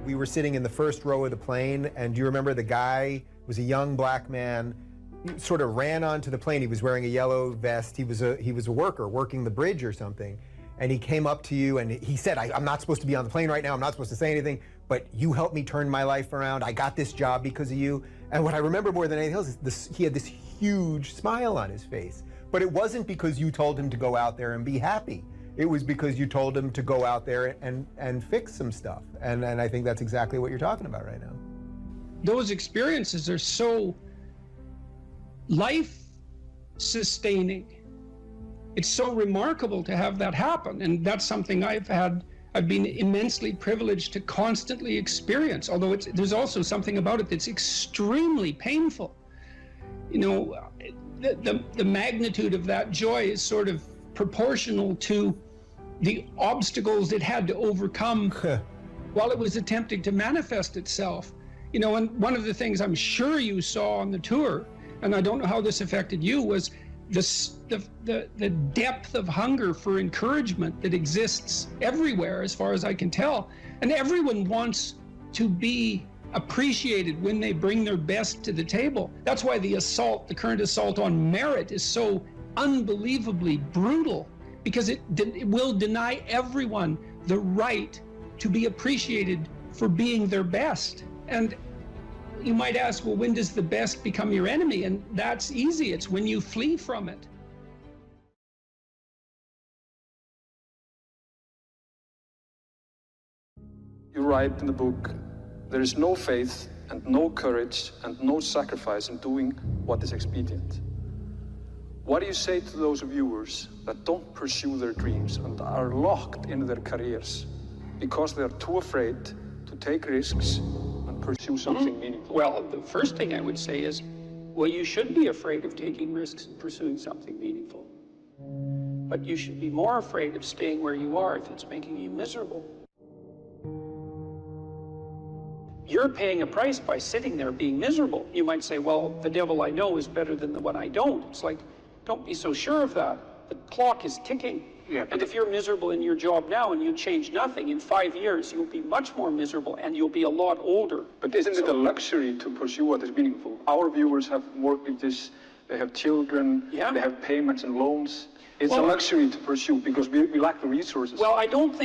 We were sitting in the first row of the plane, and do you remember the guy was a young black man, sort of ran onto the plane. He was wearing a yellow vest. He was a worker working the bridge or something. And he came up to you and he said, I'm not supposed to be on the plane right now. I'm not supposed to say anything, but you helped me turn my life around. I got this job because of you. And what I remember more than anything else is he had this huge smile on his face. But it wasn't because you told him to go out there and be happy. It was because you told him to go out there and fix some stuff. And I think that's exactly what you're talking about right now. Those experiences are so life-sustaining. It's so remarkable to have that happen, and that's something I've been immensely privileged to constantly experience, although there's also something about it that's extremely painful. You know, the magnitude of that joy is sort of proportional to the obstacles it had to overcome while it was attempting to manifest itself. You know, and one of the things I'm sure you saw on the tour, and I don't know how this affected you, was the depth of hunger for encouragement that exists everywhere, as far as I can tell. And everyone wants to be appreciated when they bring their best to the table. That's why the current assault on merit is so unbelievably brutal, because it will deny everyone the right to be appreciated for being their best. And you might ask, well, when does the best become your enemy? And that's easy. It's when you flee from it. You write in the book, there is no faith and no courage and no sacrifice in doing what is expedient. What do you say to those viewers that don't pursue their dreams and are locked in their careers because they are too afraid to take risks and pursue something meaningful? Well, the first thing I would say is, well, you should be afraid of taking risks and pursuing something meaningful. But you should be more afraid of staying where you are if it's making you miserable. You're paying a price by sitting there being miserable. You might say, well, the devil I know is better than the one I don't. It's like, don't be so sure of that. The clock is ticking. Yeah, and if you're miserable in your job now and you change nothing, in 5 years, you'll be much more miserable and you'll be a lot older. But isn't it a luxury to pursue what is meaningful? Our viewers have mortgages, they have children, Yeah. they have payments and loans. It's a luxury to pursue because we lack the resources. Well, I don't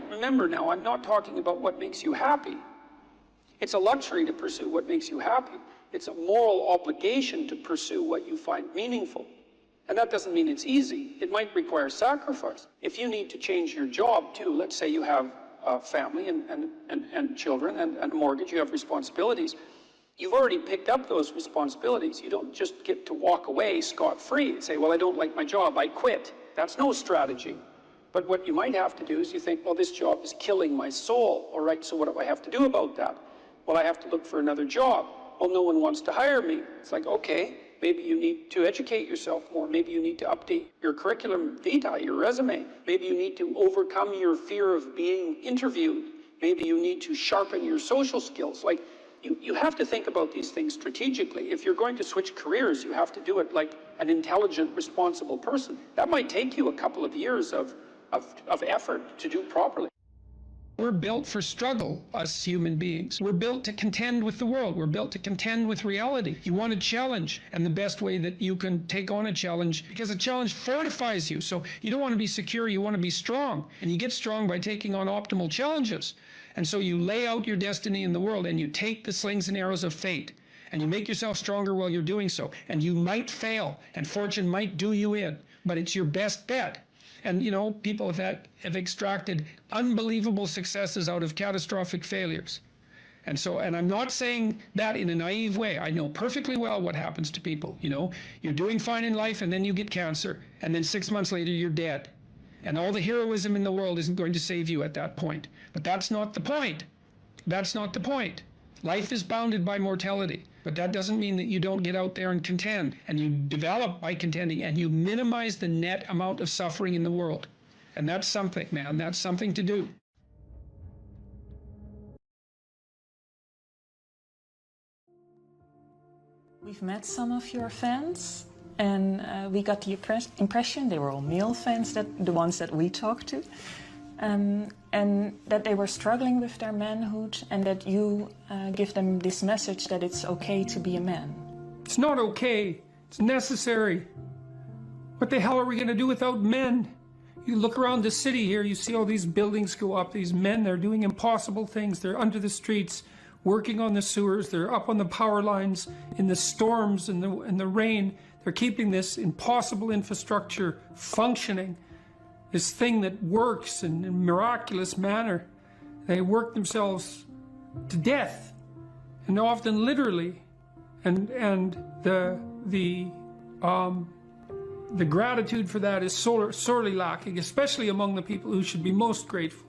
remember now, I'm not talking about what makes you happy. It's a luxury to pursue what makes you happy. It's a moral obligation to pursue what you find meaningful. And that doesn't mean it's easy. It might require sacrifice. If you need to change your job too, let's say you have a family and children and a mortgage, you have responsibilities. You've already picked up those responsibilities. You don't just get to walk away scot-free and say, well, I don't like my job, I quit. That's no strategy. But what you might have to do is you think, well, this job is killing my soul. All right, so what do I have to do about that? Well, I have to look for another job. Well, no one wants to hire me. It's like, okay, maybe you need to educate yourself more. Maybe you need to update your curriculum vitae, your resume. Maybe you need to overcome your fear of being interviewed. Maybe you need to sharpen your social skills. Like, you have to think about these things strategically. If you're going to switch careers, you have to do it like an intelligent, responsible person. That might take you a couple of years of effort to do properly. We're built for struggle, us human beings. We're built to contend with the world. We're built to contend with reality. You want a challenge, and the best way that you can take on a challenge, because a challenge fortifies you. So you don't want to be secure, you want to be strong. And you get strong by taking on optimal challenges. And so you lay out your destiny in the world, and you take the slings and arrows of fate, and you make yourself stronger while you're doing so. And you might fail, and fortune might do you in, but it's your best bet. And, you know, people have extracted unbelievable successes out of catastrophic failures. And I'm not saying that in a naive way. I know perfectly well what happens to people. You know, you're doing fine in life and then you get cancer, and then 6 months later you're dead. And all the heroism in the world isn't going to save you at that point. But that's not the point. That's not the point. Life is bounded by mortality. But that doesn't mean that you don't get out there and contend, and you develop by contending, and you minimize the net amount of suffering in the world. And that's something, man. That's something to do. We've met some of your fans, and we got the impression they were all male fans, the ones that we talked to. and that they were struggling with their manhood, and that you give them this message that it's okay to be a man. It's not okay. It's necessary. What the hell are we going to do without men? You look around the city here, you see all these buildings go up, these men, they're doing impossible things. They're under the streets, working on the sewers, they're up on the power lines, in the storms and the rain. They're keeping this impossible infrastructure functioning, this thing that works in a miraculous manner. They work themselves to death, and often literally. And the gratitude for that is sorely lacking, especially among the people who should be most grateful.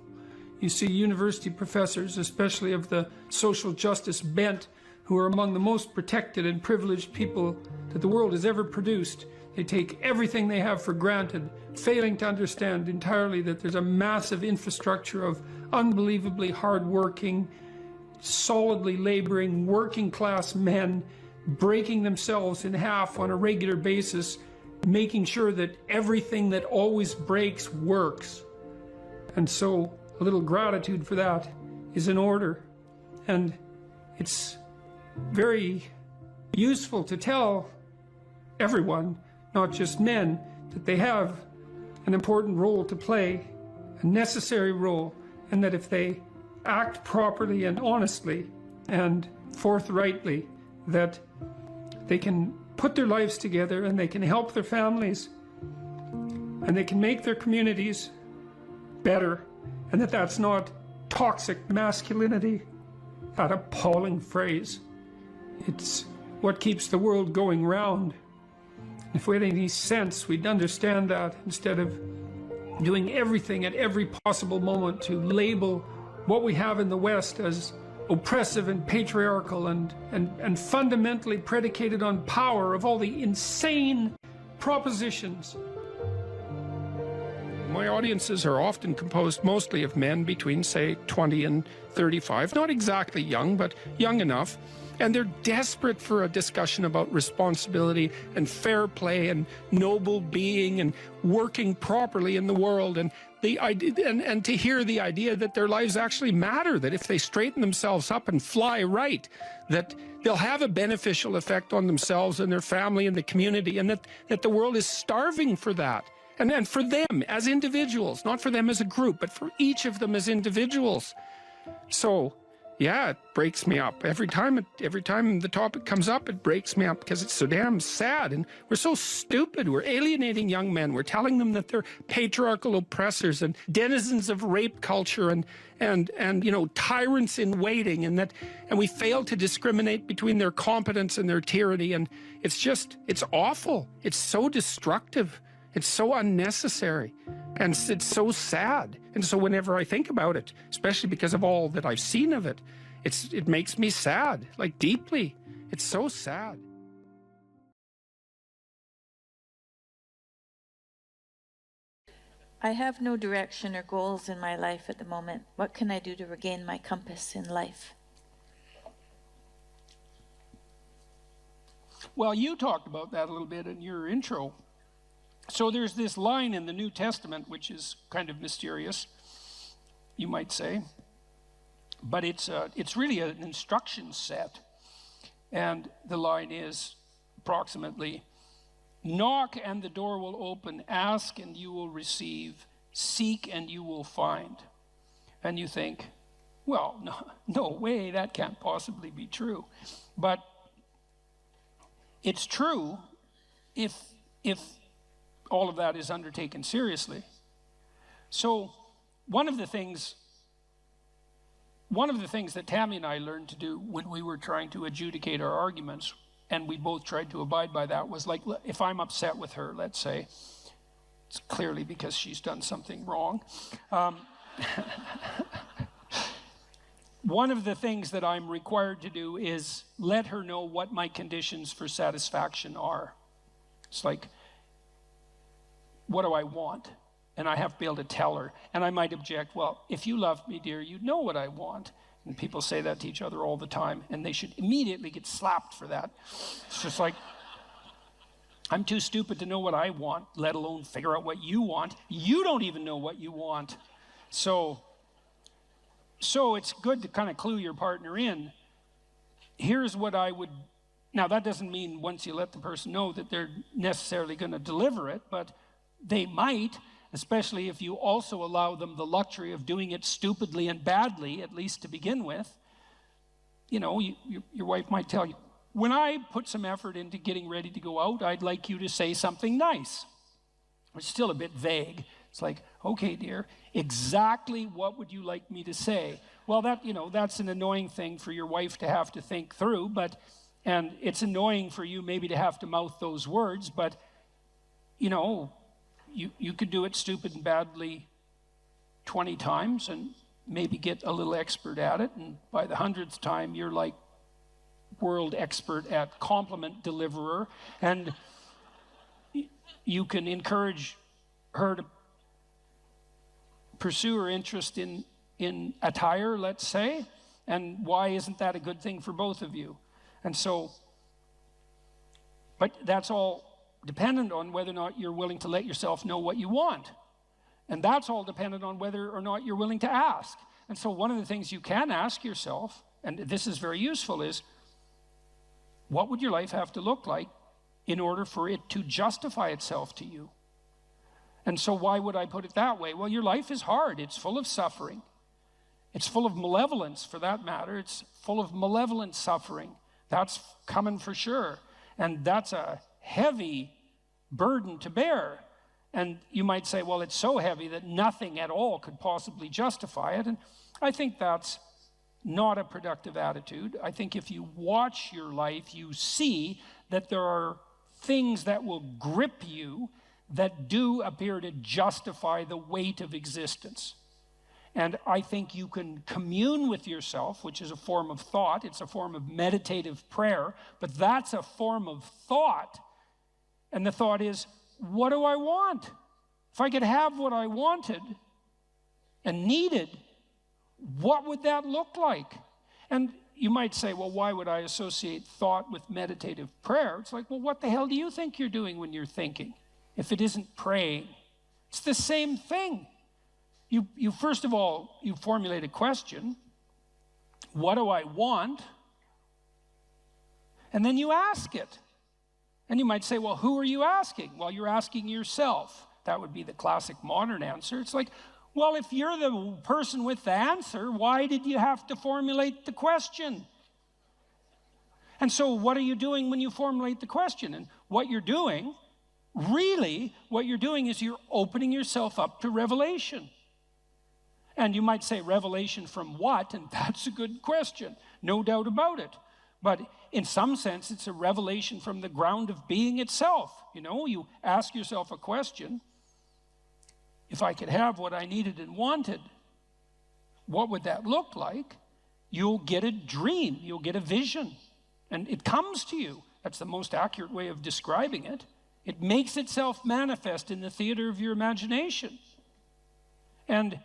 You see university professors, especially of the social justice bent, who are among the most protected and privileged people that the world has ever produced. They take everything they have for granted, failing to understand entirely that there's a massive infrastructure of unbelievably hardworking, solidly laboring, working class men breaking themselves in half on a regular basis, making sure that everything that always breaks works. And so a little gratitude for that is in order. And it's very useful to tell everyone, not just men, that they have an important role to play, a necessary role, and that if they act properly and honestly and forthrightly, that they can put their lives together and they can help their families and they can make their communities better, and that's not toxic masculinity, that appalling phrase. It's what keeps the world going round. If we had any sense, we'd understand that, instead of doing everything at every possible moment to label what we have in the West as oppressive and patriarchal and fundamentally predicated on power, of all the insane propositions. My audiences are often composed mostly of men between, say, 20 and 35, not exactly young, but young enough. And they're desperate for a discussion about responsibility and fair play and noble being and working properly in the world, and the idea, and to hear the idea that their lives actually matter, that if they straighten themselves up and fly right, that they'll have a beneficial effect on themselves and their family and the community, and that the world is starving for that. And for them as individuals, not for them as a group, but for each of them as individuals. So, yeah, it breaks me up. Every time the topic comes up, it breaks me up, because it's so damn sad. And we're so stupid. We're alienating young men. We're telling them that they're patriarchal oppressors and denizens of rape culture and you know, tyrants in waiting, and we fail to discriminate between their competence and their tyranny. And it's awful. It's so destructive. It's so unnecessary, and it's so sad. And so whenever I think about it, especially because of all that I've seen of it, it makes me sad, like deeply. It's so sad. I have no direction or goals in my life at the moment. What can I do to regain my compass in life? Well, you talked about that a little bit in your intro. So there's this line in the New Testament, which is kind of mysterious, you might say, but it's really an instruction set. And the line is approximately, knock and the door will open, ask and you will receive, seek and you will find. And you think, well, no way, that can't possibly be true. But it's true if all of that is undertaken seriously. So one of the things that Tammy and I learned to do when we were trying to adjudicate our arguments, and we both tried to abide by that, was like, if I'm upset with her, let's say, it's clearly because she's done something wrong. One of the things that I'm required to do is let her know what my conditions for satisfaction are. It's like, what do I want? And I have to be able to tell her. And I might object, well, if you loved me, dear, you'd know what I want. And people say that to each other all the time, and they should immediately get slapped for that. It's just like, I'm too stupid to know what I want, let alone figure out what you want. You don't even know what you want. So it's good to kind of clue your partner in. Here's what I would, now that doesn't mean once you let the person know that they're necessarily going to deliver it, but they might, especially if you also allow them the luxury of doing it stupidly and badly, at least to begin with. You know, your wife might tell you, when I put some effort into getting ready to go out, I'd like you to say something nice. It's still a bit vague. It's like, okay, dear, exactly what would you like me to say? Well, that's an annoying thing for your wife to have to think through, and it's annoying for you maybe to have to mouth those words, but, you could do it stupid and badly 20 times and maybe get a little expert at it, and by the 100th time, you're like world expert at compliment deliverer, and you can encourage her to pursue her interest in attire, let's say, and why isn't that a good thing for both of you? And so, but that's all dependent on whether or not you're willing to let yourself know what you want. And that's all dependent on whether or not you're willing to ask. And so one of the things you can ask yourself, and this is very useful, is what would your life have to look like in order for it to justify itself to you? And so why would I put it that way? Well, your life is hard. It's full of suffering. It's full of malevolence, for that matter. It's full of malevolent suffering. That's coming for sure. And that's a heavy burden to bear. And you might say, well, it's so heavy that nothing at all could possibly justify it. And I think that's not a productive attitude. I think if you watch your life, you see that there are things that will grip you that do appear to justify the weight of existence. And I think you can commune with yourself, which is a form of thought. It's a form of meditative prayer, but that's a form of thought. And the thought is, what do I want? If I could have what I wanted and needed, what would that look like? And you might say, well, why would I associate thought with meditative prayer? It's like, well, what the hell do you think you're doing when you're thinking? If it isn't praying, it's the same thing. You first of all, you formulate a question. What do I want? And then you ask it. And you might say, well, who are you asking? Well, you're asking yourself. That would be the classic modern answer. It's like, well, if you're the person with the answer, why did you have to formulate the question? And so what are you doing when you formulate the question? And what you're doing, really, what you're doing is you're opening yourself up to revelation. And you might say, revelation from what? And that's a good question, no doubt about it. But in some sense, it's a revelation from the ground of being itself. You ask yourself a question. If I could have what I needed and wanted, what would that look like? You'll get a dream. You'll get a vision. And it comes to you. That's the most accurate way of describing it. It makes itself manifest in the theater of your imagination. And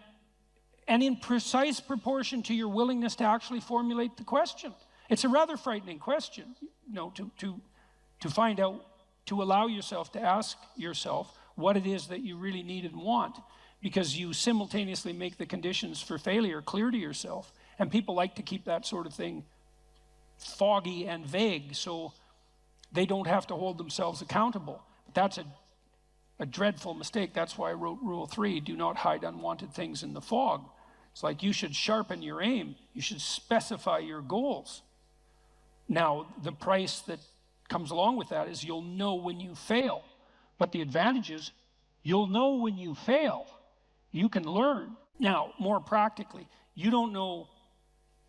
in precise proportion to your willingness to actually formulate the question. It's a rather frightening question, to find out, to allow yourself to ask yourself what it is that you really need and want, because you simultaneously make the conditions for failure clear to yourself. And people like to keep that sort of thing foggy and vague so they don't have to hold themselves accountable. But that's a dreadful mistake. That's why I wrote Rule 3, do not hide unwanted things in the fog. It's like you should sharpen your aim. You should specify your goals. Now, the price that comes along with that is you'll know when you fail. But the advantage is you'll know when you fail. You can learn. Now, more practically, you don't know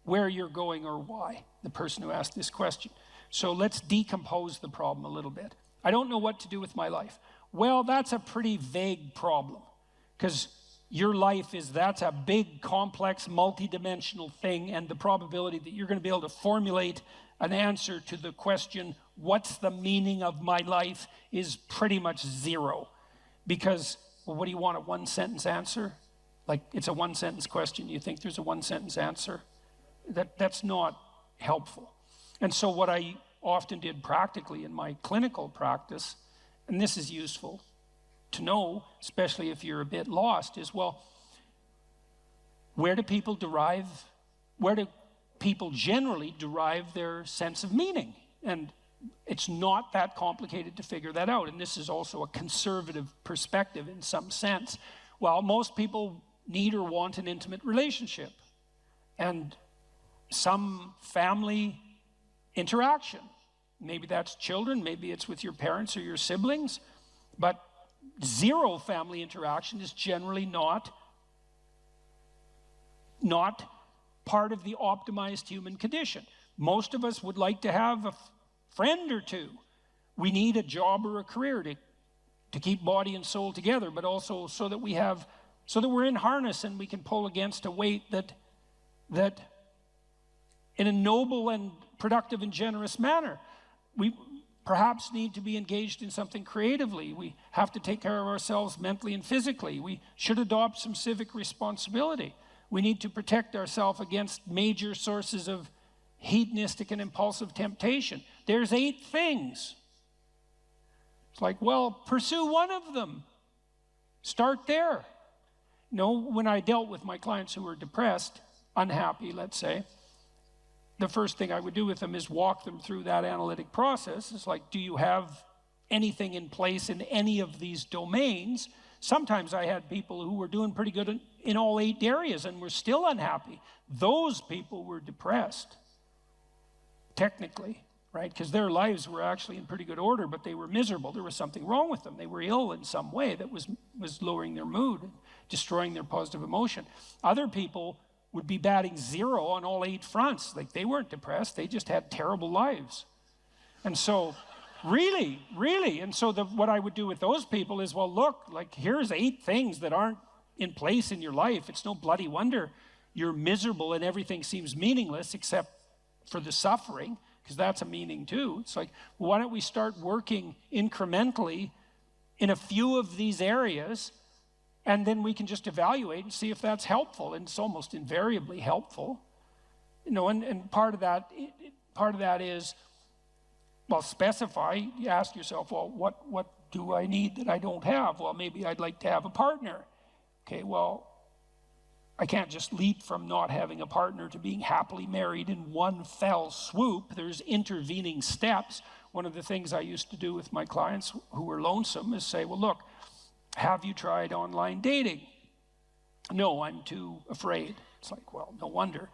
where you're going or why, the person who asked this question. So let's decompose the problem a little bit. I don't know what to do with my life. Well, that's a pretty vague problem, because your life that's a big, complex, multidimensional thing, and the probability that you're going to be able to formulate an answer to the question, what's the meaning of my life, is pretty much zero. Because, well, what do you want, a one-sentence answer? Like, it's a one-sentence question. You think there's a one-sentence answer? That's not helpful. And so what I often did practically in my clinical practice, and this is useful to know, especially if you're a bit lost, is, well, where do people generally derive their sense of meaning? And it's not that complicated to figure that out. And this is also a conservative perspective in some sense. Well, most people need or want an intimate relationship and some family interaction. Maybe that's children, maybe it's with your parents or your siblings, but zero family interaction is generally not part of the optimized human condition. Most of us would like to have a friend or two. We need a job or a career to keep body and soul together, but also so that we're in harness and we can pull against a weight that in a noble and productive and generous manner. We perhaps need to be engaged in something creatively. We have to take care of ourselves mentally and physically. We should adopt some civic responsibility. We need to protect ourselves against major sources of hedonistic and impulsive temptation. There's 8 things. It's like, well, pursue one of them. Start there. You know, when I dealt with my clients who were depressed, unhappy, let's say, the first thing I would do with them is walk them through that analytic process. It's like, do you have anything in place in any of these domains? Sometimes I had people who were doing pretty good in all 8 areas and were still unhappy. Those people were depressed, technically, right? Because their lives were actually in pretty good order, but they were miserable. There was something wrong with them. They were ill in some way that was lowering their mood, destroying their positive emotion. Other people would be batting 0 on all 8 fronts. Like, they weren't depressed, they just had terrible lives. And so, really, and so what I would do with those people is, well, look, like, here's 8 things that aren't in place in your life. It's no bloody wonder you're miserable and everything seems meaningless except for the suffering, because that's a meaning too. It's like, why don't we start working incrementally in a few of these areas, and then we can just evaluate and see if that's helpful. And it's almost invariably helpful. You know, and part of that is, well, specify. You ask yourself, well, what do I need that I don't have? Well, maybe I'd like to have a partner. Okay, well, I can't just leap from not having a partner to being happily married in one fell swoop. There's intervening steps. One of the things I used to do with my clients who were lonesome is say, well, look, have you tried online dating? No, I'm too afraid. It's like, well, no wonder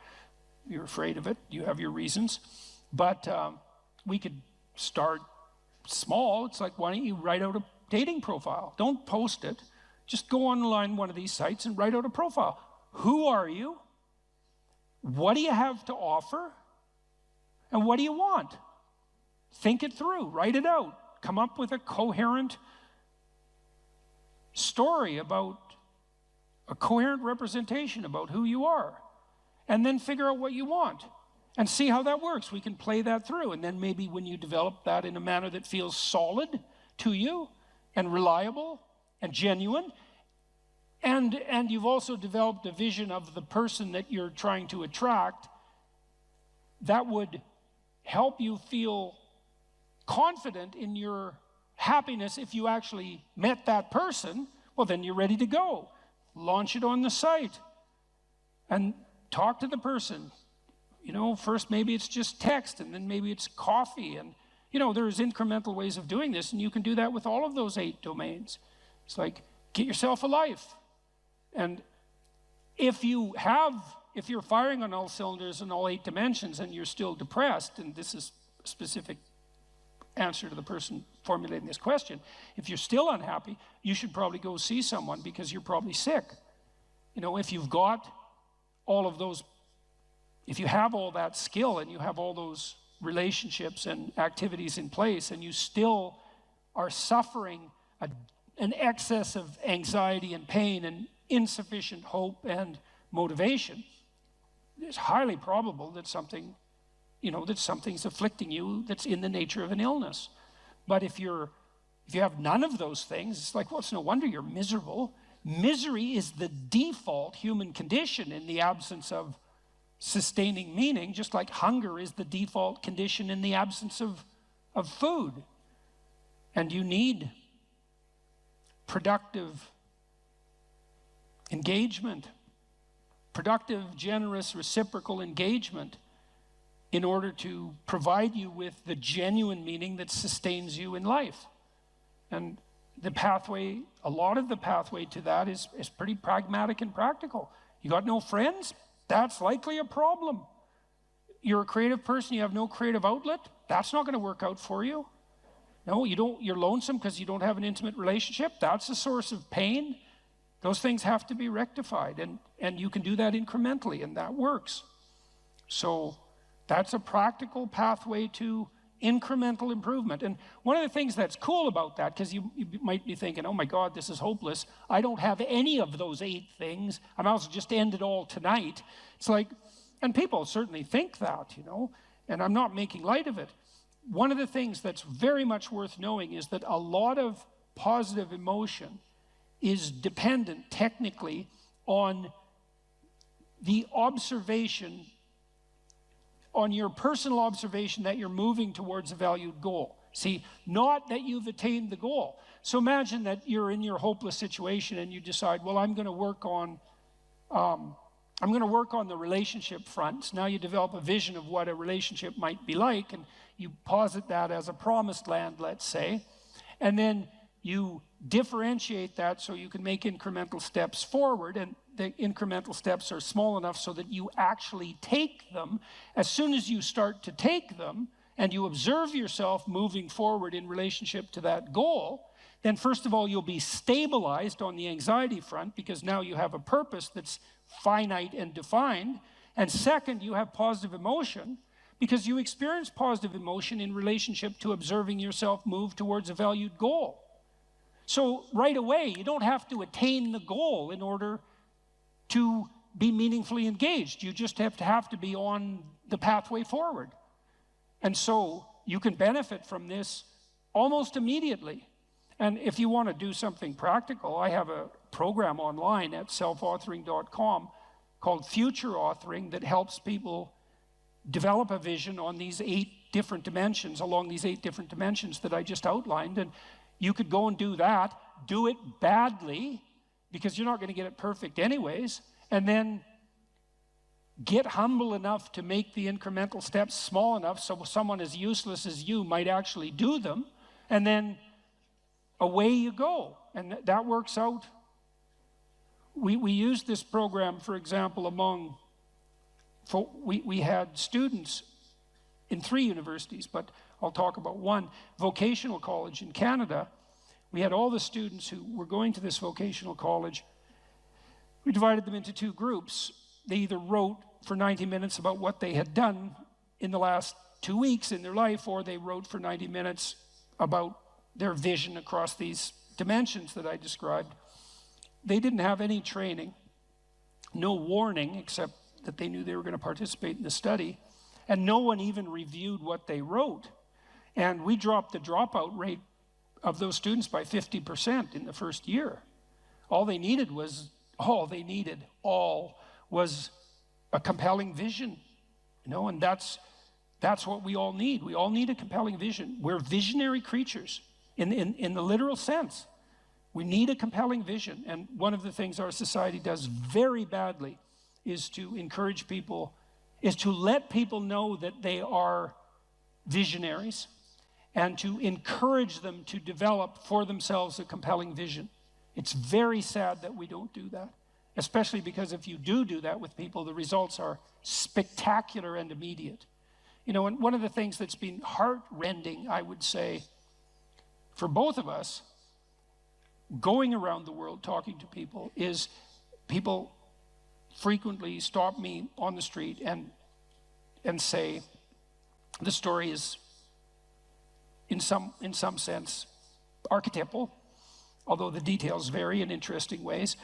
you're afraid of it. You have your reasons. But we could start small. It's like, why don't you write out a dating profile? Don't post it. Just go online one of these sites and write out a profile. Who are you? What do you have to offer? And what do you want? Think it through. Write it out. Come up with a coherent story about a coherent representation about who you are, and then figure out what you want and see how that works. We can play that through, and then maybe when you develop that in a manner that feels solid to you and reliable and genuine, and you've also developed a vision of the person that you're trying to attract, that would help you feel confident in your happiness. If you actually met that person, well, then you're ready to go. Launch it on the site and talk to the person. You know, first maybe it's just text, and then maybe it's coffee, and you know, there's incremental ways of doing this, and you can do that with all of those 8 domains. It's like, get yourself a life. And if you're firing on all cylinders in all 8 dimensions and you're still depressed, and this is a specific answer to the person formulating this question, if you're still unhappy, you should probably go see someone, because you're probably sick. You know, if you've got all of those, if you have all that skill and you have all those relationships and activities in place, and you still are suffering an excess of anxiety and pain and insufficient hope and motivation, it's highly probable that something's afflicting you that's in the nature of an illness. But if you have none of those things, it's like, well, it's no wonder you're miserable. Misery is the default human condition in the absence of sustaining meaning, just like hunger is the default condition in the absence of food. And you need productive engagement, productive, generous, reciprocal engagement in order to provide you with the genuine meaning that sustains you in life. And the pathway, a lot of the pathway to that is pretty pragmatic and practical. You got no friends? That's likely a problem. You're a creative person, you have no creative outlet? That's not going to work out for you. No, you're lonesome because you don't have an intimate relationship? That's a source of pain. Those things have to be rectified, and you can do that incrementally, and that works. So that's a practical pathway to incremental improvement. And one of the things that's cool about that, because you might be thinking, oh my God, this is hopeless. I don't have any of those 8 things. I might as well just end it all tonight. It's like, and people certainly think that, you know, and I'm not making light of it. One of the things that's very much worth knowing is that a lot of positive emotion is dependent technically on the observation, on your personal observation that you're moving towards a valued goal. See, not that you've attained the goal. So imagine that you're in your hopeless situation and you decide, well, I'm going to work on the relationship front. So now you develop a vision of what a relationship might be like, and you posit that as a promised land, let's say, and then you differentiate that so you can make incremental steps forward, and the incremental steps are small enough so that you actually take them. As soon as you start to take them and you observe yourself moving forward in relationship to that goal, then first of all, you'll be stabilized on the anxiety front because now you have a purpose that's finite and defined. And second, you have positive emotion because you experience positive emotion in relationship to observing yourself move towards a valued goal. So right away, you don't have to attain the goal in order to be meaningfully engaged. You just have to be on the pathway forward. And so you can benefit from this almost immediately. And if you want to do something practical, I have a program online at selfauthoring.com called Future Authoring that helps people develop a vision on these 8 different dimensions, along these 8 different dimensions that I just outlined. And you could go and do that, do it badly, because you're not going to get it perfect anyways, and then get humble enough to make the incremental steps small enough so someone as useless as you might actually do them, and then away you go. And that works out. We used this program, for example, we had students in 3 universities, but I'll talk about one, vocational college in Canada. We had all the students who were going to this vocational college. We divided them into 2 groups. They either wrote for 90 minutes about what they had done in the last 2 weeks in their life, or they wrote for 90 minutes about their vision across these dimensions that I described. They didn't have any training, no warning, except that they knew they were going to participate in the study, and no one even reviewed what they wrote. And we dropped the dropout rate of those students by 50% in the first year. All they needed was a compelling vision, you know, and that's what we all need. We all need a compelling vision. We're visionary creatures in the literal sense. We need a compelling vision, and one of the things our society does very badly is to encourage people, is to let people know that they are visionaries and to encourage them to develop for themselves a compelling vision. It's very sad that we don't do that, especially because if you do that with people, the results are spectacular and immediate. You know, and one of the things that's been heart-rending, I would say, for both of us, going around the world talking to people, is people frequently stop me on the street and say, the story is in some sense archetypal, although the details vary in interesting ways.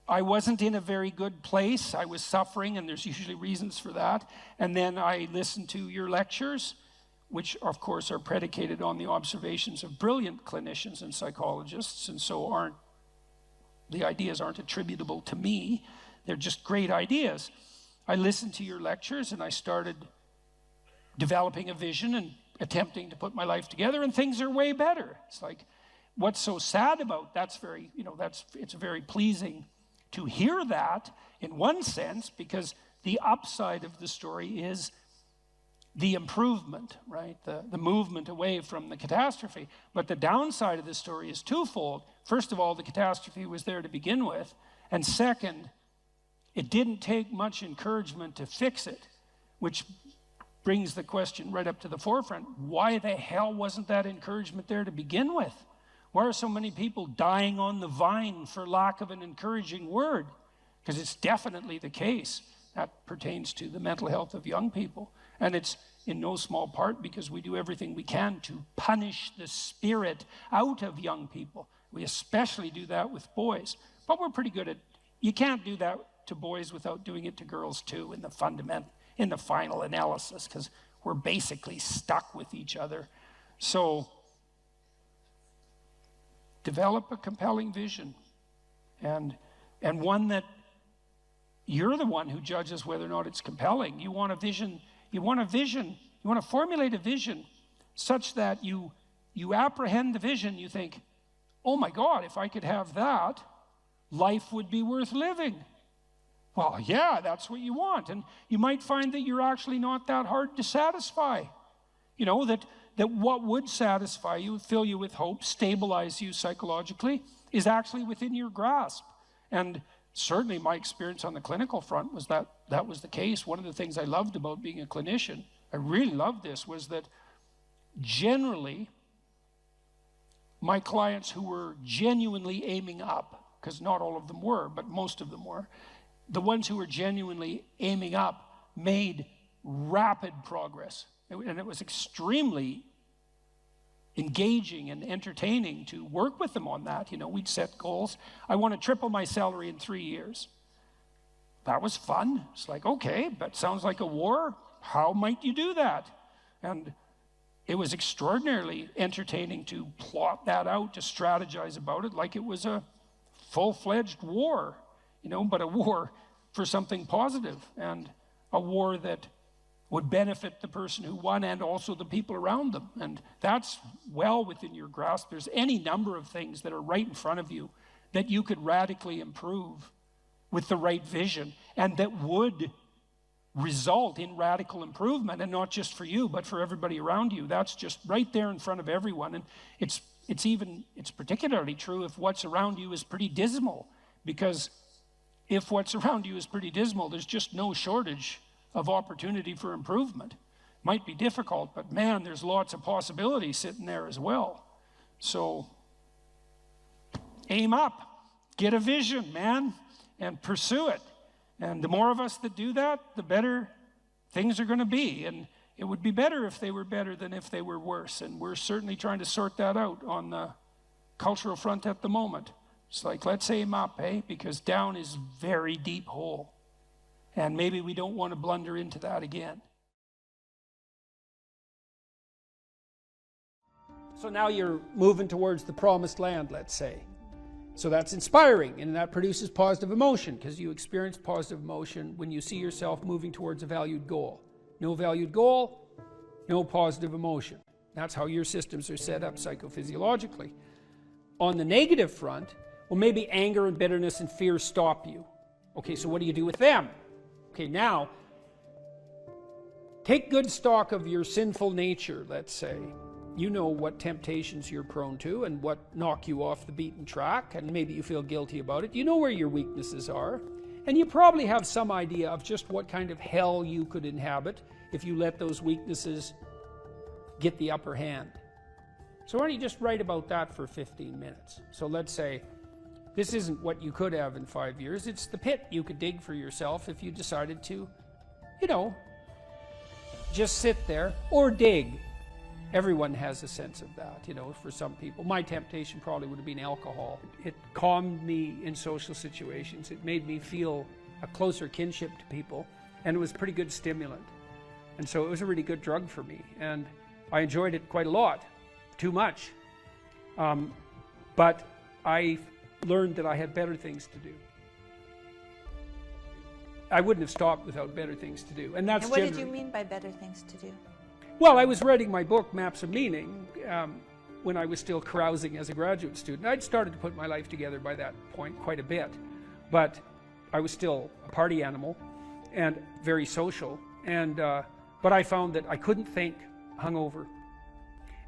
I wasn't in a very good place. I was suffering, and there's usually reasons for that. And then I listened to your lectures, which of course are predicated on the observations of brilliant clinicians and psychologists, and so the ideas aren't attributable to me. They're just great ideas. I listened to your lectures and I started developing a vision and attempting to put my life together, and things are way better. It's like, what's so sad about it's a very pleasing to hear that in one sense, because the upside of the story is the improvement, right? The movement away from the catastrophe. But the downside of the story is twofold. First of all, the catastrophe was there to begin with. And second, it didn't take much encouragement to fix it, which brings the question right up to the forefront. Why the hell wasn't that encouragement there to begin with? Why are so many people dying on the vine for lack of an encouraging word? Because it's definitely the case. That pertains to the mental health of young people. And it's in no small part because we do everything we can to punish the spirit out of young people. We especially do that with boys. But we're pretty good at, you can't do that to boys without doing it to girls too in the final analysis, because we're basically stuck with each other. So develop a compelling vision, and one that you're the one who judges whether or not it's compelling. You want to formulate a vision such that you apprehend the vision, you think, oh my God, if I could have that, life would be worth living. Well, yeah, that's what you want. And you might find that you're actually not that hard to satisfy. You know, that what would satisfy you, fill you with hope, stabilize you psychologically, is actually within your grasp. And certainly my experience on the clinical front was that was the case. One of the things I loved about being a clinician, I really loved this, was that generally my clients who were genuinely aiming up, because not all of them were, but most of them were, the ones who were genuinely aiming up made rapid progress. And it was extremely engaging and entertaining to work with them on that. You know, we'd set goals. I want to triple my salary in 3 years. That was fun. It's like, okay, that sounds like a war. How might you do that? And it was extraordinarily entertaining to plot that out, to strategize about it like it was a full-fledged war, you know, but a war for something positive, and a war that would benefit the person who won and also the people around them. And that's well within your grasp. There's any number of things that are right in front of you that you could radically improve with the right vision, and that would result in radical improvement, and not just for you, but for everybody around you. That's just right there in front of everyone. And it's particularly true if what's around you is pretty dismal, because if what's around you is pretty dismal, there's just no shortage of opportunity for improvement. Might be difficult, but man, there's lots of possibilities sitting there as well. So aim up, get a vision, man, and pursue it. And the more of us that do that, the better things are going to be. And it would be better if they were better than if they were worse. And we're certainly trying to sort that out on the cultural front at the moment. It's like, let's aim up, eh? Because down is a very deep hole. And maybe we don't want to blunder into that again. So now you're moving towards the promised land, let's say. So that's inspiring, and that produces positive emotion, because you experience positive emotion when you see yourself moving towards a valued goal. No valued goal, no positive emotion. That's how your systems are set up psychophysiologically. On the negative front, well, maybe anger and bitterness and fear stop you. Okay, so what do you do with them? Okay, now, take good stock of your sinful nature, let's say. You know what temptations you're prone to and what knock you off the beaten track, and maybe you feel guilty about it. You know where your weaknesses are, and you probably have some idea of just what kind of hell you could inhabit if you let those weaknesses get the upper hand. So why don't you just write about that for 15 minutes? So let's say this isn't what you could have in 5 years. It's the pit you could dig for yourself if you decided to, you know, just sit there or dig. Everyone has a sense of that, you know, for some people. My temptation probably would have been alcohol. It calmed me in social situations. It made me feel a closer kinship to people, and it was a pretty good stimulant. And so it was a really good drug for me, and I enjoyed it quite a lot, too much. But I learned that I had better things to do. I wouldn't have stopped without better things to do. And that's And what did you mean by better things to do? Well, I was writing my book, Maps of Meaning, when I was still carousing as a graduate student. I'd started to put my life together by that point quite a bit. but I was still a party animal and very social. And but I found that I couldn't think hungover.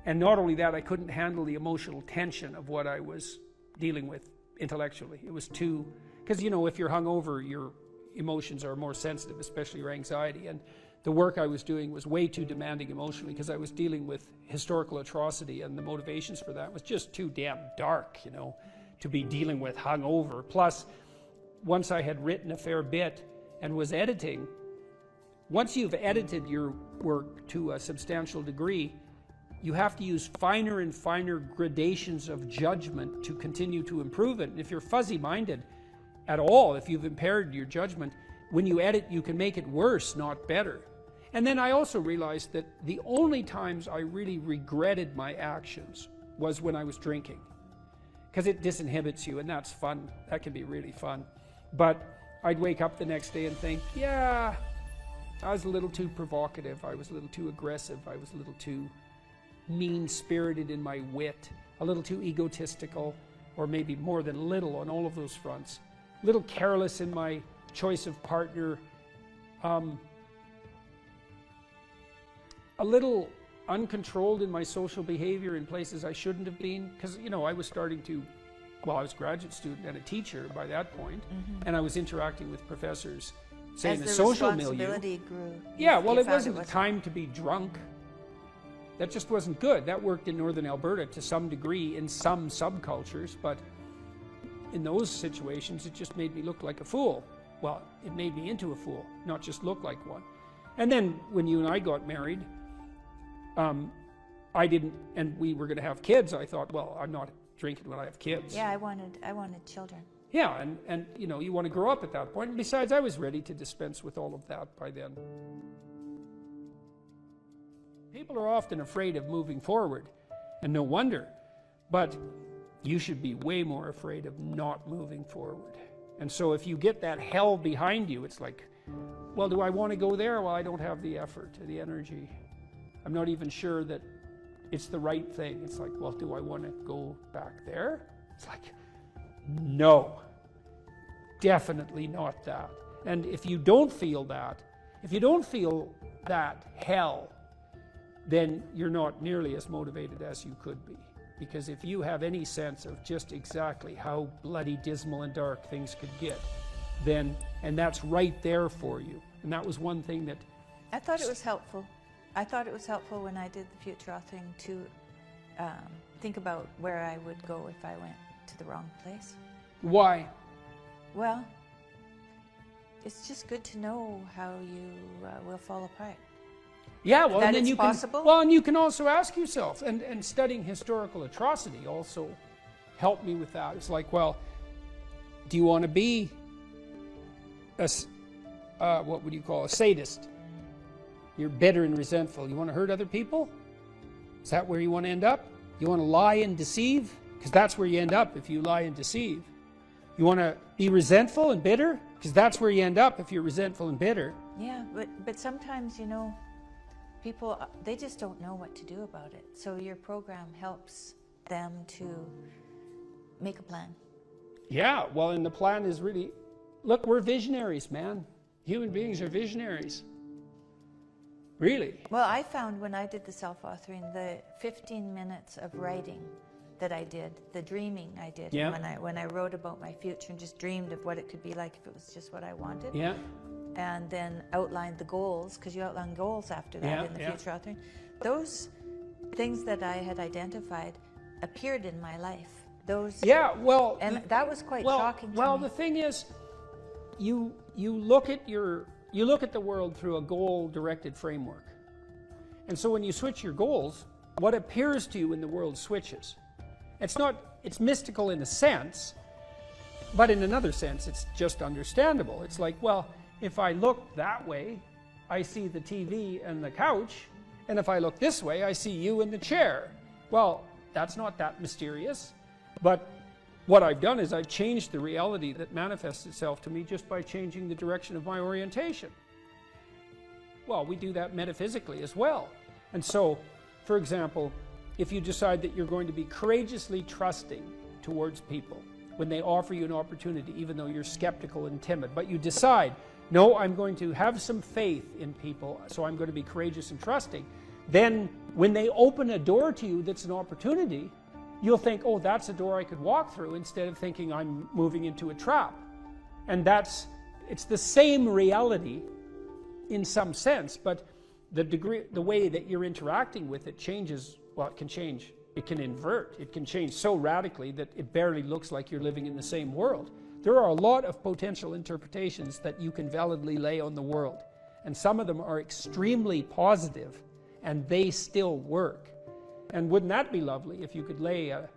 And not only that, I couldn't handle the emotional tension of what I was dealing with intellectually. It was too, because you know, if you're hungover, your emotions are more sensitive, especially your anxiety. And the work I was doing was way too demanding emotionally, because I was dealing with historical atrocity, and the motivations for that was just too damn dark, you know, to be dealing with hungover. Plus, once I had written a fair bit and was editing, once you've edited your work to a substantial degree, you have to use finer and finer gradations of judgment to continue to improve it. And if you're fuzzy-minded at all, if you've impaired your judgment, when you edit, you can make it worse, not better. And then I also realized that the only times I really regretted my actions was when I was drinking, because it disinhibits you, and that's fun. That can be really fun. But I'd wake up the next day and think, yeah, I was a little too provocative, I was a little too aggressive, I was a little too mean-spirited in my wit, a little too egotistical, or maybe more than little on all of those fronts, a little careless in my choice of partner, a little uncontrolled in my social behavior in places I shouldn't have been, because, you know, I was starting to, well, I was a graduate student and a teacher by that point, and I was interacting with professors, say, in the social milieu. Grew, yeah, well, it wasn't the time to be drunk. That just wasn't good. That worked in northern Alberta to some degree in some subcultures, but in those situations, it just made me look like a fool. Well, it made me into a fool, not just look like one. And then when you and I got married, I didn't, and we were going to have kids, I thought, well, I'm not drinking when I have kids. Yeah, I wanted children. Yeah, and you know, you want to grow up at that point. And besides, I was ready to dispense with all of that by then. People are often afraid of moving forward, and no wonder. But you should be way more afraid of not moving forward. And so if you get that hell behind you, it's like, well, do I want to go there? Well, I don't have the effort, the energy. I'm not even sure that it's the right thing. It's like, well, do I want to go back there? It's like, no, definitely not that. And if you don't feel that, hell, then you're not nearly as motivated as you could be. Because if you have any sense of just exactly how bloody dismal and dark things could get, then, and that's right there for you. And that was one thing that... I thought it was helpful. I thought it was helpful when I did the future authoring to think about where I would go if I went to the wrong place. Why? Well, it's just good to know how you will fall apart. Yeah, well, that and then it's you possible? can. Well, and you can also ask yourself, and studying historical atrocity also helped me with that. It's like, well, do you want to be a what would you call a sadist? You're bitter and resentful. You want to hurt other people? Is that where you want to end up? You want to lie and deceive? Because that's where you end up if you lie and deceive. You want to be resentful and bitter? Because that's where you end up if you're resentful and bitter. Yeah, but sometimes, you know, people, they just don't know what to do about it. So your program helps them to make a plan. Yeah, well, and the plan is really, look, we're visionaries, man. Human beings are visionaries. Really. Well, I found when I did the self-authoring, the 15 minutes of writing that I did, the dreaming I did, Yeah. when I wrote about my future and just dreamed of what it could be like if it was just what I wanted. Yeah. And then outlined the goals, because you outline goals after that Yeah, in the yeah. future authoring. Those things that I had identified appeared in my life. Those, Yeah, well, and that was quite shocking to well, me. the thing is, you look at the world through a goal-directed framework, and so when you switch your goals, what appears to you in the world switches. It's mystical in a sense, but in another sense, it's just understandable. It's like, well, if I look that way, I see the TV and the couch, and if I look this way, I see you in the chair. Well, that's not that mysterious, but what I've done is I've changed the reality that manifests itself to me just by changing the direction of my orientation. Well, we do that metaphysically as well. And so, for example, if you decide that you're going to be courageously trusting towards people, when they offer you an opportunity, even though you're skeptical and timid. But you decide, no, I'm going to have some faith in people, so I'm going to be courageous and trusting. Then when they open a door to you that's an opportunity, you'll think, oh, that's a door I could walk through, instead of thinking I'm moving into a trap. And it's the same reality in some sense, but the way that you're interacting with it changes. Well, it can change. It can invert. It can change so radically that it barely looks like you're living in the same world. There are a lot of potential interpretations that you can validly lay on the world, and some of them are extremely positive, and they still work. And wouldn't that be lovely if you could lay an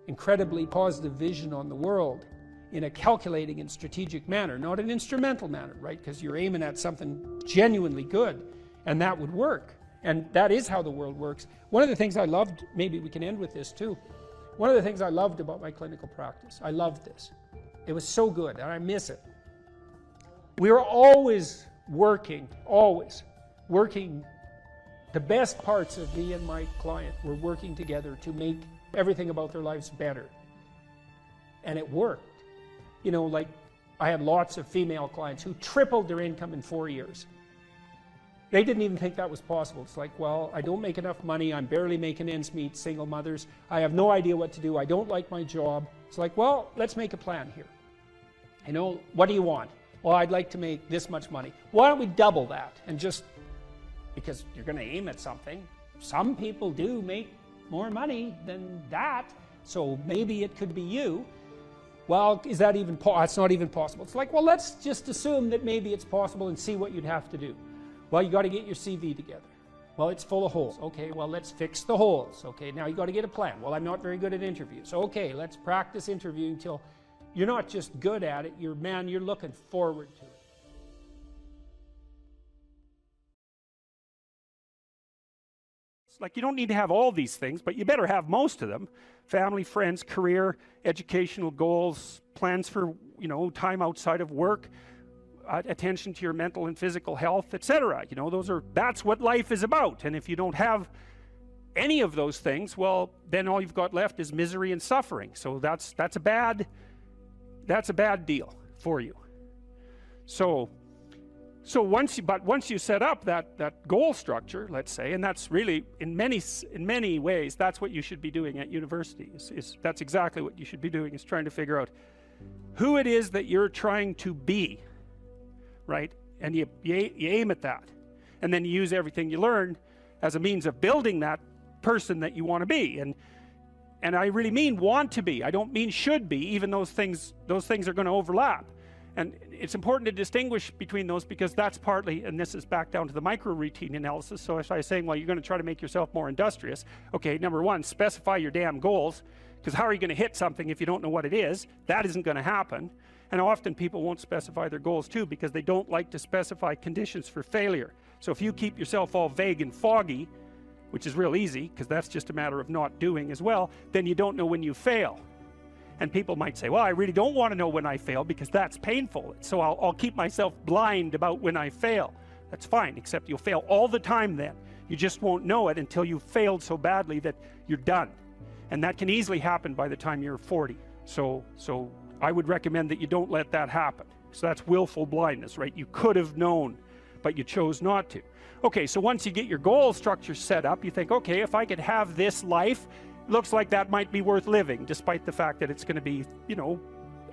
incredibly positive vision on the world in a calculating and strategic manner, not an instrumental manner, right? Because you're aiming at something genuinely good, and that would work. And that is how the world works. One of the things I loved, maybe we can end with this too, one of the things I loved about my clinical practice, I loved this. It was so good, and I miss it. We were always working, the best parts of me and my client were working together to make everything about their lives better. And it worked. You know, like I had lots of female clients who tripled their income in 4 years. They didn't even think that was possible. It's like, well, I don't make enough money. I'm barely making ends meet, single mothers. I have no idea what to do. I don't like my job. It's like, well, let's make a plan here. You know, what do you want? Well, I'd like to make this much money. Why don't we double that? And just, because you're going to aim at something. Some people do make more money than that, so maybe it could be you. Well, is that even it's not even possible. It's like, well, let's just assume that maybe it's possible and see what you'd have to do. Well, you got to get your CV together. Well, it's full of holes. Okay, well, let's fix the holes. Okay, now you got to get a plan. Well, I'm not very good at interviews. Okay, let's practice interviewing till you're not just good at it, you're looking forward to it. Like, you don't need to have all these things, but you better have most of them. Family, friends, career, educational goals, plans for, you know, time outside of work, attention to your mental and physical health, etc. You know, that's what life is about. And if you don't have any of those things, well, then all you've got left is misery and suffering. So that's a bad deal for you. So once you set up that goal structure, let's say, and that's really in many ways that's what you should be doing at university. That's exactly what you should be doing, is trying to figure out who it is that you're trying to be, right? And you aim at that, and then you use everything you learn as a means of building that person that you want to be. And I really mean want to be. I don't mean should be, even those things are going to overlap. And it's important to distinguish between those, because that's partly, and this is back down to the micro routine analysis. So if I was saying, well, you're going to try to make yourself more industrious. Okay, number one, specify your damn goals, because how are you going to hit something if you don't know what it is? That isn't going to happen. And often people won't specify their goals too, because they don't like to specify conditions for failure. So if you keep yourself all vague and foggy, which is real easy, because that's just a matter of not doing as well, then you don't know when you fail. And people might say, well, I really don't want to know when I fail, because that's painful. So I'll keep myself blind about when I fail. That's fine, except you'll fail all the time then. You just won't know it until you've failed so badly that you're done. And that can easily happen by the time you're 40. So I would recommend that you don't let that happen. So that's willful blindness, right? You could have known, but you chose not to. Okay, so once you get your goal structure set up, you think, okay, if I could have this life, looks like that might be worth living, despite the fact that it's going to be, you know,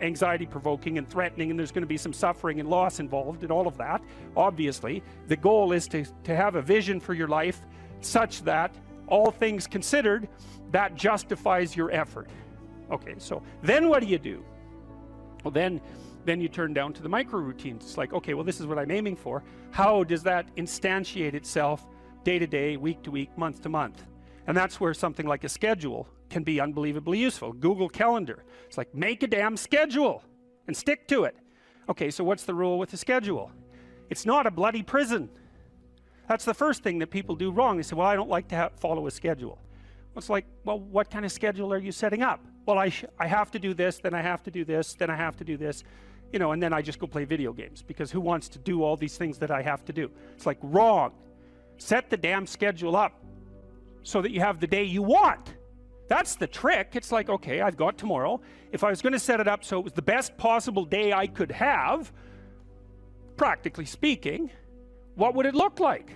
anxiety provoking and threatening, and there's going to be some suffering and loss involved and all of that. Obviously, the goal is to have a vision for your life such that, all things considered, that justifies your effort. Okay, so then what do you do? Well, then you turn down to the micro routines. It's like, okay, well, this is what I'm aiming for. How does that instantiate itself day to day, week to week, month to month? And that's where something like a schedule can be unbelievably useful. Google Calendar. It's like, make a damn schedule and stick to it. Okay, so what's the rule with the schedule? It's not a bloody prison. That's the first thing that people do wrong. They say, well, I don't like to follow a schedule. Well, it's like, well, what kind of schedule are you setting up? Well, I have to do this, then I have to do this, then I have to do this, you know, and then I just go play video games, because who wants to do all these things that I have to do? It's like, wrong. Set the damn schedule up so that you have the day you want. That's the trick. It's like, okay, I've got tomorrow. If I was going to set it up so it was the best possible day I could have, practically speaking, what would it look like?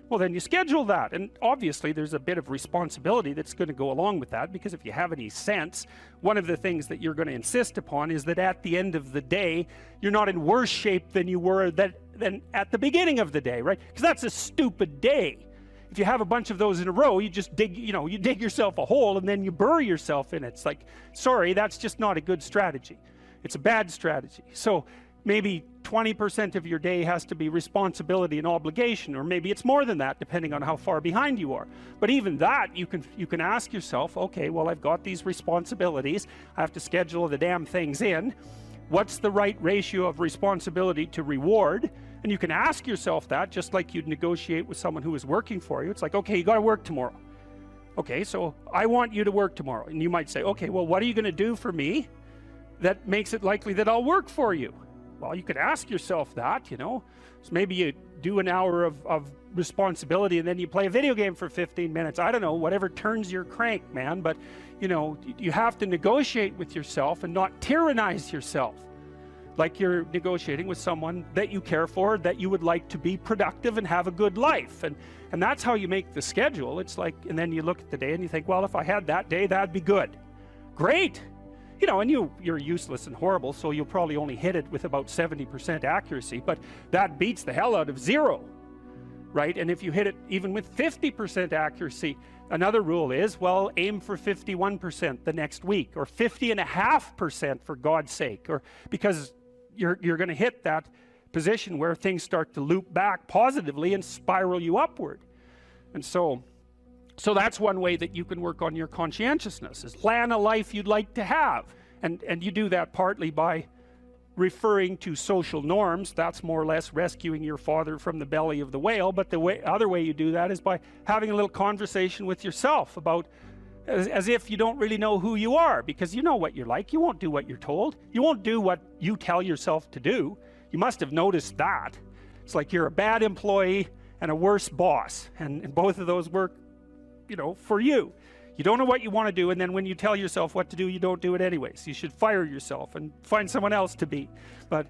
Well, then you schedule that. And obviously there's a bit of responsibility that's going to go along with that, because if you have any sense, one of the things that you're going to insist upon is that at the end of the day, you're not in worse shape than you were than at the beginning of the day, right? Because that's a stupid day. If you have a bunch of those in a row, you just dig, you dig yourself a hole and then you bury yourself in it. It's like, sorry, that's just not a good strategy. It's a bad strategy. So maybe 20% of your day has to be responsibility and obligation, or maybe it's more than that, depending on how far behind you are. But even that, you can ask yourself, okay, well, I've got these responsibilities. I have to schedule the damn things in. What's the right ratio of responsibility to reward? And you can ask yourself that, just like you'd negotiate with someone who is working for you. It's like, okay, you got to work tomorrow. Okay, so I want you to work tomorrow. And you might say, okay, well, what are you going to do for me that makes it likely that I'll work for you? Well, you could ask yourself that, So maybe you do an hour of responsibility and then you play a video game for 15 minutes. I don't know, whatever turns your crank, man. But, you have to negotiate with yourself and not tyrannize yourself. Like you're negotiating with someone that you care for, that you would like to be productive and have a good life. And that's how you make the schedule. It's like, and then you look at the day and you think, well, if I had that day, that'd be good. Great. And you're useless and horrible, so you'll probably only hit it with about 70% accuracy, but that beats the hell out of 0, right? And if you hit it even with 50% accuracy, another rule is, well, aim for 51% the next week, or 50.5% for God's sake, or because you're going to hit that position where things start to loop back positively and spiral you upward. And so that's one way that you can work on your conscientiousness, is plan a life you'd like to have. And you do that partly by referring to social norms. That's more or less rescuing your father from the belly of the whale. But the other way you do that is by having a little conversation with yourself about, as if you don't really know who you are, because you know what you're like. You won't do what you're told. You won't do what you tell yourself to do. You must have noticed that. It's like you're a bad employee and a worse boss. And both of those work, for you. You don't know what you want to do, and then when you tell yourself what to do, you don't do it anyways. You should fire yourself and find someone else to be. But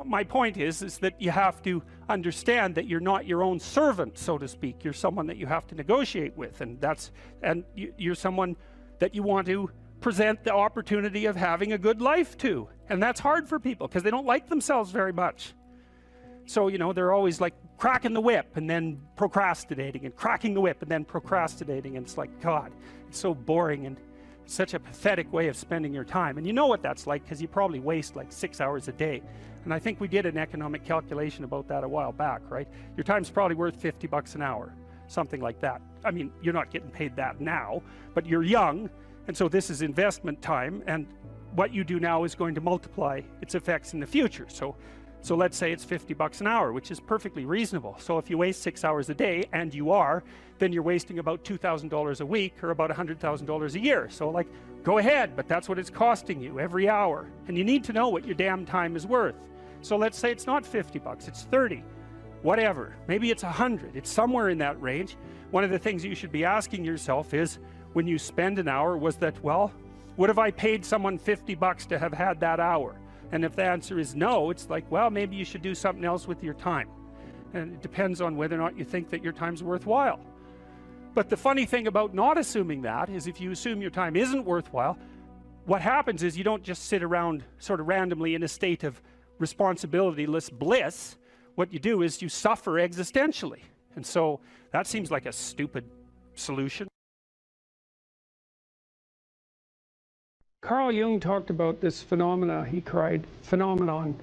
my point is that you have to understand that you're not your own servant, so to speak. You're someone that you have to negotiate with, and you're someone that you want to present the opportunity of having a good life to. And that's hard for people because they don't like themselves very much. So, they're always like cracking the whip and then procrastinating, and cracking the whip and then procrastinating. And it's like, God, it's so boring and such a pathetic way of spending your time. And you know what that's like, because you probably waste like 6 hours a day. And I think we did an economic calculation about that a while back, right? Your time's probably worth $50 an hour, something like that. I mean, you're not getting paid that now, but you're young. And so this is investment time. And what you do now is going to multiply its effects in the future. So let's say it's $50 an hour, which is perfectly reasonable. So if you waste 6 hours a day, and you are, then you're wasting about $2,000 a week, or about $100,000 a year. So like, go ahead, but that's what it's costing you every hour. And you need to know what your damn time is worth. So let's say it's not $50, it's 30, whatever. Maybe it's 100, it's somewhere in that range. One of the things you should be asking yourself is, when you spend an hour, was that, well, would have I paid someone $50 to have had that hour? And if the answer is no, it's like, well, maybe you should do something else with your time. And it depends on whether or not you think that your time's worthwhile. But the funny thing about not assuming that is, if you assume your time isn't worthwhile, what happens is you don't just sit around sort of randomly in a state of responsibilityless bliss. What you do is you suffer existentially. And so that seems like a stupid solution. Carl Jung talked about this phenomenon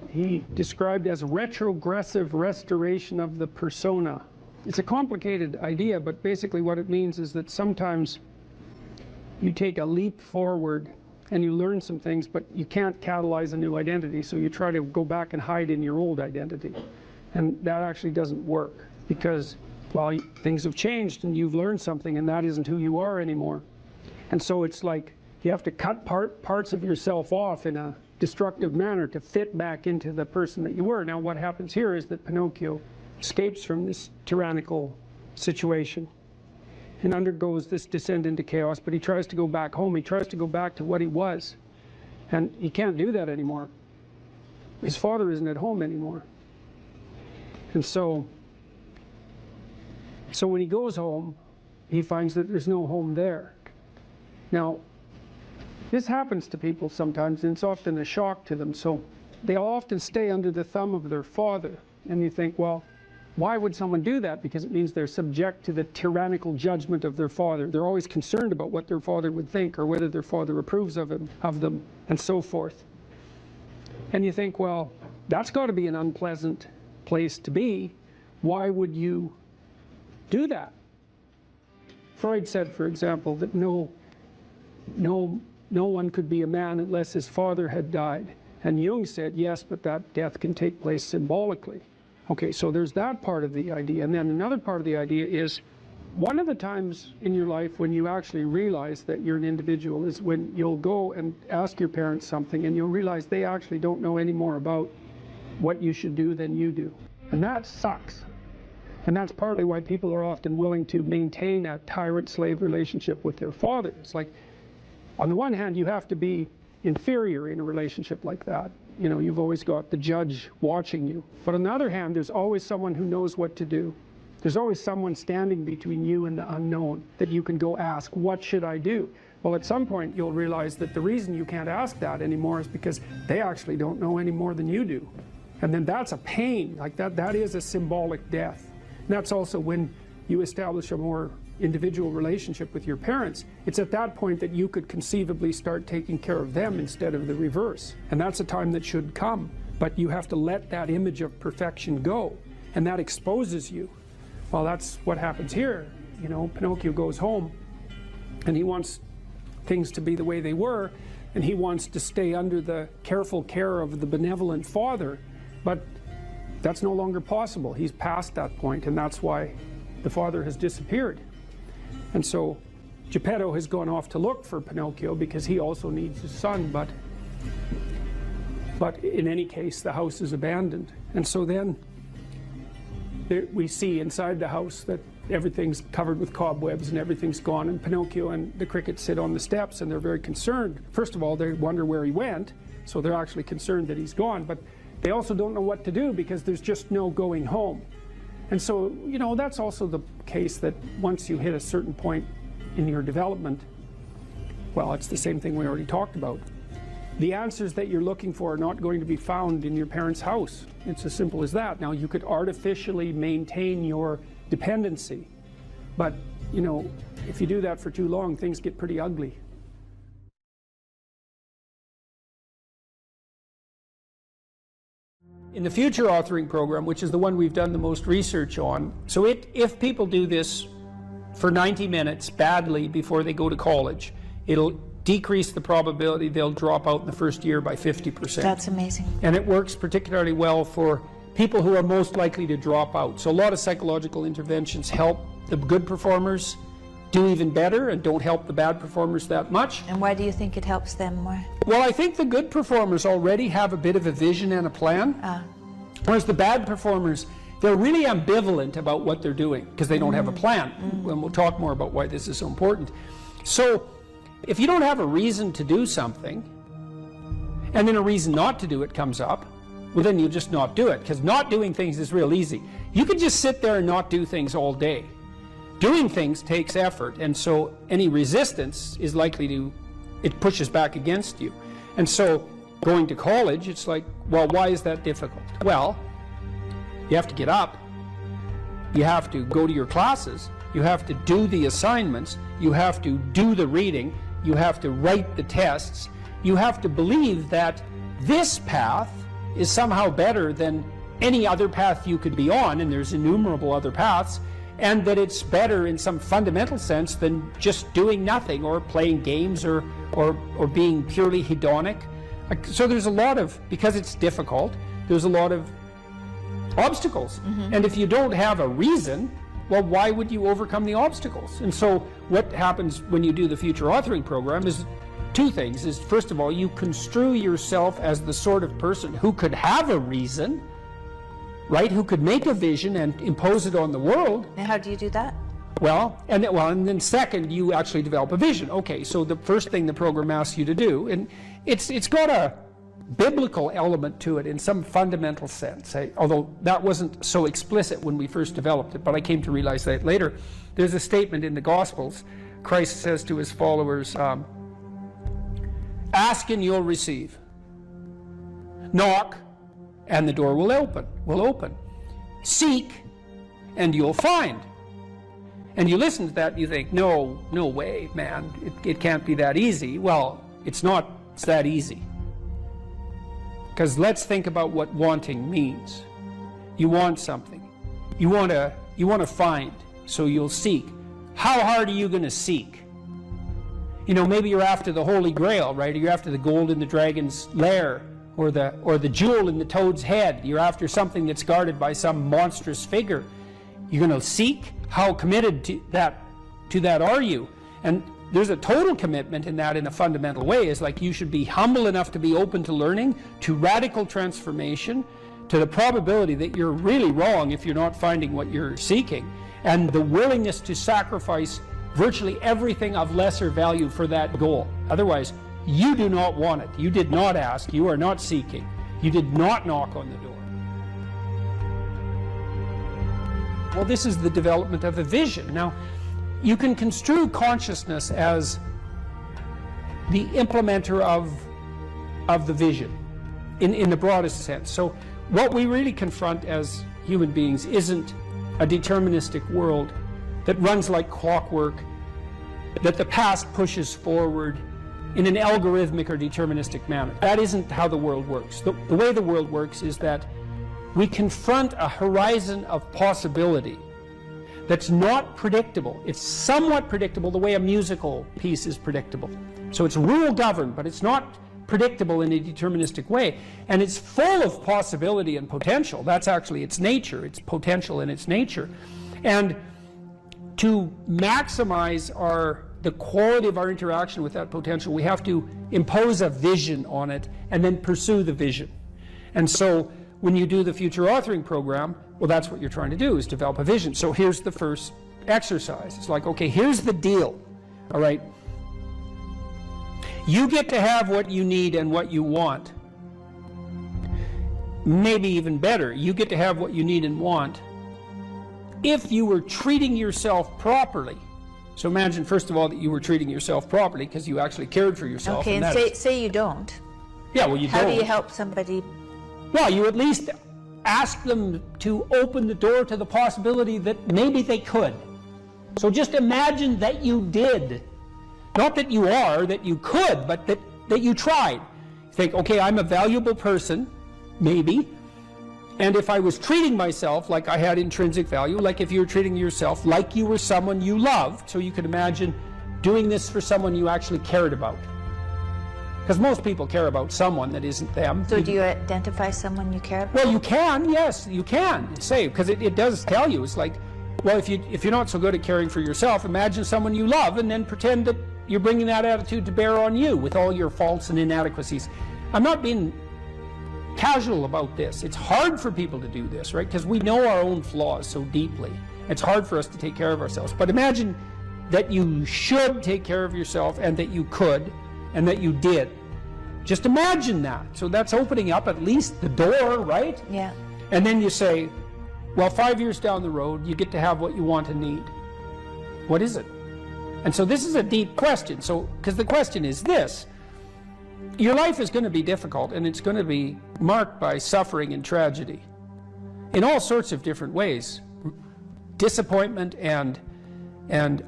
he described as retrogressive restoration of the persona. It's a complicated idea, but basically what it means is that sometimes you take a leap forward and you learn some things, but you can't catalyze a new identity, so you try to go back and hide in your old identity. And that actually doesn't work, because, well, things have changed and you've learned something, and that isn't who you are anymore. And so it's like, you have to cut parts of yourself off in a destructive manner to fit back into the person that you were. Now what happens here is that Pinocchio escapes from this tyrannical situation. and undergoes this descent into chaos, but he tries to go back home. He tries to go back to what he was. And he can't do that anymore. His father isn't at home anymore. And so when he goes home, he finds that there's no home there. Now, this happens to people sometimes, and it's often a shock to them. So they'll often stay under the thumb of their father. And you think, well, why would someone do that? Because it means they're subject to the tyrannical judgment of their father. They're always concerned about what their father would think or whether their father approves of them, and so forth. And you think, well, that's got to be an unpleasant place to be. Why would you do that? Freud said, for example, that no one could be a man unless his father had died. And Jung said, yes, but that death can take place symbolically. Okay, so there's that part of the idea. And then another part of the idea is, one of the times in your life when you actually realize that you're an individual is when you'll go and ask your parents something and you'll realize they actually don't know any more about what you should do than you do. And that sucks. And that's partly why people are often willing to maintain a tyrant-slave relationship with their father. It's like, on the one hand, you have to be inferior in a relationship like that. You know, you've always got the judge watching you. But on the other hand, there's always someone who knows what to do. There's always someone standing between you and the unknown that you can go ask, what should I do? Well, at some point, you'll realize that the reason you can't ask that anymore is because they actually don't know any more than you do. And then that's a pain. Like that is a symbolic death. And that's also when you establish a more individual relationship with your parents. It's at that point that you could conceivably start taking care of them instead of the reverse. And that's a time that should come. But you have to let that image of perfection go. And that exposes you. Well, that's what happens here. You know, Pinocchio goes home and he wants things to be the way they were, and he wants to stay under the careful care of the benevolent father. But that's no longer possible. He's past that point, and that's why the father has disappeared. And so Geppetto has gone off to look for Pinocchio because he also needs his son, but in any case, the house is abandoned. And so then we see inside the house that everything's covered with cobwebs and everything's gone, and Pinocchio and the crickets sit on the steps and they're very concerned. First of all, they wonder where he went, so they're actually concerned that he's gone, but they also don't know what to do because there's just no going home. And so, you know, that's also the case that once you hit a certain point in your development, well, it's the same thing we already talked about. The answers that you're looking for are not going to be found in your parents' house. It's as simple as that. Now, you could artificially maintain your dependency, but, you know, if you do that for too long, things get pretty ugly. In the future authoring program, which is the one we've done the most research on, so if people do this for 90 minutes badly before they go to college, it'll decrease the probability they'll drop out in the first year by 50%. That's amazing. And it works particularly well for people who are most likely to drop out. So a lot of psychological interventions help the good performers do even better and don't help the bad performers that much. And why do you think it helps them more? Well, I think the good performers already have a bit of a vision and a plan, whereas the bad performers, they're really ambivalent about what they're doing because they don't have a plan. And we'll talk more about why this is so important. So if you don't have a reason to do something, and then a reason not to do it comes up, well, then you just not do it, because not doing things is real easy. You can just sit there and not do things all day. Doing things takes effort, and so any resistance is likely to, it pushes back against you. And so going to college, it's like, well, why is that difficult? Well, you have to get up, you have to go to your classes, you have to do the assignments, you have to do the reading, you have to write the tests, you have to believe that this path is somehow better than any other path you could be on, and there's innumerable other paths, and that it's better in some fundamental sense than just doing nothing or playing games or being purely hedonic. So there's a lot of, because it's difficult, there's a lot of obstacles. And if you don't have a reason, well, why would you overcome the obstacles? And so what happens when you do the future authoring program is two things. Is first of all, you construe yourself as the sort of person who could have a reason, right? Who could make a vision and impose it on the world. And how do you do that? Well, and then second, you actually develop a vision. Okay, so the first thing the program asks you to do, and it's got a biblical element to it in some fundamental sense, although that wasn't so explicit when we first developed it, but I came to realize that later. There's a statement in the Gospels. Christ says to his followers, ask and you'll receive. Knock and the door will open. Seek and you'll find. And you listen to that and you think, no way, man, it can't be that easy. Well, it's that easy. Because let's think about what wanting means. You want something. You want to find, so you'll seek. How hard are you going to seek? You know, maybe you're after the Holy Grail, right? Or you're after the gold in the dragon's lair, or the jewel in the toad's head. You're after something that's guarded by some monstrous figure. You're going to seek? How committed to that are you? And there's a total commitment in that in a fundamental way. Is like you should be humble enough to be open to learning, to radical transformation, to the probability that you're really wrong if you're not finding what you're seeking, and the willingness to sacrifice virtually everything of lesser value for that goal. Otherwise, you do not want it. You did not ask. You are not seeking. You did not knock on the door. Well, this is the development of a vision. Now, you can construe consciousness as the implementer of the vision in the broadest sense. So what we really confront as human beings isn't a deterministic world that runs like clockwork, that the past pushes forward in an algorithmic or deterministic manner. That isn't how the world works. The way the world works is that we confront a horizon of possibility that's not predictable. It's somewhat predictable the way a musical piece is predictable. So it's rule governed, but it's not predictable in a deterministic way. And it's full of possibility and potential. That's actually its nature. It's potential in its nature. And to maximize the quality of our interaction with that potential, we have to impose a vision on it and then pursue the vision. And so when you do the future authoring program, well, that's what you're trying to do, is develop a vision. So here's the first exercise. It's like, okay, here's the deal, all right? You get to have what you need and what you want. Maybe even better, you get to have what you need and want if you were treating yourself properly. So imagine, first of all, that you were treating yourself properly because you actually cared for yourself. Okay, and say you don't. Yeah, well, you don't. How do you help somebody? Well, you at least ask them to open the door to the possibility that maybe they could. So just imagine that you did. Not that you are, that you could, but that you tried. Think, okay, I'm a valuable person, maybe, and if I was treating myself like I had intrinsic value, like if you were treating yourself like you were someone you loved, so you could imagine doing this for someone you actually cared about. Because most people care about someone that isn't them. So do you identify someone you care about? Well, you can, yes, you can say, because it does tell you. It's like, well, if you're not so good at caring for yourself, imagine someone you love and then pretend that you're bringing that attitude to bear on you with all your faults and inadequacies. I'm not being casual about this. It's hard for people to do this, right? Because we know our own flaws so deeply. It's hard for us to take care of ourselves. But imagine that you should take care of yourself and that you could and that you did. Just imagine that. So that's opening up at least the door, right? Yeah. And then you say, well, 5 years down the road, you get to have what you want and need. What is it? And so this is a deep question. So, because the question is this: your life is going to be difficult, and it's going to be marked by suffering and tragedy in all sorts of different ways. Disappointment and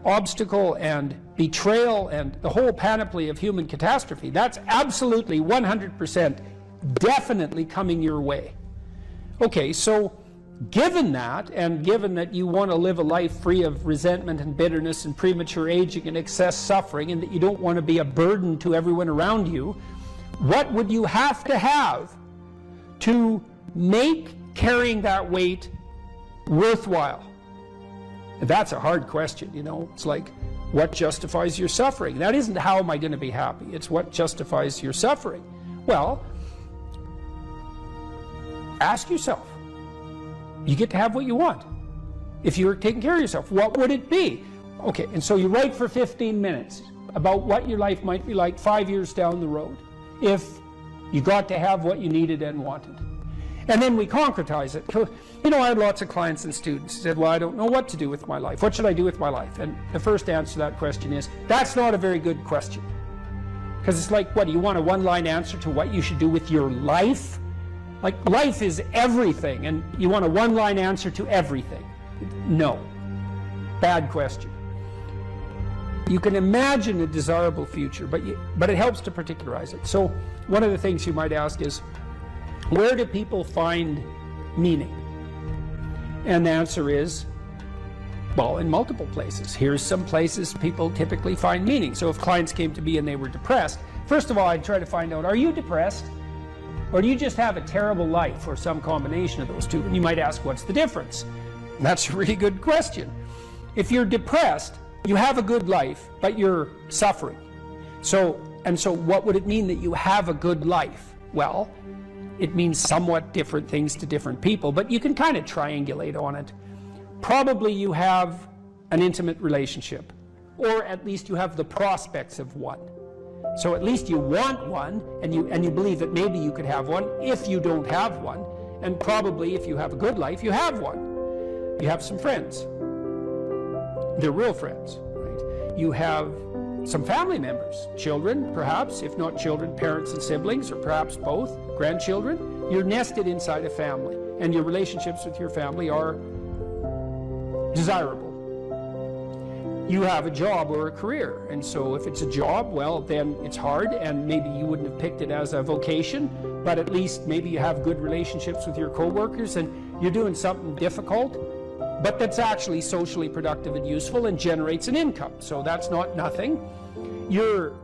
obstacle and betrayal and the whole panoply of human catastrophe. That's absolutely 100% definitely coming your way. Okay, so given that, and given that you want to live a life free of resentment and bitterness and premature aging and excess suffering, and that you don't want to be a burden to everyone around you, what would you have to make carrying that weight worthwhile? And that's a hard question, you know. It's like, what justifies your suffering? That isn't how am I going to be happy. It's what justifies your suffering. Well, ask yourself. You get to have what you want. if you were taking care of yourself, what would it be? Okay, and so you write for 15 minutes about what your life might be like 5 years down the road if you got to have what you needed and wanted. And then we concretize it. You know, I had lots of clients and students who said, well, I don't know what to do with my life. What should I do with my life? And the first answer to that question is, that's not a very good question. Because it's like, what, do you want a one-line answer to what you should do with your life? Like, life is everything, and you want a one-line answer to everything. No. Bad question. You can imagine a desirable future, but it helps to particularize it. So one of the things you might ask is, where do people find meaning? And the answer is, well, in multiple places. Here's some places people typically find meaning. So if clients came to me and they were depressed, first of all, I'd try to find out, are you depressed? Or do you just have a terrible life, or some combination of those two? And you might ask, what's the difference? And that's a really good question. If you're depressed, you have a good life, but you're suffering. So what would it mean that you have a good life? Well, it means somewhat different things to different people, but you can kind of triangulate on it. Probably you have an intimate relationship, or at least you have the prospects of one. So at least you want one, and you believe that maybe you could have one if you don't have one, and probably if you have a good life, you have one. You have some friends. They're real friends, right? You have some family members, children perhaps, if not children, parents and siblings, or perhaps both, grandchildren. You're nested inside a family, and your relationships with your family are desirable. You have a job or a career, and so if it's a job, well, then it's hard, and maybe you wouldn't have picked it as a vocation, but at least maybe you have good relationships with your coworkers, and you're doing something difficult, but that's actually socially productive and useful and generates an income. So that's not nothing. You're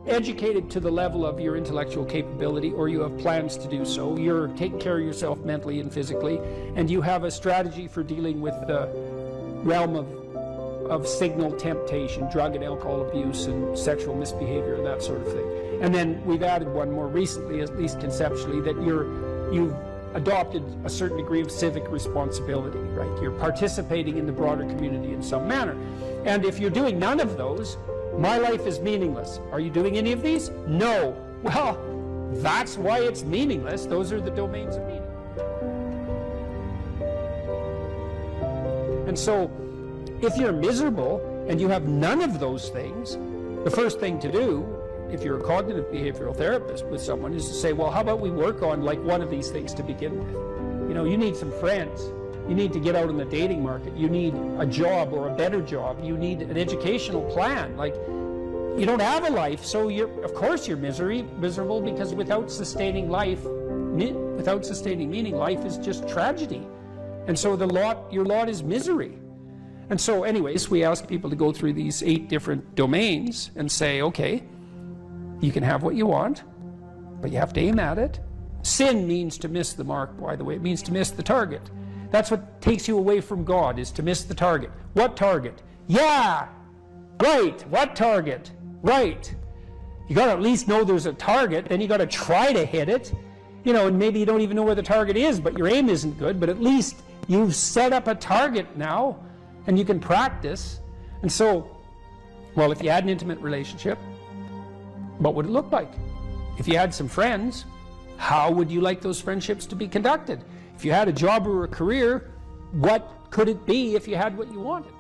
educated to the level of your intellectual capability, or you have plans to do so. You're taking care of yourself mentally and physically, and you have a strategy for dealing with the realm of signal temptation, drug and alcohol abuse and sexual misbehavior and that sort of thing. And then we've added one more recently, at least conceptually, that you've adopted a certain degree of civic responsibility, right? You're participating in the broader community in some manner. And if you're doing none of those, my life is meaningless. Are you doing any of these? No. Well, that's why it's meaningless. Those are the domains of meaning. And so, if you're miserable and you have none of those things, the first thing to do, if you're a cognitive behavioral therapist with someone, is to say, well, how about we work on like one of these things to begin with? You know, you need some friends. You need to get out in the dating market. You need a job or a better job. You need an educational plan. Like, you don't have a life, so of course you're miserable, because without sustaining meaning, life is just tragedy. And so your lot is misery. And so anyways, we ask people to go through these 8 different domains and say, okay, you can have what you want, but you have to aim at it. Sin means to miss the mark, by the way. It means to miss the target. That's what takes you away from God, is to miss the target. What target? Yeah, right. What target? Right. You got to at least know there's a target, then you got to try to hit it. You know, and maybe you don't even know where the target is, but your aim isn't good, but at least you've set up a target now, and you can practice. And so, well, if you had an intimate relationship, what would it look like? If you had some friends, how would you like those friendships to be conducted? If you had a job or a career, what could it be if you had what you wanted?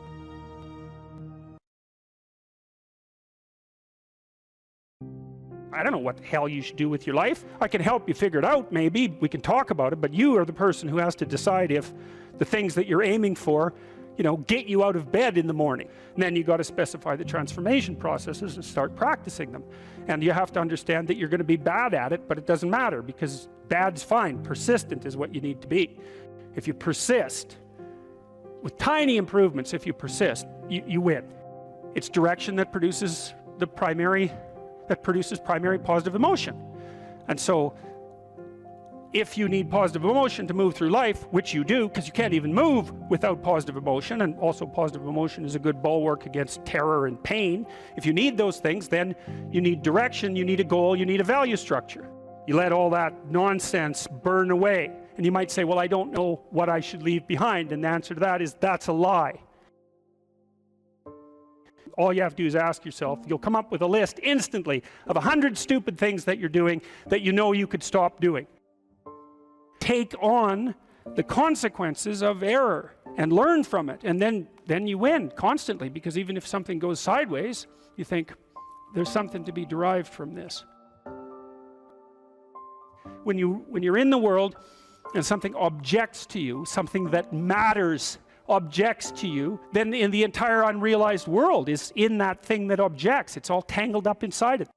I don't know what the hell you should do with your life. I can help you figure it out, maybe. We can talk about it, but you are the person who has to decide if the things that you're aiming for, you know, get you out of bed in the morning. And then you got to specify the transformation processes and start practicing them. And you have to understand that you're going to be bad at it, but it doesn't matter, because bad's fine. Persistent is what you need to be. If you persist, with tiny improvements, if you persist, you win. It's direction that produces primary positive emotion. And so, if you need positive emotion to move through life, which you do, because you can't even move without positive emotion, and also positive emotion is a good bulwark against terror and pain. If you need those things, then you need direction, you need a goal, you need a value structure. You let all that nonsense burn away, And you might say, well, I don't know what I should leave behind. And the answer to that is, that's a lie. All you have to do is ask yourself, you'll come up with a list instantly of 100 stupid things that you're doing that you know you could stop doing. Take on the consequences of error and learn from it, and then you win constantly, because even if something goes sideways, you think there's something to be derived from this. When you're in the world and something objects to you, something that matters objects to you, then in the entire unrealized world is in that thing that objects. It's all tangled up inside it.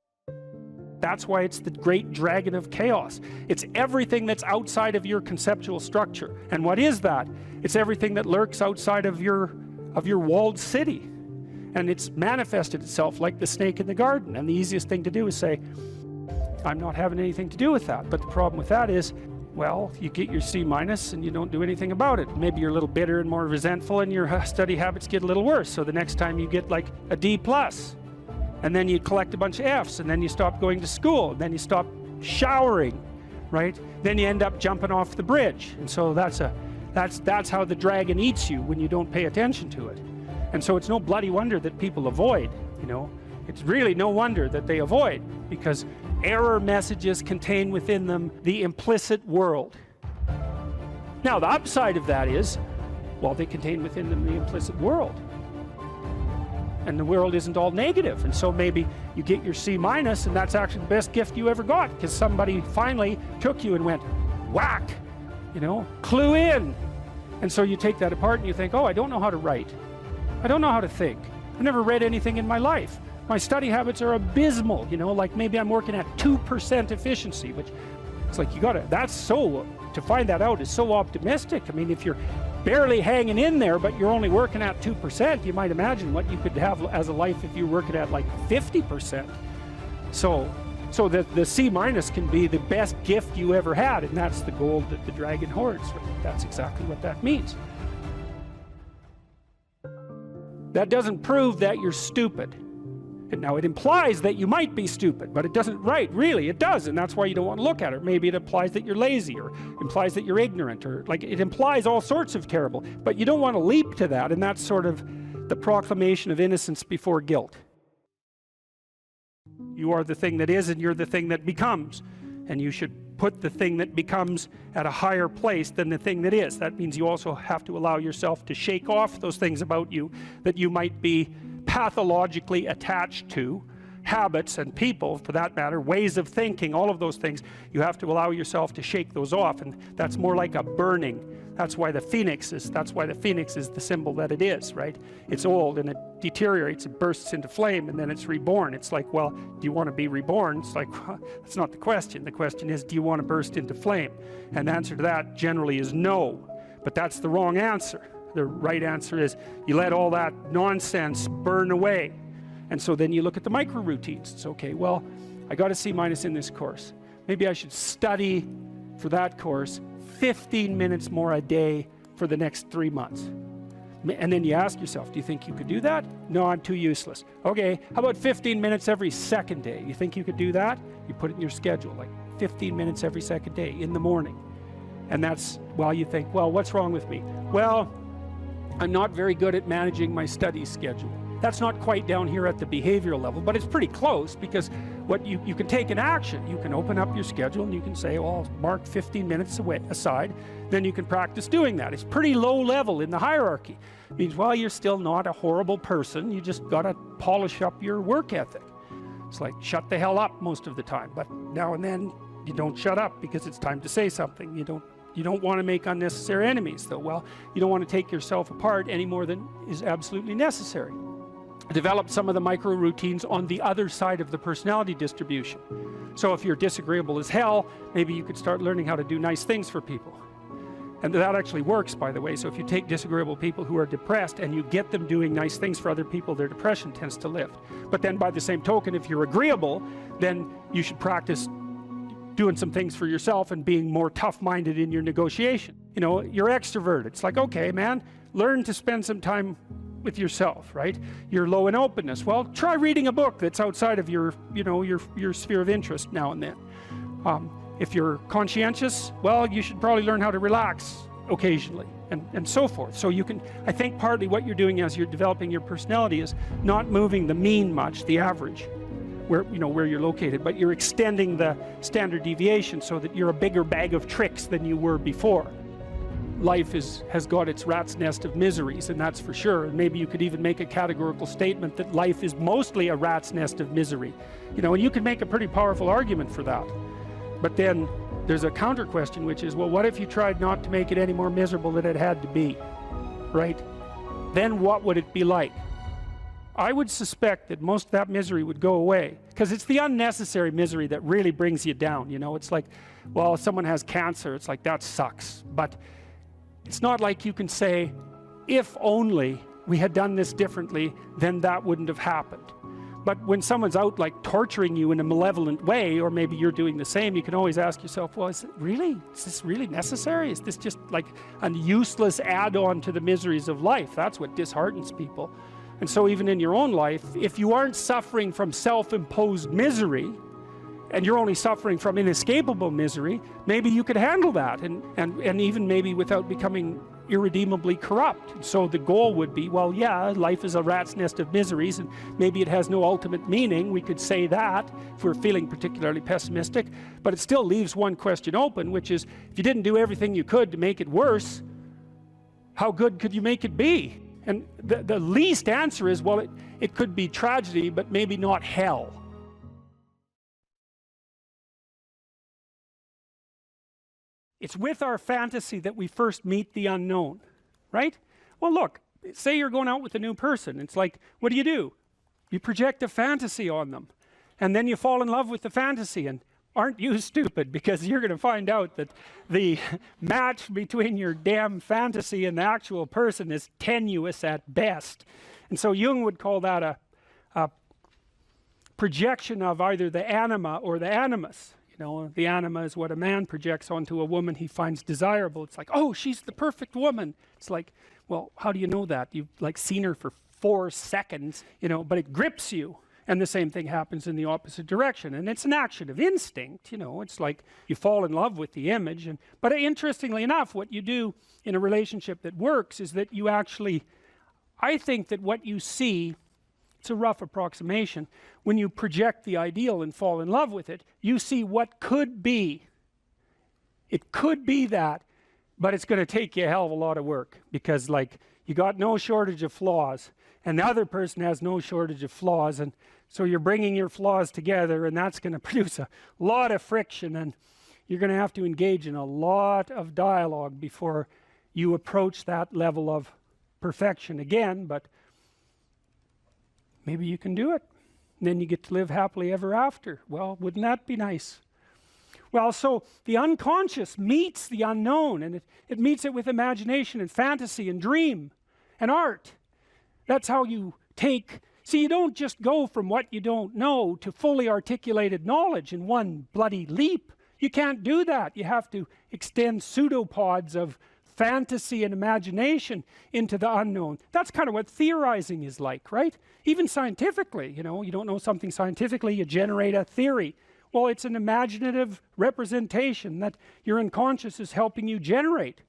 That's why it's the great dragon of chaos. It's everything that's outside of your conceptual structure. And what is that? It's everything that lurks outside of your walled city. And it's manifested itself like the snake in the garden. And the easiest thing to do is say, I'm not having anything to do with that. But the problem with that is, well, you get your C- and you don't do anything about it. Maybe you're a little bitter and more resentful, and your study habits get a little worse. So the next time you get like a D+, and then you collect a bunch of Fs, and then you stop going to school, and then you stop showering, right? Then you end up jumping off the bridge. And so that's how the dragon eats you when you don't pay attention to it. And so it's no bloody wonder that people avoid, you know. It's really no wonder that they avoid, because error messages contain within them the implicit world. Now, the upside of that is, well, they contain within them the implicit world. And the world isn't all negative. And so maybe you get your C-, and that's actually the best gift you ever got, because somebody finally took you and went, whack, you know, clue in. And so you take that apart and you think, oh, I don't know how to write. I don't know how to think. I've never read anything in my life. My study habits are abysmal, you know, like maybe I'm working at 2% efficiency, which it's like to find that out is so optimistic. I mean, if you're barely hanging in there, but you're only working at 2%, you might imagine what you could have as a life if you're working at like 50%. So the C- can be the best gift you ever had, and that's the gold that the dragon hoards. That's exactly what that means. That doesn't prove that you're stupid. Now, it implies that you might be stupid, but it doesn't, right, really, it does, and that's why you don't want to look at it. Maybe it implies that you're lazy, or implies that you're ignorant, or like it implies all sorts of terrible, but you don't want to leap to that, and that's sort of the proclamation of innocence before guilt. You are the thing that is, and you're the thing that becomes, and you should put the thing that becomes at a higher place than the thing that is. That means you also have to allow yourself to shake off those things about you that you might be pathologically attached to, habits and people, for that matter, ways of thinking, all of those things. You have to allow yourself to shake those off, and that's more like a burning. That's why the phoenix is the symbol that it is, right? It's old and it deteriorates, it bursts into flame, and then it's reborn. It's like, well, do you want to be reborn? It's like, well, that's not the question. The question is, do you want to burst into flame? And the answer to that generally is no, but that's the wrong answer. The right answer is you let all that nonsense burn away. And so then you look at the micro routines. It's okay, well, I got a C- in this course. Maybe I should study for that course 15 minutes more a day for the next 3 months. And then you ask yourself, do you think you could do that? No, I'm too useless. Okay, how about 15 minutes every second day? You think you could do that? You put it in your schedule, like 15 minutes every second day in the morning. And that's while you think, well, what's wrong with me? Well, I'm not very good at managing my study schedule. That's not quite down here at the behavioral level, but it's pretty close, because what you can take an action. You can open up your schedule and you can say, well, I'll mark 15 minutes aside. Then you can practice doing that. It's pretty low level in the hierarchy. It means, well, you're still not a horrible person. You just got to polish up your work ethic. It's like, shut the hell up most of the time. But now and then you don't shut up because it's time to say something. You don't want to make unnecessary enemies, though. Well, you don't want to take yourself apart any more than is absolutely necessary. Develop some of the micro routines on the other side of the personality distribution. So if you're disagreeable as hell, maybe you could start learning how to do nice things for people. And that actually works, by the way. So if you take disagreeable people who are depressed and you get them doing nice things for other people, their depression tends to lift. But then by the same token, if you're agreeable, then you should practice doing some things for yourself and being more tough-minded in your negotiation. You know, you're extroverted. It's like, okay, man, learn to spend some time with yourself, right? You're low in openness. Well, try reading a book that's outside of your sphere of interest now and then. If you're conscientious, well, you should probably learn how to relax occasionally, and so forth. So you can, I think partly what you're doing as you're developing your personality is not moving the mean much, the average, where, you know, where you're located, but you're extending the standard deviation so that you're a bigger bag of tricks than you were before. Life has got its rat's nest of miseries, and that's for sure. And maybe you could even make a categorical statement that life is mostly a rat's nest of misery. You know, and you could make a pretty powerful argument for that. But then there's a counter question, which is, well, what if you tried not to make it any more miserable than it had to be, right? Then what would it be like? I would suspect that most of that misery would go away, because it's the unnecessary misery that really brings you down. You know, it's like, well, someone has cancer, it's like, that sucks. But it's not like you can say, if only we had done this differently, then that wouldn't have happened. But when someone's out like torturing you in a malevolent way, or maybe you're doing the same, you can always ask yourself, well, is this really necessary? Is this just like a useless add-on to the miseries of life? That's what disheartens people. And so even in your own life, if you aren't suffering from self-imposed misery, and you're only suffering from inescapable misery, maybe you could handle that, and even maybe without becoming irredeemably corrupt. So the goal would be, well, yeah, life is a rat's nest of miseries, and maybe it has no ultimate meaning. We could say that if we're feeling particularly pessimistic, but it still leaves one question open, which is, if you didn't do everything you could to make it worse, how good could you make it be? And the least answer is, well, it could be tragedy, but maybe not hell. It's with our fantasy that we first meet the unknown, right? Well, look, say you're going out with a new person. It's like, what do? You project a fantasy on them, and then you fall in love with the fantasy. And aren't you stupid? Because you're going to find out that the match between your damn fantasy and the actual person is tenuous at best. And so Jung would call that a projection of either the anima or the animus. You know, the anima is what a man projects onto a woman he finds desirable. It's like, oh, she's the perfect woman. It's like, well, how do you know that? You've like seen her for 4 seconds, you know, but it grips you. And the same thing happens in the opposite direction. And it's an action of instinct, you know. It's like you fall in love with the image. But interestingly enough, what you do in a relationship that works is that you actually, I think that what you see, it's a rough approximation, when you project the ideal and fall in love with it, you see what could be. It could be that, but it's going to take you a hell of a lot of work, because like you got no shortage of flaws, and the other person has no shortage of flaws, and so you're bringing your flaws together, and that's going to produce a lot of friction, and you're going to have to engage in a lot of dialogue before you approach that level of perfection again. But maybe you can do it, and then you get to live happily ever after. Well, wouldn't that be nice? Well, so the unconscious meets the unknown, and it meets it with imagination and fantasy and dream and art. That's how you take, see, you don't just go from what you don't know to fully articulated knowledge in one bloody leap. You can't do that. You have to extend pseudopods of fantasy and imagination into the unknown. That's kind of what theorizing is like, right? Even scientifically, you know, you don't know something scientifically, you generate a theory. Well, it's an imaginative representation that your unconscious is helping you generate.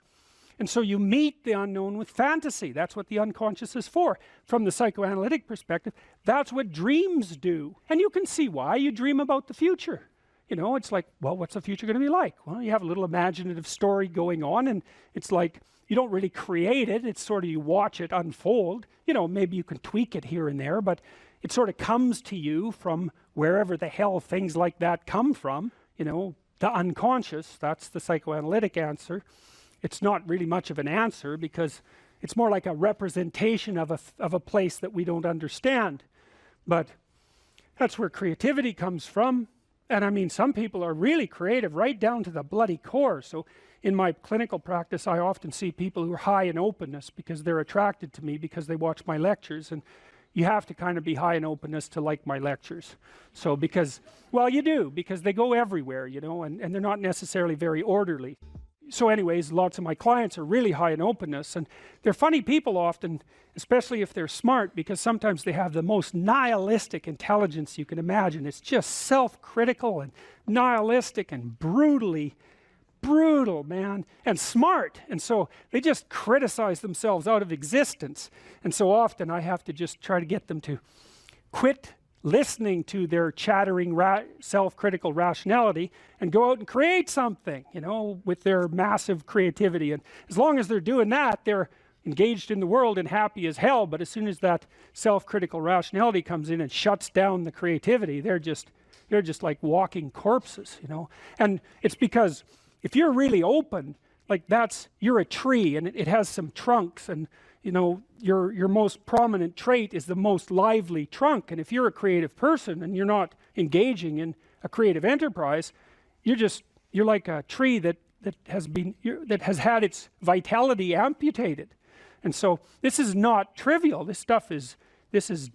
And so you meet the unknown with fantasy. That's what the unconscious is for. From the psychoanalytic perspective, that's what dreams do. And you can see why. You dream about the future. You know, it's like, well, what's the future going to be like? Well, you have a little imaginative story going on, and it's like, you don't really create it. It's sort of, you watch it unfold. You know, maybe you can tweak it here and there, but it sort of comes to you from wherever the hell things like that come from. You know, the unconscious, that's the psychoanalytic answer. It's not really much of an answer, because it's more like a representation of a place that we don't understand. But that's where creativity comes from. And I mean, some people are really creative right down to the bloody core. So in my clinical practice, I often see people who are high in openness because they're attracted to me because they watch my lectures. And you have to kind of be high in openness to like my lectures. So because, well, you do, because they go everywhere, you know, and they're not necessarily very orderly. so anyways, lots of my clients are really high in openness, and they're funny people often, especially if they're smart, because sometimes they have the most nihilistic intelligence you can imagine. It's just self-critical and nihilistic and brutally brutal, man, and smart, and so they just criticize themselves out of existence. And so often I have to just try to get them to quit listening to their chattering self-critical rationality and go out and create something, you know, with their massive creativity. And as long as they're doing that, they're engaged in the world and happy as hell. But as soon as that self-critical rationality comes in and shuts down the creativity, they're just like walking corpses, you know. And it's because if you're really open, like you're a tree, and it has some trunks, and you know, your most prominent trait is the most lively trunk. And if you're a creative person and you're not engaging in a creative enterprise, you're like a tree that has had its vitality amputated. And so this is not trivial. This is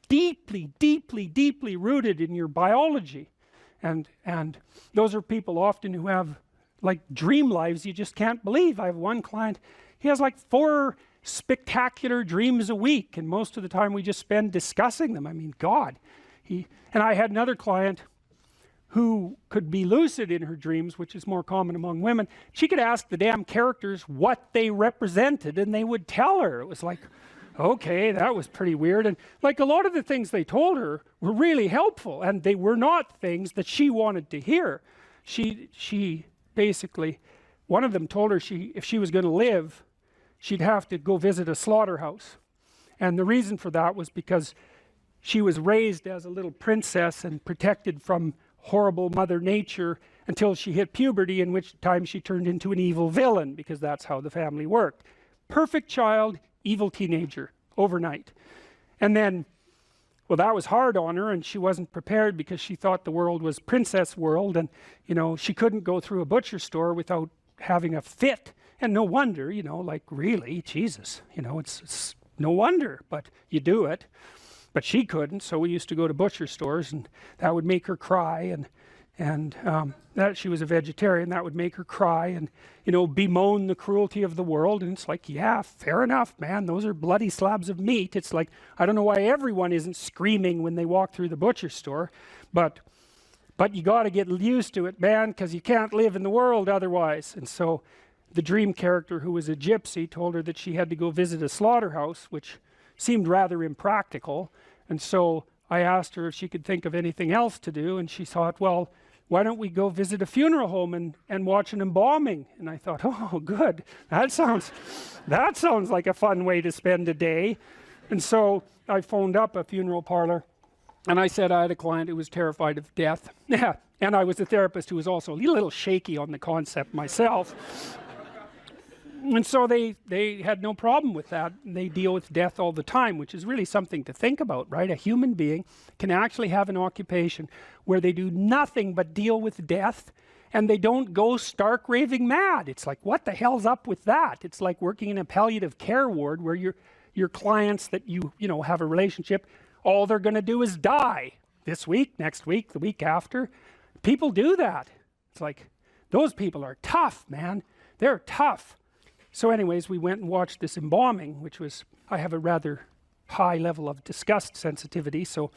deeply, deeply, deeply rooted in your biology. And those are people often who have like dream lives you just can't believe. I have one client, he has like 4 spectacular dreams a week, and most of the time we just spend discussing them. I mean, God. And I had another client who could be lucid in her dreams, which is more common among women. She could ask the damn characters what they represented, and they would tell her. It was like, okay, that was pretty weird. And like a lot of the things they told her were really helpful, and they were not things that she wanted to hear. She basically, one of them told her if she was going to live, she'd have to go visit a slaughterhouse. And the reason for that was because she was raised as a little princess and protected from horrible Mother Nature until she hit puberty, in which time she turned into an evil villain, because that's how the family worked. Perfect child, evil teenager, overnight. And then, well, that was hard on her, and she wasn't prepared because she thought the world was princess world, and you know, she couldn't go through a butcher store without having a fit. And no wonder, you know, like really, Jesus, you know, it's no wonder, but you do it. But she couldn't, so we used to go to butcher stores, and that would make her cry, and that she was a vegetarian, that would make her cry, and you know, bemoan the cruelty of the world. And it's like, yeah, fair enough, man, those are bloody slabs of meat. It's like, I don't know why everyone isn't screaming when they walk through the butcher store, but you got to get used to it, man, because you can't live in the world otherwise. And so the dream character, who was a gypsy, told her that she had to go visit a slaughterhouse, which seemed rather impractical. And so I asked her if she could think of anything else to do, and she thought, well, why don't we go visit a funeral home and watch an embalming? And I thought, oh, good. That sounds like a fun way to spend a day. And so I phoned up a funeral parlor, and I said I had a client who was terrified of death. Yeah, and I was a therapist who was also a little shaky on the concept myself. And so they had no problem with that. They deal with death all the time, which is really something to think about, right? A human being can actually have an occupation where they do nothing but deal with death, and they don't go stark raving mad. It's like, what the hell's up with that? It's like working in a palliative care ward where your clients that you know have a relationship, all they're going to do is die this week, next week, the week after. People do that. It's like, those people are tough, man. They're tough. So anyways, we went and watched this embalming, which was, I have a rather high level of disgust sensitivity, so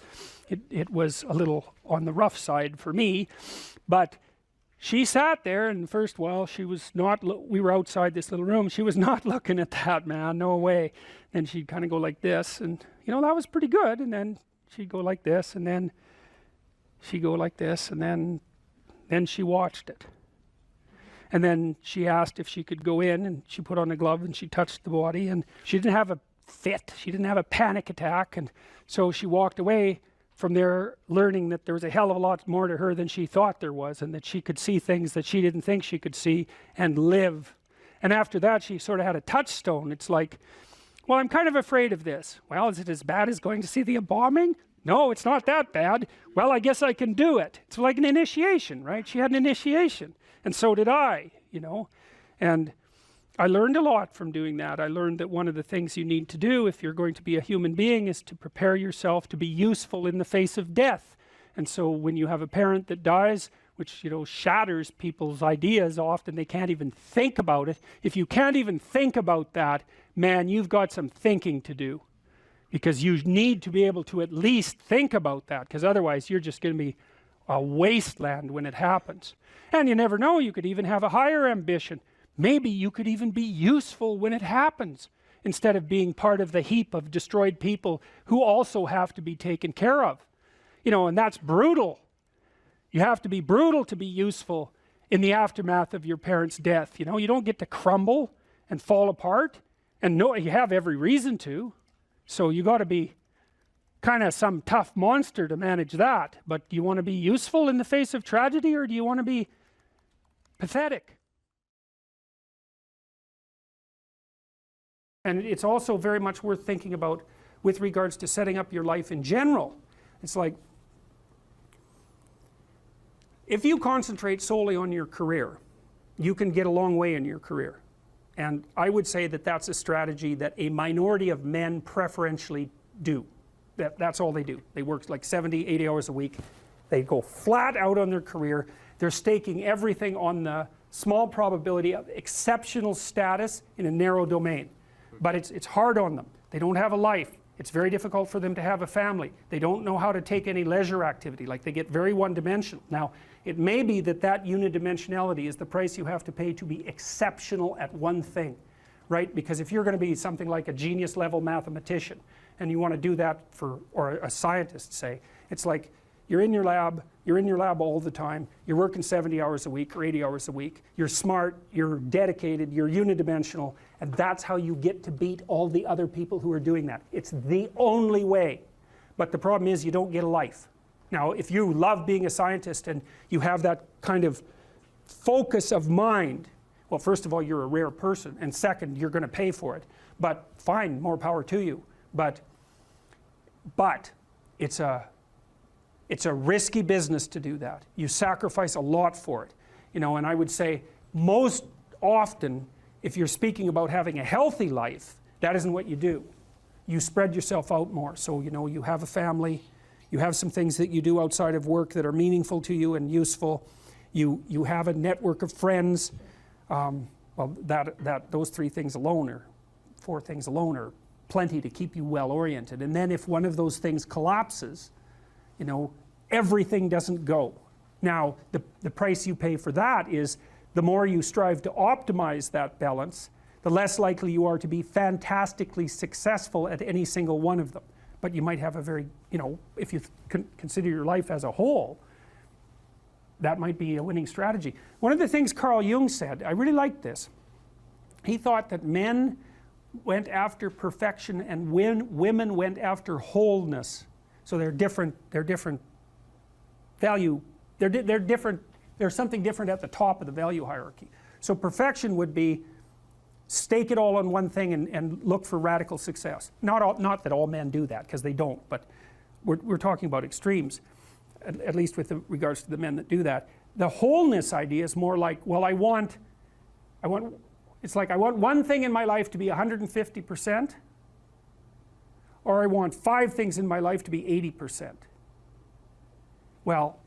it was a little on the rough side for me. But she sat there, and first while she was not, we were outside this little room, she was not looking at that, man, no way. Then she'd kind of go like this, and you know, that was pretty good. And then she'd go like this, and then she'd go like this, and then she watched it. And then she asked if she could go in, and she put on a glove and she touched the body, and she didn't have a fit, she didn't have a panic attack. And so she walked away from there learning that there was a hell of a lot more to her than she thought there was, and that she could see things that she didn't think she could see and live. And after that, she sort of had a touchstone. It's like, well, I'm kind of afraid of this. Well, is it as bad as going to see the embalming? No, it's not that bad. Well, I guess I can do it. It's like an initiation, right? She had an initiation. And so did I, you know. And I learned a lot from doing that. I learned that one of the things you need to do if you're going to be a human being is to prepare yourself to be useful in the face of death. And so when you have a parent that dies, which, you know, shatters people's ideas. Often they can't even think about it. If you can't even think about that, man, you've got some thinking to do, because you need to be able to at least think about that, because otherwise you're just going to be a wasteland when it happens. And you never know, you could even have a higher ambition. Maybe you could even be useful when it happens, instead of being part of the heap of destroyed people who also have to be taken care of. You know, and that's brutal. You have to be brutal to be useful in the aftermath of your parents' death. You know, you don't get to crumble and fall apart, and no, you have every reason to. So you got to be kind of some tough monster to manage that. But do you want to be useful in the face of tragedy, or do you want to be pathetic? And it's also very much worth thinking about with regards to setting up your life in general. It's like, if you concentrate solely on your career, you can get a long way in your career. And I would say that that's a strategy that a minority of men preferentially do. That's all they do. They work like 70, 80 hours a week. They go flat out on their career. They're staking everything on the small probability of exceptional status in a narrow domain. But it's hard on them. They don't have a life. It's very difficult for them to have a family. They don't know how to take any leisure activity. Like, they get very one-dimensional. Now, it may be that that unidimensionality is the price you have to pay to be exceptional at one thing, right? Because if you're going to be something like a genius level mathematician, and you want to do that for, or a scientist, say, it's like you're in your lab all the time, you're working 70 hours a week or 80 hours a week, you're smart, you're dedicated, you're unidimensional, and that's how you get to beat all the other people who are doing that. It's the only way. But the problem is, you don't get a life. Now, if you love being a scientist and you have that kind of focus of mind, well, first of all, you're a rare person, and second, you're going to pay for it. But fine, more power to you. But it's a risky business to do that. You sacrifice a lot for it. You know, and I would say most often, if you're speaking about having a healthy life, that isn't what you do. You spread yourself out more. So, you know, you have a family, you have some things that you do outside of work that are meaningful to you and useful. You have a network of friends. Well, those 3 things alone, or 4 things alone, are plenty to keep you well oriented. And then if one of those things collapses, you know, everything doesn't go. Now, the price you pay for that is, the more you strive to optimize that balance, the less likely you are to be fantastically successful at any single one of them. But you might have a very, you know, if you consider your life as a whole, that might be a winning strategy. One of the things Carl Jung said, I really liked this. He thought that men went after perfection and women went after wholeness. So they're different value, they're different, there's something different at the top of the value hierarchy. So perfection would be stake it all on one thing and look for radical success. Not that all men do that, because they don't, but we're talking about extremes, at least with regards to the men that do that. The wholeness idea is more like, well, it's like I want one thing in my life to be 150%, or I want 5 things in my life to be 80%. Well,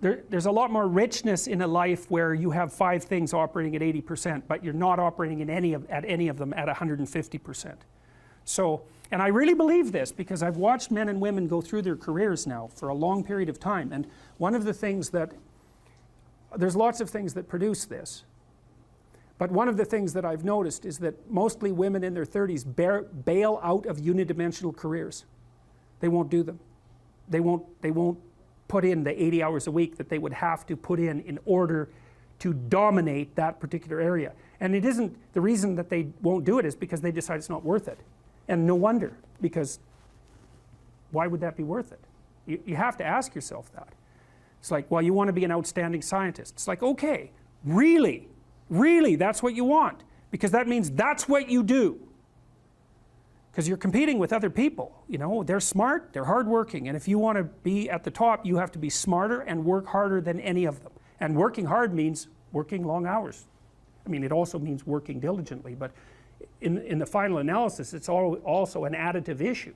there's a lot more richness in a life where you have 5 things operating at 80%, but you're not operating at any of them at 150%. So, and I really believe this, because I've watched men and women go through their careers now for a long period of time, and one of the things that, there's lots of things that produce this, but one of the things that I've noticed is that mostly women in their 30s bail out of unidimensional careers. They won't do them. They won't put in the 80 hours a week that they would have to put in order to dominate that particular area. And it isn't, the reason that they won't do it is because they decide it's not worth it. And no wonder, because why would that be worth it? You have to ask yourself that. It's like, well, you want to be an outstanding scientist. It's like, okay, really, that's what you want, because that means that's what you do. Because you're competing with other people, you know, they're smart, they're hardworking, and if you want to be at the top, you have to be smarter and work harder than any of them. And working hard means working long hours. I mean, it also means working diligently, but in the final analysis, it's also an additive issue.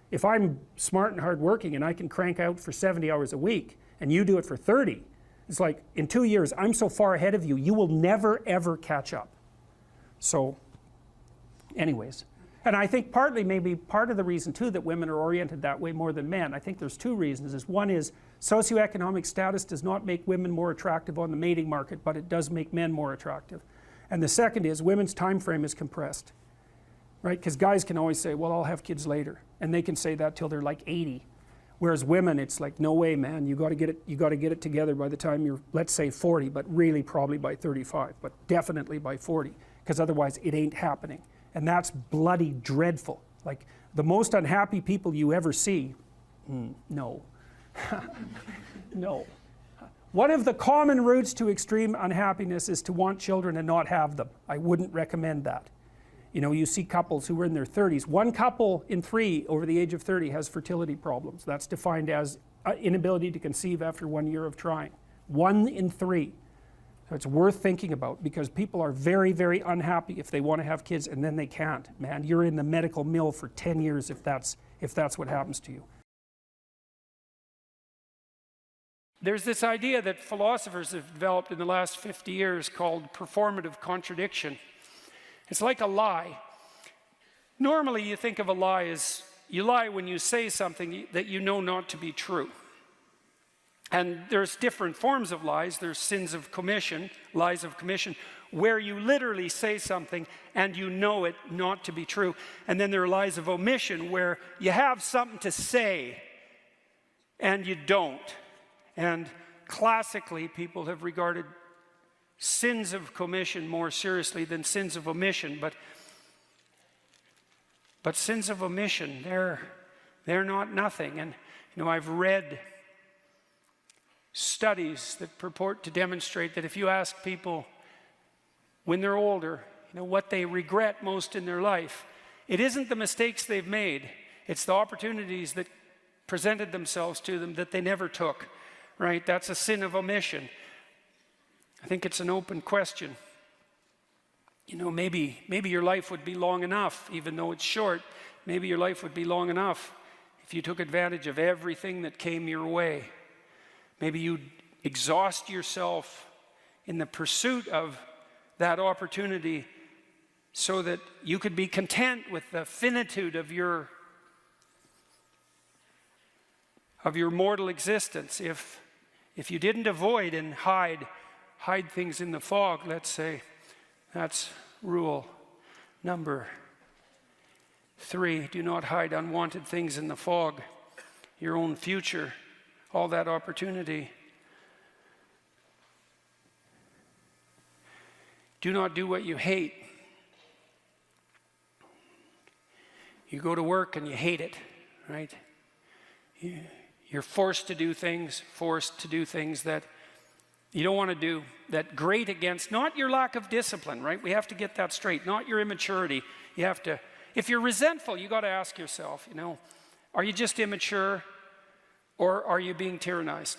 If I'm smart and hardworking and I can crank out for 70 hours a week, and you do it for 30, It's like, in 2 years, I'm so far ahead of you, you will never, ever catch up. So, anyways. And I think partly, maybe part of the reason too that women are oriented that way more than men, I think there's two reasons. One is socioeconomic status does not make women more attractive on the mating market, but it does make men more attractive. And the second is women's time frame is compressed, right? Because guys can always say, well, I'll have kids later. And they can say that till they're like 80. Whereas women, it's like, no way, man, you got to get it together by the time you're, let's say 40, but really probably by 35, but definitely by 40, because otherwise it ain't happening. And that's bloody dreadful. Like, the most unhappy people you ever see, no. No. One of the common routes to extreme unhappiness is to want children and not have them. I wouldn't recommend that. You know, you see couples who are in their 30s. 1 couple in 3 over the age of 30 has fertility problems. That's defined as inability to conceive after 1 year of trying. 1 in 3. So it's worth thinking about, because people are very, very unhappy if they want to have kids and then they can't. Man, you're in the medical mill for 10 years if that's what happens to you. There's this idea that philosophers have developed in the last 50 years called performative contradiction. It's like a lie. Normally you think of a lie as, you lie when you say something that you know not to be true. And there's different forms of lies. There's sins of commission, lies of commission, where you literally say something and you know it not to be true. And then there are lies of omission, where you have something to say and you don't. And classically, people have regarded sins of commission more seriously than sins of omission. But sins of omission, they're not nothing. And you know, I've read studies that purport to demonstrate that if you ask people when they're older, you know, what they regret most in their life, it isn't the mistakes they've made, it's the opportunities that presented themselves to them that they never took, right? That's a sin of omission. I think it's an open question. You know, maybe your life would be long enough, even though it's short, maybe your life would be long enough if you took advantage of everything that came your way. Maybe you'd exhaust yourself in the pursuit of that opportunity so that you could be content with the finitude of your mortal existence. If you didn't avoid and hide things in the fog, let's say, that's rule number 3. Do not hide unwanted things in the fog. Your own future, all that opportunity. Do not do what you hate. You go to work and you hate it, right? You're forced to do things that you don't want to do, that grate against, not your lack of discipline, right? We have to get that straight, not your immaturity. You have to, if you're resentful, you got to ask yourself, you know, are you just immature or are you being tyrannized?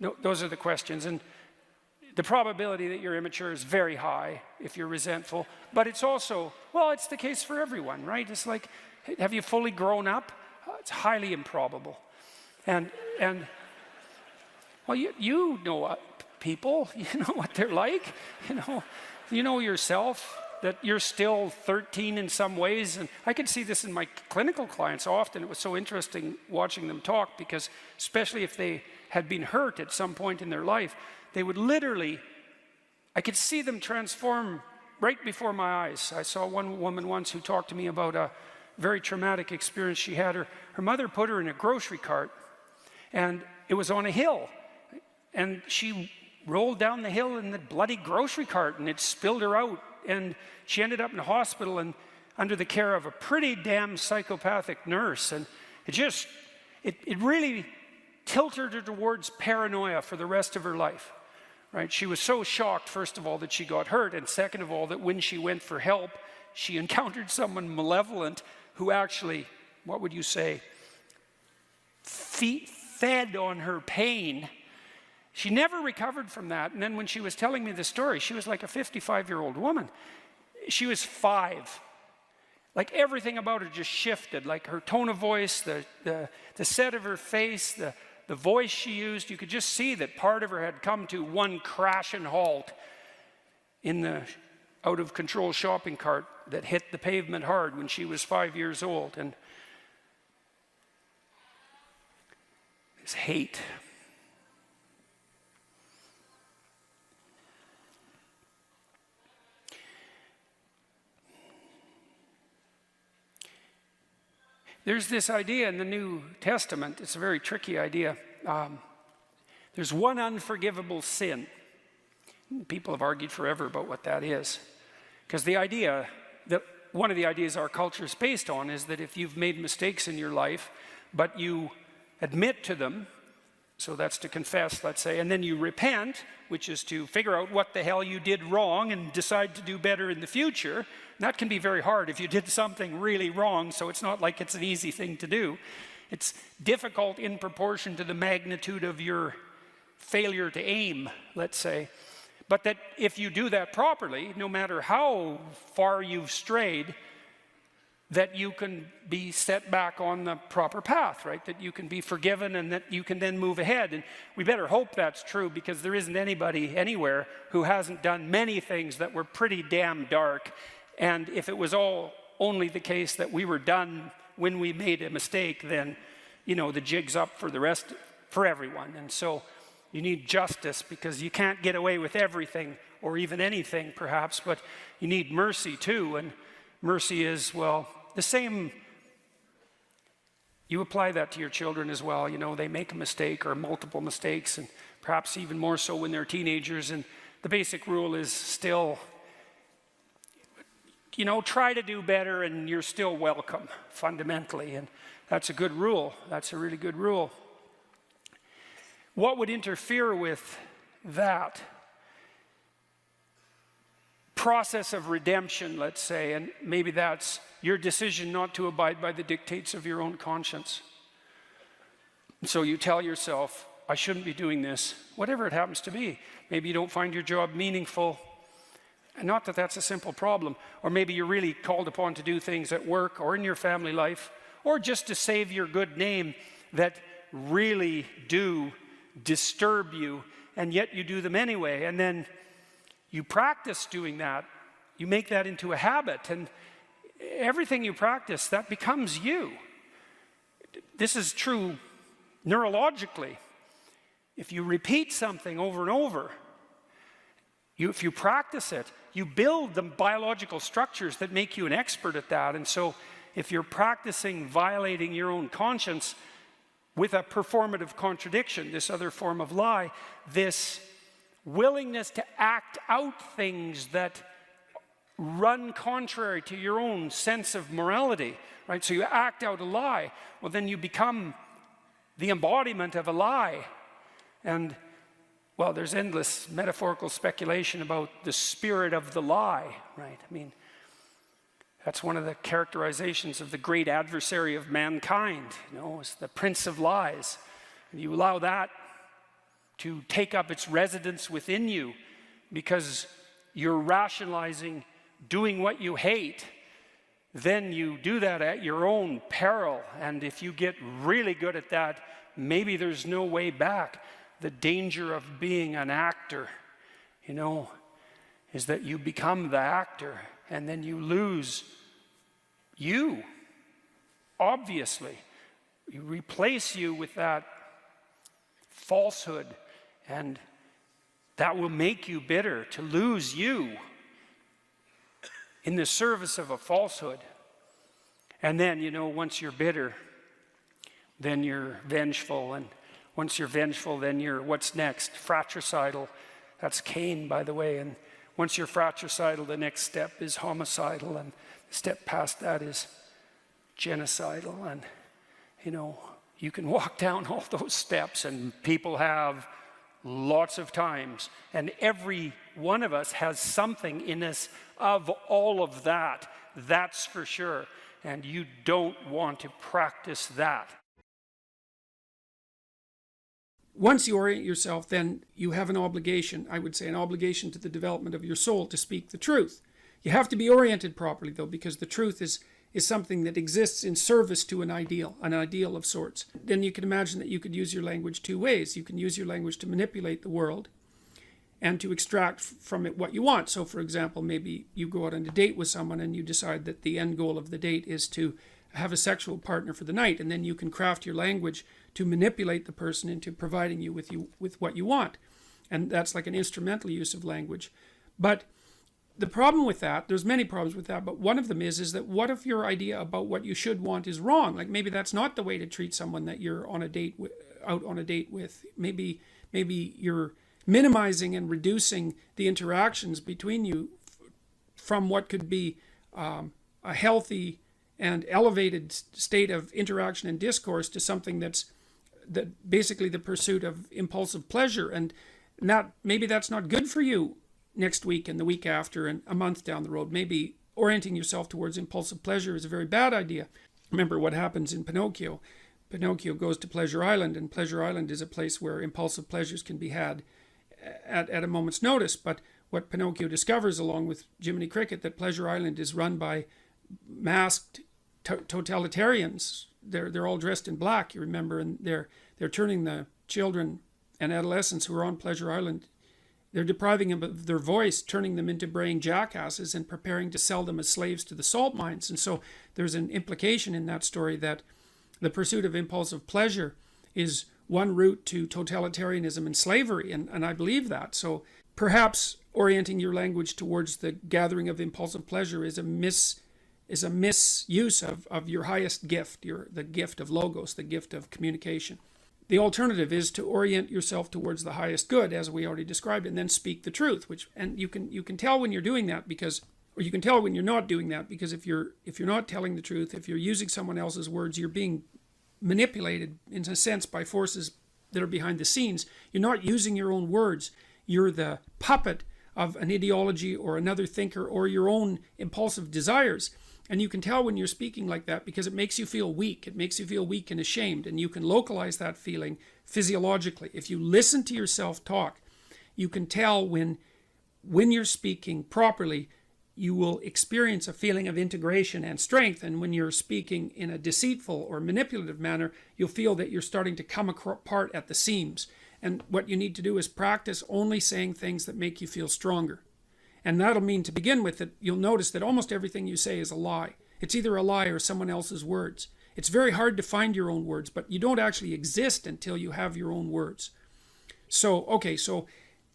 No, those are the questions. And the probability that you're immature is very high if you're resentful, but it's also, well, it's the case for everyone, right? It's like, have you fully grown up? It's highly improbable. And well, you know people, you know what they're like, you know yourself, that you're still 13 in some ways. And I can see this in my clinical clients often. It was so interesting watching them talk, because especially if they had been hurt at some point in their life, they would literally, I could see them transform right before my eyes. I saw one woman once who talked to me about a very traumatic experience she had. Her mother put her in a grocery cart, and it was on a hill, and she rolled down the hill in the bloody grocery cart, and it spilled her out, and she ended up in the hospital and under the care of a pretty damn psychopathic nurse. And it really tilted her towards paranoia for the rest of her life, right? She was so shocked, first of all, that she got hurt, and second of all, that when she went for help, she encountered someone malevolent who actually, what would you say, fed on her pain. She never recovered from that. And then when she was telling me the story, she was like a 55-year-old woman. She was 5. Like everything about her just shifted, like her tone of voice, the set of her face, the the voice she used, you could just see that part of her had come to one crash and halt in the out-of-control shopping cart that hit the pavement hard when she was 5 years old. And this hate. There's this idea in the New Testament, it's a very tricky idea. There's one unforgivable sin. People have argued forever about what that is. Because the idea, that one of the ideas our culture is based on is that if you've made mistakes in your life, but you admit to them, so that's to confess, let's say, and then you repent, which is to figure out what the hell you did wrong and decide to do better in the future. And that can be very hard if you did something really wrong, so it's not like it's an easy thing to do. It's difficult in proportion to the magnitude of your failure to aim, let's say. But that if you do that properly, no matter how far you've strayed, that you can be set back on the proper path, right? That you can be forgiven and that you can then move ahead. And we better hope that's true, because there isn't anybody anywhere who hasn't done many things that were pretty damn dark. And if it was all only the case that we were done when we made a mistake, then, you know, the jig's up for the rest, for everyone. And so you need justice, because you can't get away with everything or even anything perhaps, but you need mercy too. And mercy is, well, the same. You apply that to your children as well. You know, they make a mistake or multiple mistakes, and perhaps even more so when they're teenagers. And the basic rule is still, you know, try to do better and you're still welcome, fundamentally. And that's a good rule. That's a really good rule. What would interfere with that process of redemption, let's say, and maybe that's your decision not to abide by the dictates of your own conscience. So you tell yourself, I shouldn't be doing this, whatever it happens to be. Maybe you don't find your job meaningful, and not that that's a simple problem. Or maybe you're really called upon to do things at work or in your family life, or just to save your good name that really do disturb you, and yet you do them anyway. And then you practice doing that. You make that into a habit, and everything you practice, that becomes you. This is true neurologically. If you repeat something over and over, if you practice it, you build the biological structures that make you an expert at that. And so if you're practicing violating your own conscience with a performative contradiction, this other form of lie, this willingness to act out things that run contrary to your own sense of morality, right? So you act out a lie, well, then you become the embodiment of a lie. And, well, there's endless metaphorical speculation about the spirit of the lie, right? I mean, that's one of the characterizations of the great adversary of mankind, you know, it's the prince of lies. And you allow that to take up its residence within you because you're rationalizing doing what you hate, then you do that at your own peril. And if you get really good at that, maybe there's no way back. The danger of being an actor, you know, is that you become the actor and then you lose you, obviously. You replace you with that falsehood, and that will make you bitter, to lose you in the service of a falsehood. And then, you know, once you're bitter, then you're vengeful, and once you're vengeful, then you're, what's next? Fratricidal. That's Cain, by the way. And once you're fratricidal, the next step is homicidal, and the step past that is genocidal. And, you know, you can walk down all those steps, and people have lots of times. And every one of us has something in us of all of that. That's for sure. And you don't want to practice that. Once you orient yourself, then you have an obligation, I would say an obligation to the development of your soul to speak the truth. You have to be oriented properly, though, because the truth is is something that exists in service to an ideal of sorts. Then you can imagine that you could use your language two ways. You can use your language to manipulate the world and to extract from it what you want. So for example, maybe you go out on a date with someone and you decide that the end goal of the date is to have a sexual partner for the night, and then you can craft your language to manipulate the person into providing you with what you want. And that's like an instrumental use of language. But the problem with that, there's many problems with that, but one of them is that what if your idea about what you should want is wrong? Like maybe that's not the way to treat someone that you're on a date with, out on a date with. Maybe you're minimizing and reducing the interactions between you from what could be a healthy and elevated state of interaction and discourse to something that basically the pursuit of impulsive pleasure, and maybe that's not good for you next week and the week after and a month down the road. Maybe orienting yourself towards impulsive pleasure is a very bad idea. Remember what happens in Pinocchio. Pinocchio goes to Pleasure Island, and Pleasure Island is a place where impulsive pleasures can be had at a moment's notice. But what Pinocchio discovers, along with Jiminy Cricket, that Pleasure Island is run by masked totalitarians. They're all dressed in black, you remember, and they're turning the children and adolescents who are on Pleasure Island, they're depriving them of their voice, turning them into braying jackasses, and preparing to sell them as slaves to the salt mines. And so there's an implication in that story that the pursuit of impulsive pleasure is one route to totalitarianism and slavery, and I believe that. So perhaps orienting your language towards the gathering of impulsive pleasure is a misuse of your highest gift, the gift of logos, the gift of communication. The alternative is to orient yourself towards the highest good, as we already described, and then speak the truth. And you can tell when you're doing that, or you can tell when you're not doing that, because if you're not telling the truth, if you're using someone else's words, you're being manipulated in a sense by forces that are behind the scenes. You're not using your own words. You're the puppet of an ideology or another thinker or your own impulsive desires. And you can tell when you're speaking like that because it makes you feel weak. It makes you feel weak and ashamed. And you can localize that feeling physiologically. If you listen to yourself talk, you can tell when you're speaking properly, you will experience a feeling of integration and strength. And when you're speaking in a deceitful or manipulative manner, you'll feel that you're starting to come apart at the seams. And what you need to do is practice only saying things that make you feel stronger. And that'll mean, to begin with, that you'll notice that almost everything you say is a lie. It's either a lie or someone else's words. It's very hard to find your own words, but you don't actually exist until you have your own words. So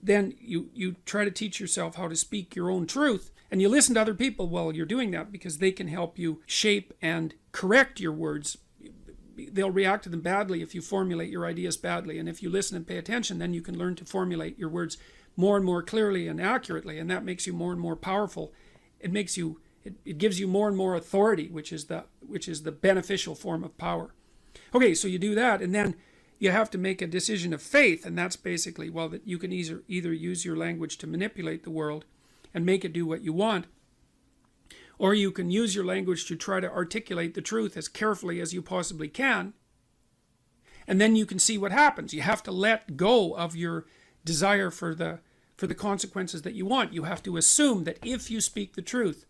then you try to teach yourself how to speak your own truth, and you listen to other people while you're doing that, because they can help you shape and correct your words. They'll react to them badly if you formulate your ideas badly, and if you listen and pay attention, then you can learn to formulate your words more and more clearly and accurately, and that makes you more and more powerful. It gives you more and more authority, which is the beneficial form of power. Okay, so you do that, and then you have to make a decision of faith, and that's basically, well, that you can either use your language to manipulate the world and make it do what you want, or you can use your language to try to articulate the truth as carefully as you possibly can, and then you can see what happens. You have to let go of your desire for the consequences that you want. You have to assume that if you speak the truth,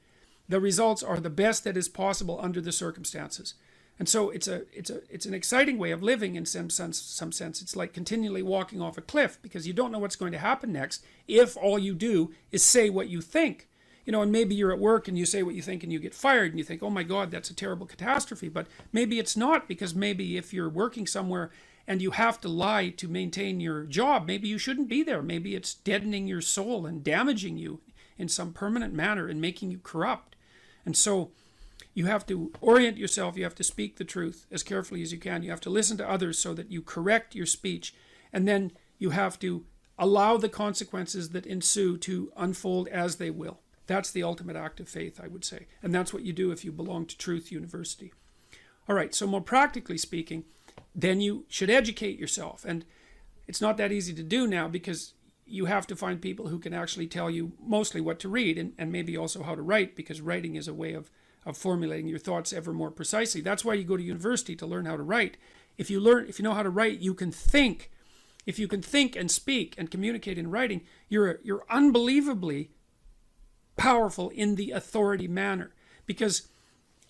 the results are the best that is possible under the circumstances. And so it's an exciting way of living in some sense. It's like continually walking off a cliff, because you don't know what's going to happen next if all you do is say what you think. And maybe you're at work and you say what you think and you get fired, and you think, oh my God, that's a terrible catastrophe. But maybe it's not, because maybe if you're working somewhere and you have to lie to maintain your job, maybe you shouldn't be there. Maybe it's deadening your soul and damaging you in some permanent manner and making you corrupt. And so you have to orient yourself. You have to speak the truth as carefully as you can. You have to listen to others so that you correct your speech. And then you have to allow the consequences that ensue to unfold as they will. That's the ultimate act of faith, I would say. And that's what you do if you belong to Truth University. All right, so more practically speaking, then you should educate yourself. And it's not that easy to do now, because you have to find people who can actually tell you mostly what to read and maybe also how to write, because writing is a way of formulating your thoughts ever more precisely. That's why you go to university, to learn how to write. If you know how to write, you can think. If you can think and speak and communicate in writing, you're unbelievably powerful in the authority manner. Because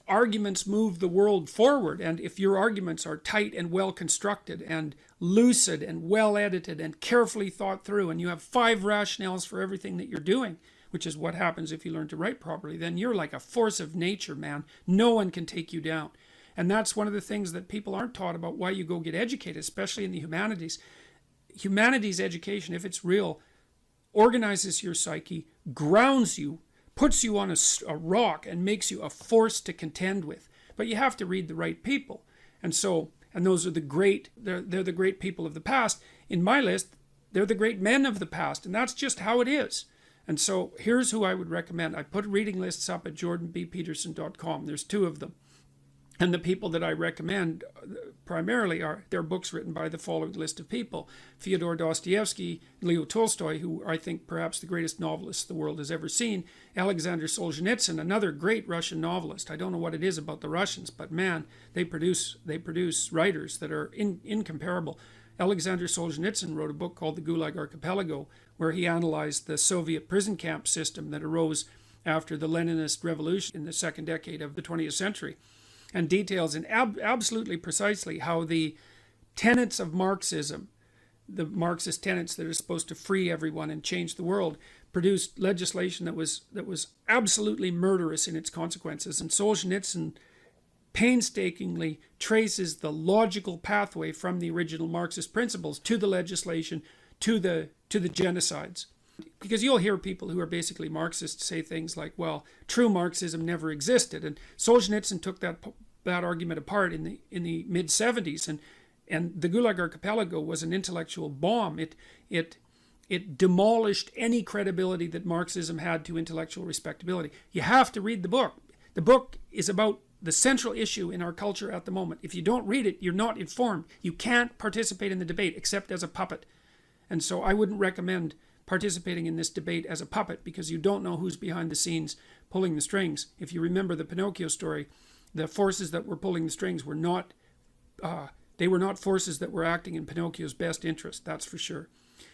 arguments move the world forward, and if your arguments are tight and well constructed and lucid and well edited and carefully thought through, and you have 5 rationales for everything that you're doing, which is what happens if you learn to write properly, then you're like a force of nature, man. No one can take you down. And that's one of the things that people aren't taught about why you go get educated, especially in the humanities. Humanities education, if it's real, organizes your psyche, grounds you, puts you on a rock, and makes you a force to contend with. But you have to read the right people. And those are the great, they're the great people of the past. In my list, they're the great men of the past, and that's just how it is. And so here's who I would recommend. I put reading lists up at jordanbpeterson.com. There's 2 of them. And the people that I recommend primarily are their books written by the following list of people: Fyodor Dostoevsky, Leo Tolstoy, who I think perhaps the greatest novelist the world has ever seen, Alexander Solzhenitsyn, another great Russian novelist. I don't know what it is about the Russians, but man, they produce writers that are incomparable. Alexander Solzhenitsyn wrote a book called The Gulag Archipelago, where he analyzed the Soviet prison camp system that arose after the Leninist revolution in the second decade of the 20th century. And details in absolutely precisely how the tenets of Marxism, the Marxist tenets that are supposed to free everyone and change the world, produced legislation that was absolutely murderous in its consequences. And Solzhenitsyn painstakingly traces the logical pathway from the original Marxist principles to the legislation, to the genocides. Because you'll hear people who are basically Marxists say things like, well, true Marxism never existed. And Solzhenitsyn took that argument apart in the mid-70s. And the Gulag Archipelago was an intellectual bomb. It demolished any credibility that Marxism had to intellectual respectability. You have to read the book. The book is about the central issue in our culture at the moment. If you don't read it, you're not informed. You can't participate in the debate except as a puppet. And so I wouldn't recommend participating in this debate as a puppet, because you don't know who's behind the scenes pulling the strings. If you remember the Pinocchio story, the forces that were pulling the strings were not forces that were acting in Pinocchio's best interest, that's for sure.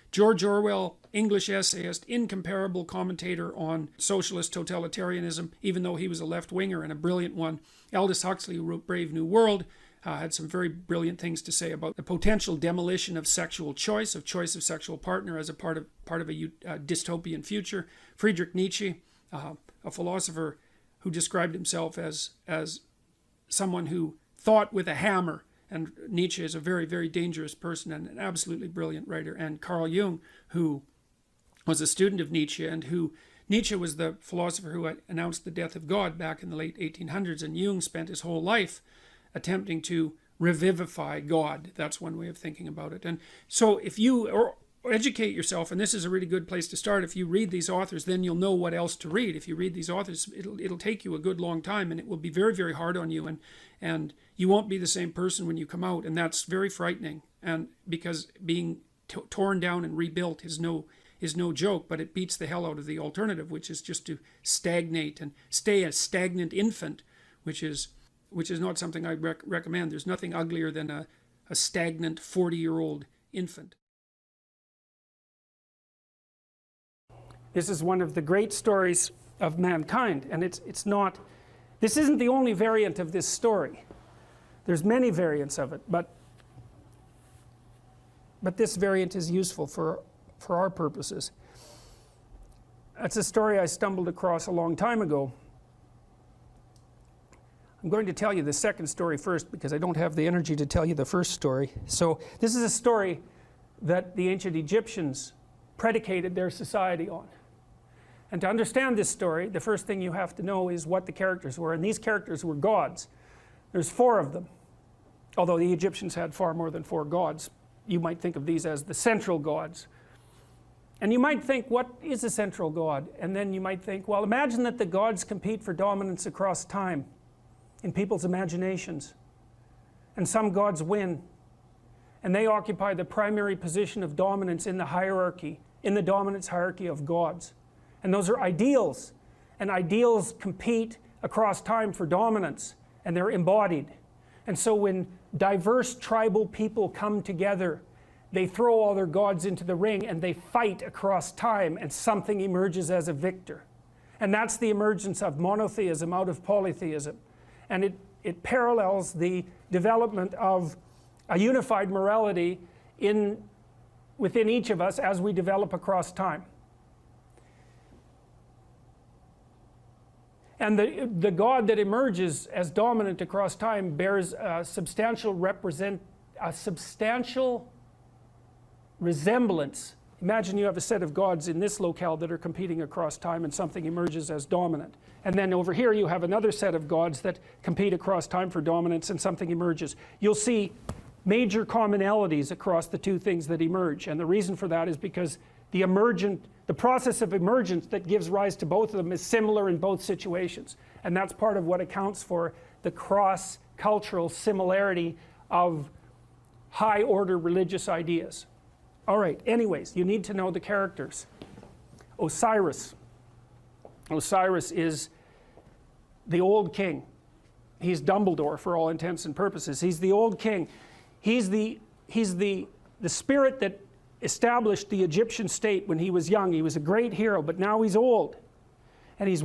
George Orwell, English essayist, incomparable commentator on socialist totalitarianism, even though he was a left-winger and a brilliant one. Aldous Huxley, who wrote Brave New World, had some very brilliant things to say about the potential demolition of sexual choice of sexual partner as a part of a dystopian future. Friedrich Nietzsche, a philosopher who described himself as someone who thought with a hammer, and Nietzsche is a very, very dangerous person and an absolutely brilliant writer. And Carl Jung, who was a student of Nietzsche, and who Nietzsche was the philosopher who announced the death of God back in the late 1800s, and Jung spent his whole life attempting to revivify God. That's one way of thinking about it. And so if you educate yourself, and this is a really good place to start, if you read these authors, then you'll know what else to read. If you read these authors, it'll take you a good long time, and it will be very, very hard on you, and you won't be the same person when you come out, and that's very frightening. And because being torn down and rebuilt is no joke, but it beats the hell out of the alternative, which is just to stagnate and stay a stagnant infant, which is not something I recommend. There's nothing uglier than a stagnant 40-year-old infant. This is one of the great stories of mankind, and this isn't the only variant of this story. There's many variants of it, but this variant is useful for our purposes. That's a story I stumbled across a long time ago. I'm going to tell you the second story first, because I don't have the energy to tell you the first story. So this is a story that the ancient Egyptians predicated their society on. And to understand this story, the first thing you have to know is what the characters were. And these characters were gods. There's 4 of them. Although the Egyptians had far more than 4 gods. You might think of these as the central gods. And you might think, what is a central god? And then you might think, well, imagine that the gods compete for dominance across time in people's imaginations. And some gods win. And they occupy the primary position of dominance in the hierarchy, in the dominance hierarchy of gods. And those are ideals. And ideals compete across time for dominance. And they're embodied. And so when diverse tribal people come together, they throw all their gods into the ring and they fight across time, and something emerges as a victor. And that's the emergence of monotheism out of polytheism. and it parallels the development of a unified morality within each of us as we develop across time. And the God that emerges as dominant across time bears a substantial resemblance. Imagine you have a set of gods in this locale that are competing across time, and something emerges as dominant. And then over here you have another set of gods that compete across time for dominance, and something emerges. You'll see major commonalities across the two things that emerge. And the reason for that is because the process of emergence that gives rise to both of them is similar in both situations. And that's part of what accounts for the cross-cultural similarity of high-order religious ideas. All right, anyways, you need to know the characters. Osiris. Osiris is the old king. He's Dumbledore for all intents and purposes. He's the old king. He's the spirit that established the Egyptian state when he was young. He was a great hero, but now he's old. And he's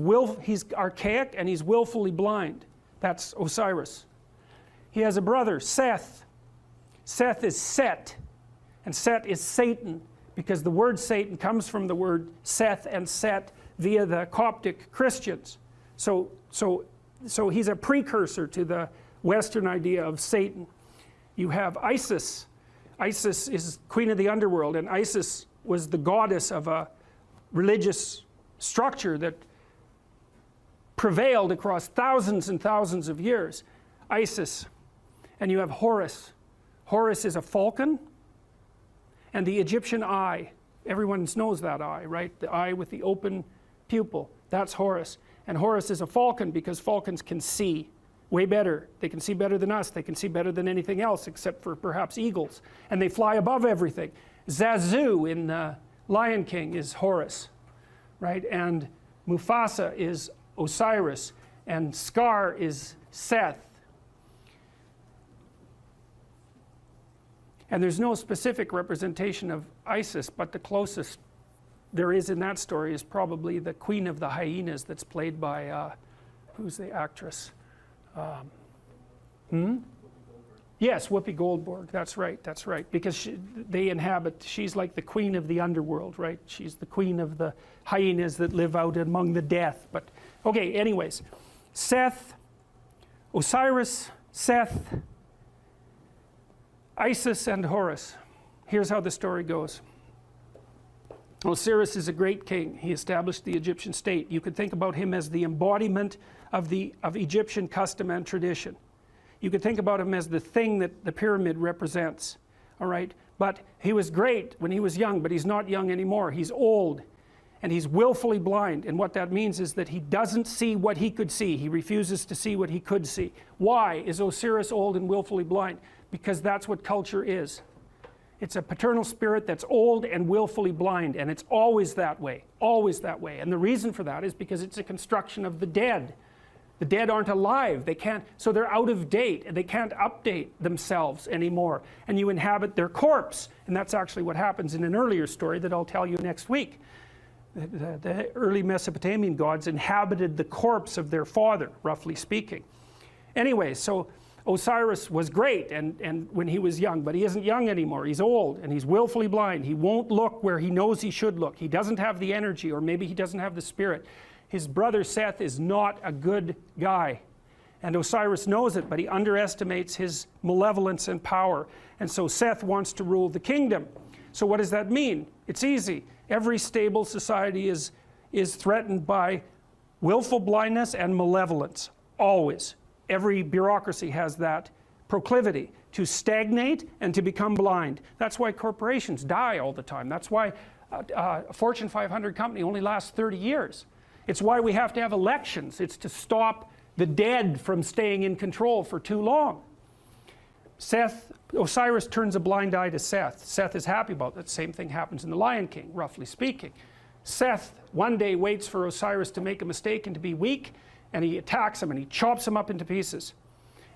archaic, and he's willfully blind. That's Osiris. He has a brother, Seth. Seth is Set, and Set is Satan, because the word Satan comes from the word Seth and Set via the Coptic Christians. So he's a precursor to the Western idea of Satan. You have Isis. Isis is queen of the underworld, and Isis was the goddess of a religious structure that prevailed across thousands and thousands of years. Isis. And you have Horus. Horus is a falcon, and the Egyptian eye. Everyone knows that eye, right? The eye with the open pupil. That's Horus. And Horus is a falcon because falcons can see way better. They can see better than us. They can see better than anything else except for perhaps eagles. And they fly above everything. Zazu in Lion King is Horus, right? And Mufasa is Osiris. And Scar is Seth. And there's no specific representation of Isis, but the closest there is in that story is probably the Queen of the Hyenas that's played by, who's the actress? Yes, Whoopi Goldberg. That's right. That's right. Because she's like the queen of the underworld, right? She's the queen of the hyenas that live out among the death. But okay, anyways, Seth, Osiris, Seth, Isis, and Horus. Here's how the story goes. Osiris is a great king. He established the Egyptian state. You could think about him as the embodiment of Egyptian custom and tradition. You could think about him as the thing that the pyramid represents. All right? But he was great when he was young, but he's not young anymore. He's old, and he's willfully blind. And what that means is that he doesn't see what he could see. He refuses to see what he could see. Why is Osiris old and willfully blind? Because that's what culture is. It's a paternal spirit that's old and willfully blind, and it's always that way, always that way. And the reason for that is because it's a construction of the dead. The dead aren't alive. They can't, so they're out of date, and they can't update themselves anymore. And you inhabit their corpse, and that's actually what happens in an earlier story that I'll tell you next week. The early Mesopotamian gods inhabited the corpse of their father, roughly speaking. Anyway, so Osiris was great and when he was young, but he isn't young anymore. He's old and he's willfully blind. He won't look where he knows he should look. He doesn't have the energy, or maybe he doesn't have the spirit. His brother Seth is not a good guy, and Osiris knows it, but he underestimates his malevolence and power. And so Seth wants to rule the kingdom. So what does that mean? It's easy. Every stable society is threatened by willful blindness and malevolence, always. Every bureaucracy has that proclivity to stagnate and to become blind. That's why corporations die all the time. That's why a Fortune 500 company only lasts 30 years. It's why we have to have elections. It's to stop the dead from staying in control for too long. Osiris turns a blind eye to Seth. Seth is happy about that. Same thing happens in the Lion King, roughly speaking. Seth one day waits for Osiris to make a mistake and to be weak, and he attacks him and he chops him up into pieces.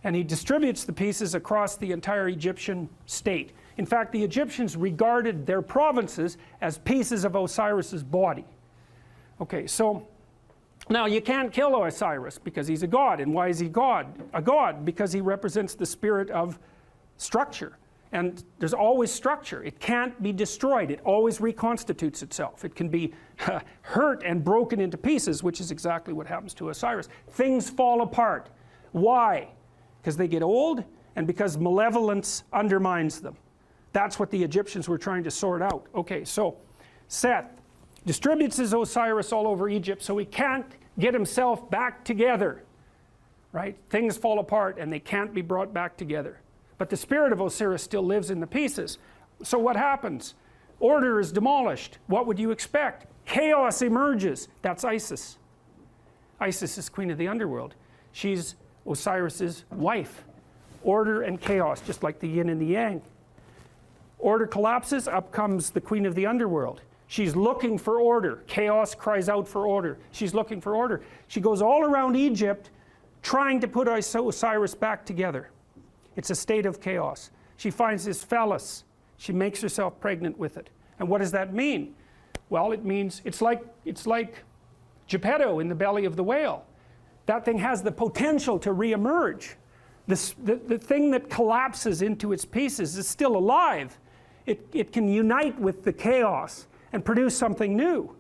And he distributes the pieces across the entire Egyptian state. In fact, the Egyptians regarded their provinces as pieces of Osiris's body. Okay, so Now, you can't kill Osiris because he's a god. And why is he god? A god because he represents the spirit of structure. And there's always structure. It can't be destroyed. It always reconstitutes itself. It can be hurt and broken into pieces, which is exactly what happens to Osiris. Things fall apart. Why? Because they get old and because malevolence undermines them. That's what the Egyptians were trying to sort out. Okay, so Seth distributes his Osiris all over Egypt, so he can't get himself back together. Right? Things fall apart and they can't be brought back together. But the spirit of Osiris still lives in the pieces. So what happens? Order is demolished. What would you expect? Chaos emerges. That's Isis. Isis is queen of the underworld. She's Osiris's wife. Order and chaos, just like the yin and the yang. Order collapses, up comes the queen of the underworld. She's looking for order. Chaos cries out for order. She's looking for order. She goes all around Egypt trying to put Osiris back together. It's a state of chaos. She finds this phallus. She makes herself pregnant with it. And what does that mean? Well, it means it's like Geppetto in the belly of the whale. That thing has the potential to reemerge. The thing that collapses into its pieces is still alive. It can unite with the chaos and produce something new.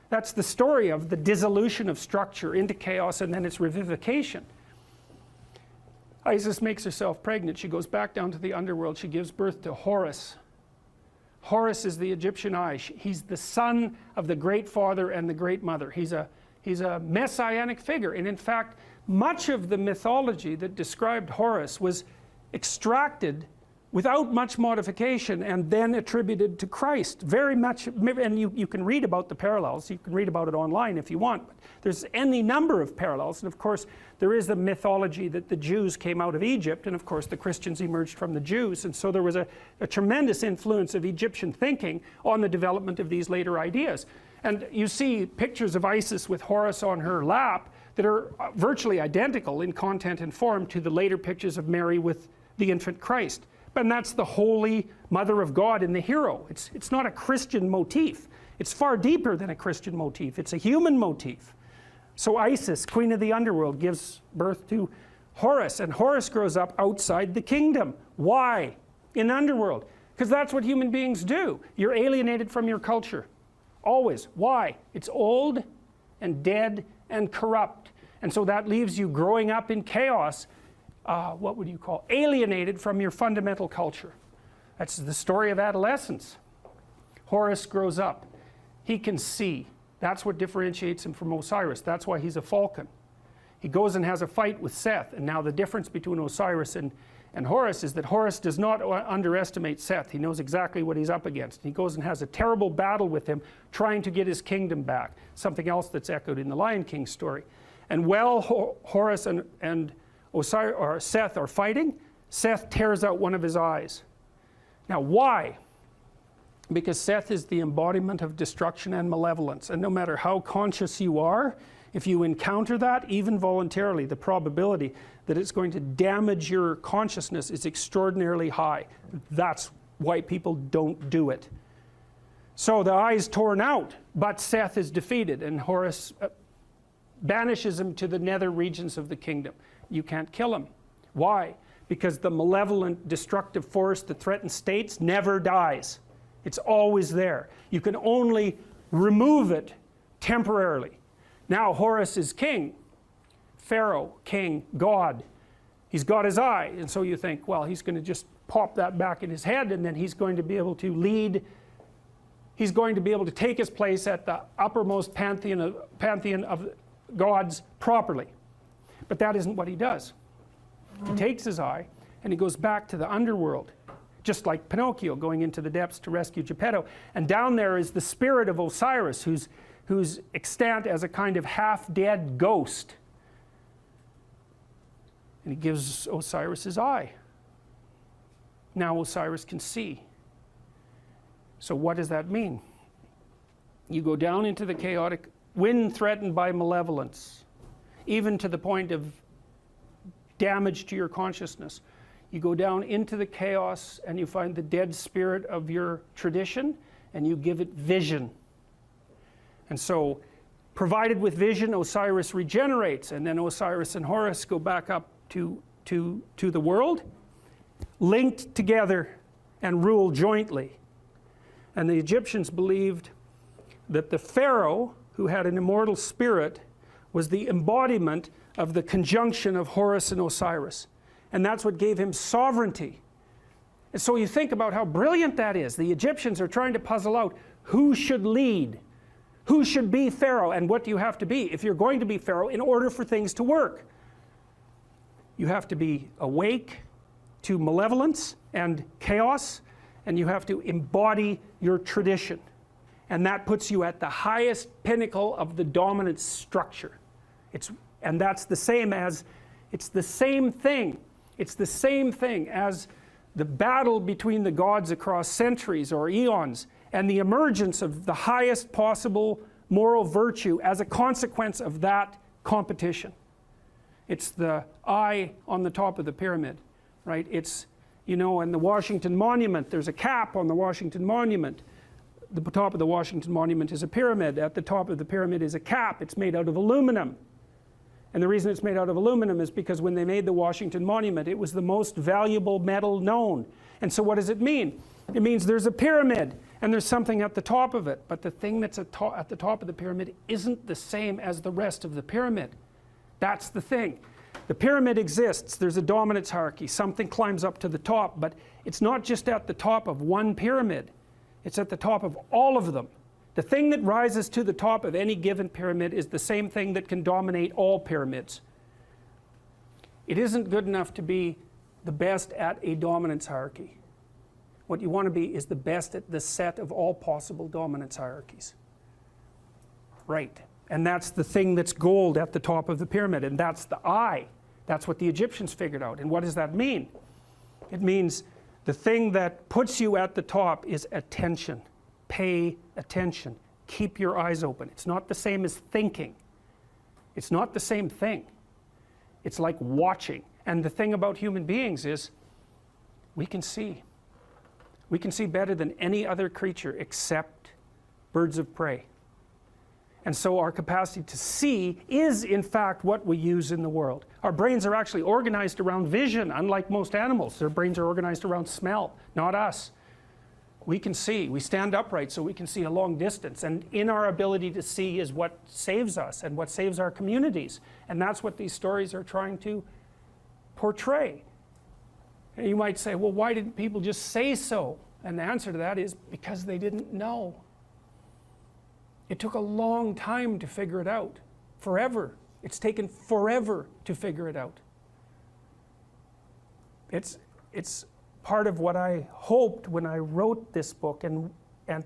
That's the story of the dissolution of structure into chaos and then its revivification. Isis makes herself pregnant. She goes back down to the underworld. She gives birth to Horus. Horus is the Egyptian eye. He's the son of the great father and the great mother. He's a messianic figure. And in fact, much of the mythology that described Horus was extracted without much modification and then attributed to Christ. Very much, and you can read about the parallels. You can read about it online if you want. But there's any number of parallels. And of course, there is the mythology that the Jews came out of Egypt, and of course the Christians emerged from the Jews. And so there was a tremendous influence of Egyptian thinking on the development of these later ideas. And you see pictures of Isis with Horus on her lap that are virtually identical in content and form to the later pictures of Mary with the infant Christ. And that's the holy mother of God in the hero. It's not a Christian motif. It's far deeper than a Christian motif. It's a human motif. So Isis, queen of the underworld, gives birth to Horus, and Horus grows up outside the kingdom. Why? In underworld. Because that's what human beings do. You're alienated from your culture. Always. Why? It's old and dead and corrupt. And so that leaves you growing up in chaos. What would you call? Alienated from your fundamental culture. That's the story of adolescence. Horus grows up. He can see. That's what differentiates him from Osiris. That's why he's a falcon. He goes and has a fight with Seth. And now the difference between Osiris and Horus is that Horus does not underestimate Seth. He knows exactly what he's up against. He goes and has a terrible battle with him, trying to get his kingdom back. Something else that's echoed in the Lion King story. And while Horus and Osiris or Seth are fighting, Seth tears out one of his eyes. Now why? Because Seth is the embodiment of destruction and malevolence, and no matter how conscious you are, if you encounter that, even voluntarily, the probability that it's going to damage your consciousness is extraordinarily high. That's why people don't do it. So the eye is torn out, but Seth is defeated, and Horus banishes him to the nether regions of the kingdom. You can't kill him. Why? Because the malevolent, destructive force that threatens states never dies. It's always there. You can only remove it temporarily. Now Horus is king. Pharaoh, king, God. He's got his eye. And so you think, well, he's going to just pop that back in his head, and then he's going to be able to lead. He's going to be able to take his place at the uppermost pantheon of gods properly. But that isn't what he does. He takes his eye and he goes back to the underworld, just like Pinocchio going into the depths to rescue Geppetto. And down there is the spirit of Osiris, who's extant as a kind of half-dead ghost. And he gives Osiris his eye. Now Osiris can see. So what does that mean? You go down into the chaotic, when threatened by malevolence, even to the point of damage to your consciousness. You go down into the chaos and you find the dead spirit of your tradition and you give it vision. And so provided with vision, Osiris regenerates, and then Osiris and Horus go back up to the world, linked together and rule jointly. And the Egyptians believed that the pharaoh, who had an immortal spirit, was the embodiment of the conjunction of Horus and Osiris. And that's what gave him sovereignty. And so you think about how brilliant that is. The Egyptians are trying to puzzle out who should lead, who should be pharaoh, and what do you have to be if you're going to be pharaoh in order for things to work. You have to be awake to malevolence and chaos, and you have to embody your tradition. And that puts you at the highest pinnacle of the dominant structure. And that's the same as, it's the same thing. It's the same thing as the battle between the gods across centuries or eons and the emergence of the highest possible moral virtue as a consequence of that competition. It's the eye on the top of the pyramid, right? It's, you know, in the Washington Monument, there's a cap on the Washington Monument. The top of the Washington Monument is a pyramid. At the top of the pyramid is a cap. It's made out of aluminum. And the reason it's made out of aluminum is because when they made the Washington Monument, it was the most valuable metal known. And so what does it mean? It means there's a pyramid and there's something at the top of it. But the thing that's at the top of the pyramid isn't the same as the rest of the pyramid. That's the thing. The pyramid exists. There's a dominance hierarchy. Something climbs up to the top. But it's not just at the top of one pyramid. It's at the top of all of them. The thing that rises to the top of any given pyramid is the same thing that can dominate all pyramids. It isn't good enough to be the best at a dominance hierarchy. What you want to be is the best at the set of all possible dominance hierarchies. Right. And that's the thing that's gold at the top of the pyramid, and that's the eye. That's what the Egyptians figured out. And what does that mean? It means the thing that puts you at the top is attention. Pay attention. Keep your eyes open. It's not the same as thinking. It's not the same thing. It's like watching. And the thing about human beings is we can see. We can see better than any other creature except birds of prey. And so our capacity to see is in fact what we use in the world. Our brains are actually organized around vision, unlike most animals. Their brains are organized around smell, not us. We can see. We stand upright so we can see a long distance. And in our ability to see is what saves us and what saves our communities. And that's what these stories are trying to portray. And you might say, well, why didn't people just say so? And the answer to that is because they didn't know. It took a long time to figure it out. Forever. It's taken forever to figure it out. It's part of what I hoped when I wrote this book, and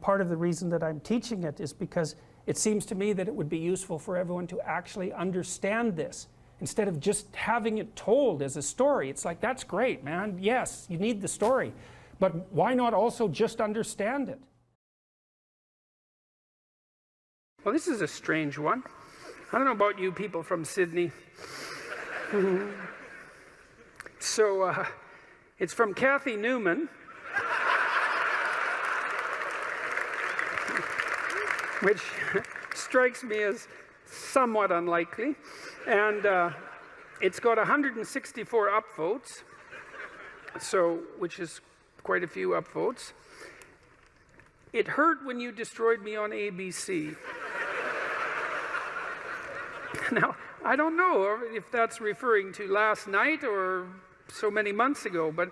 part of the reason that I'm teaching it is because it seems to me that it would be useful for everyone to actually understand this instead of just having it told as a story. It's like, that's great, man. Yes, you need the story. But why not also just understand it? Well, this is a strange one. I don't know about you people from Sydney. So, it's from Kathy Newman, which strikes me as somewhat unlikely. And it's got 164 upvotes, so, which is quite a few upvotes. It hurt when you destroyed me on ABC. Now, I don't know if that's referring to last night or so many months ago, but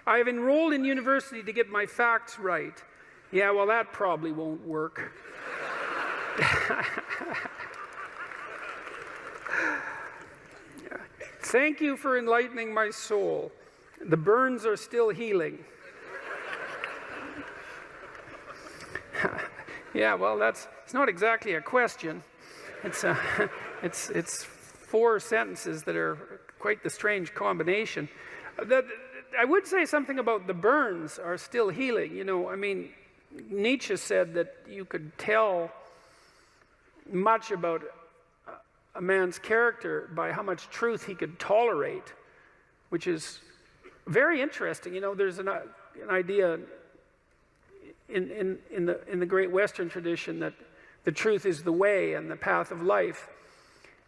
I have enrolled in university to get my facts right. Yeah, well, that probably won't work. Yeah. Thank you for enlightening my soul. The burns are still healing. Yeah, well, it's not exactly a question. It's four sentences that are quite the strange combination. I would say something about the burns are still healing. You know, I mean, Nietzsche said that you could tell much about a man's character by how much truth he could tolerate, which is very interesting. You know, there's an idea in the great Western tradition that the truth is the way and the path of life,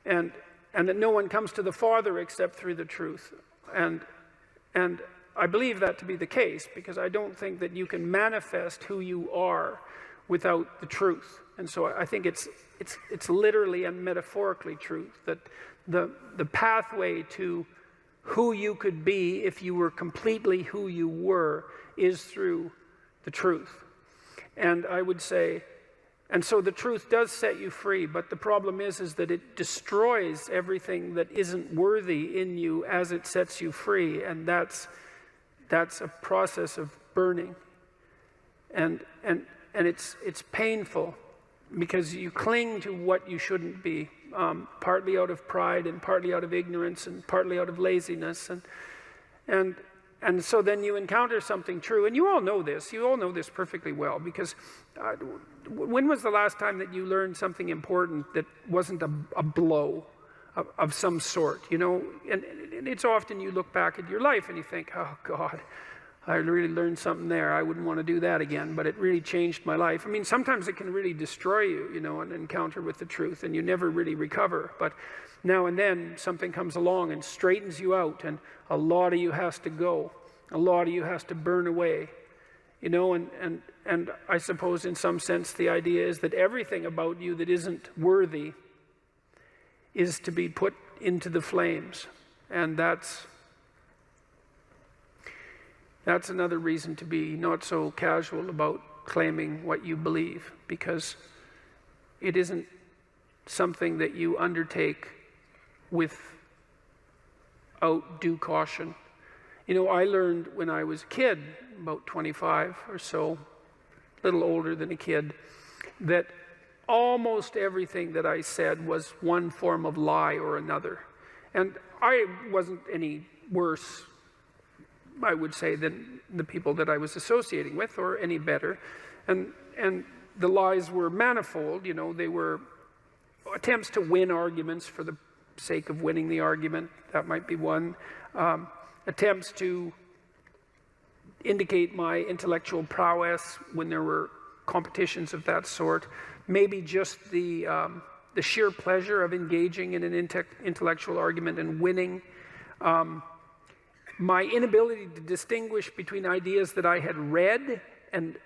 and that no one comes to the Father except through the truth. And I believe that to be the case, because I don't think that you can manifest who you are without the truth. And so I think it's literally and metaphorically truth, that the pathway to who you could be if you were completely who you were is through the truth. And I would say, and so the truth does set you free, but the problem is that it destroys everything that isn't worthy in you as it sets you free, and that's a process of burning. And it's painful, because you cling to what you shouldn't be, partly out of pride and partly out of ignorance and partly out of laziness, and so then you encounter something true, and you all know this perfectly well, because when was the last time that you learned something important that wasn't a blow of some sort, you know? And it's often you look back at your life and you think, oh God, I really learned something there. I wouldn't want to do that again, but it really changed my life. I mean, sometimes it can really destroy you, you know, an encounter with the truth, and you never really recover. But now and then something comes along and straightens you out, and a lot of you has to go. A lot of you has to burn away, you know, and I suppose in some sense the idea is that everything about you that isn't worthy is to be put into the flames. And that's another reason to be not so casual about claiming what you believe, because it isn't something that you undertake without due caution. You know, I learned when I was a kid, about 25 or so, a little older than a kid, that almost everything that I said was one form of lie or another. And I wasn't any worse, I would say, than the people that I was associating with, or any better. And the lies were manifold, you know. They were attempts to win arguments for the sake of winning the argument. That might be one. Attempts to indicate my intellectual prowess when there were competitions of that sort. Maybe just the sheer pleasure of engaging in an intellectual argument and winning. My inability to distinguish between ideas that I had read and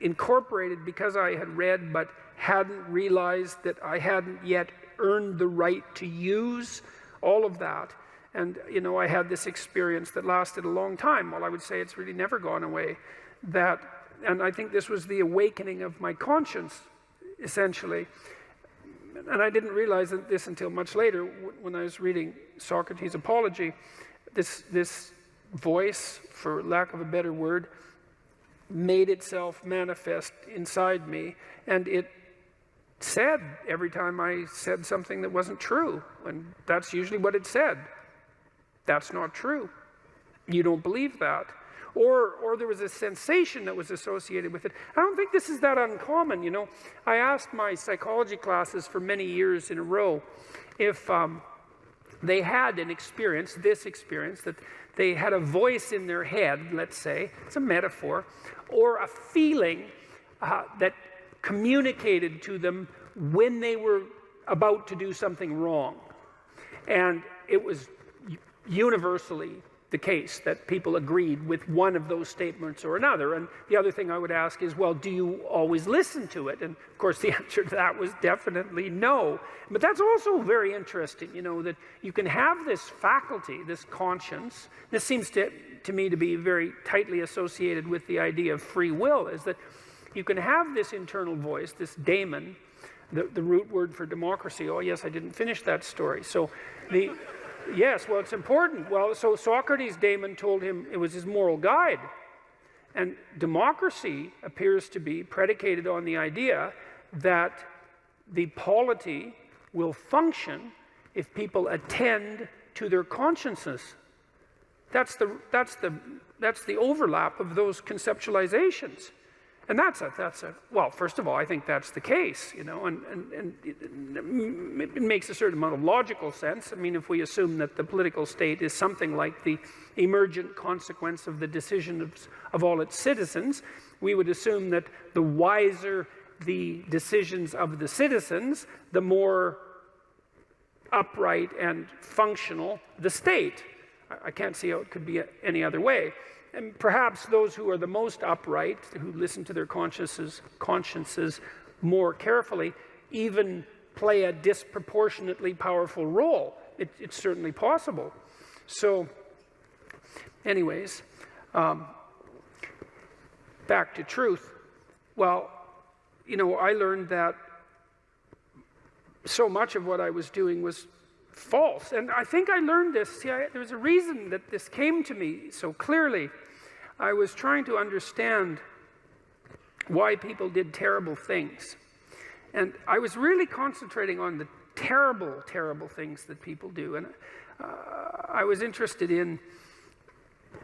incorporated because I had read, but hadn't realized that I hadn't yet earned the right to use, all of that. And, you know, I had this experience that lasted a long time. Well, I would say it's really never gone away. And I think this was the awakening of my conscience, essentially. And I didn't realize this until much later, when I was reading Socrates' Apology. This voice, for lack of a better word, made itself manifest inside me, and it said every time I said something that wasn't true, and that's usually what it said. That's not true. You don't believe that. Or there was a sensation that was associated with it. I don't think this is that uncommon, you know. I asked my psychology classes for many years in a row if they had an experience, that they had a voice in their head, let's say, it's a metaphor, or a feeling that communicated to them when they were about to do something wrong. And it was universally the case that people agreed with one of those statements or another. And the other thing I would ask is, well, do you always listen to it? And of course the answer to that was definitely no. But that's also very interesting, you know, that you can have this faculty, this conscience. This seems to me to be very tightly associated with the idea of free will, is that you can have this internal voice, this daemon, the root word for democracy. Oh yes, I didn't finish that story. So yes, well, it's important. Well, so Socrates' daemon told him it was his moral guide. And democracy appears to be predicated on the idea that the polity will function if people attend to their consciences. That's the overlap of those conceptualizations. And well, first of all, I think that's the case, you know, and it makes a certain amount of logical sense. I mean, if we assume that the political state is something like the emergent consequence of the decisions of all its citizens, we would assume that the wiser the decisions of the citizens, the more upright and functional the state. I can't see how it could be any other way. And perhaps those who are the most upright, who listen to their consciences more carefully, even play a disproportionately powerful role. It's certainly possible. So, anyways, back to truth. Well, you know, I learned that so much of what I was doing was false. And I think I learned this. See, there's a reason that this came to me so clearly. I was trying to understand why people did terrible things. And I was really concentrating on the terrible, terrible things that people do. And I was interested in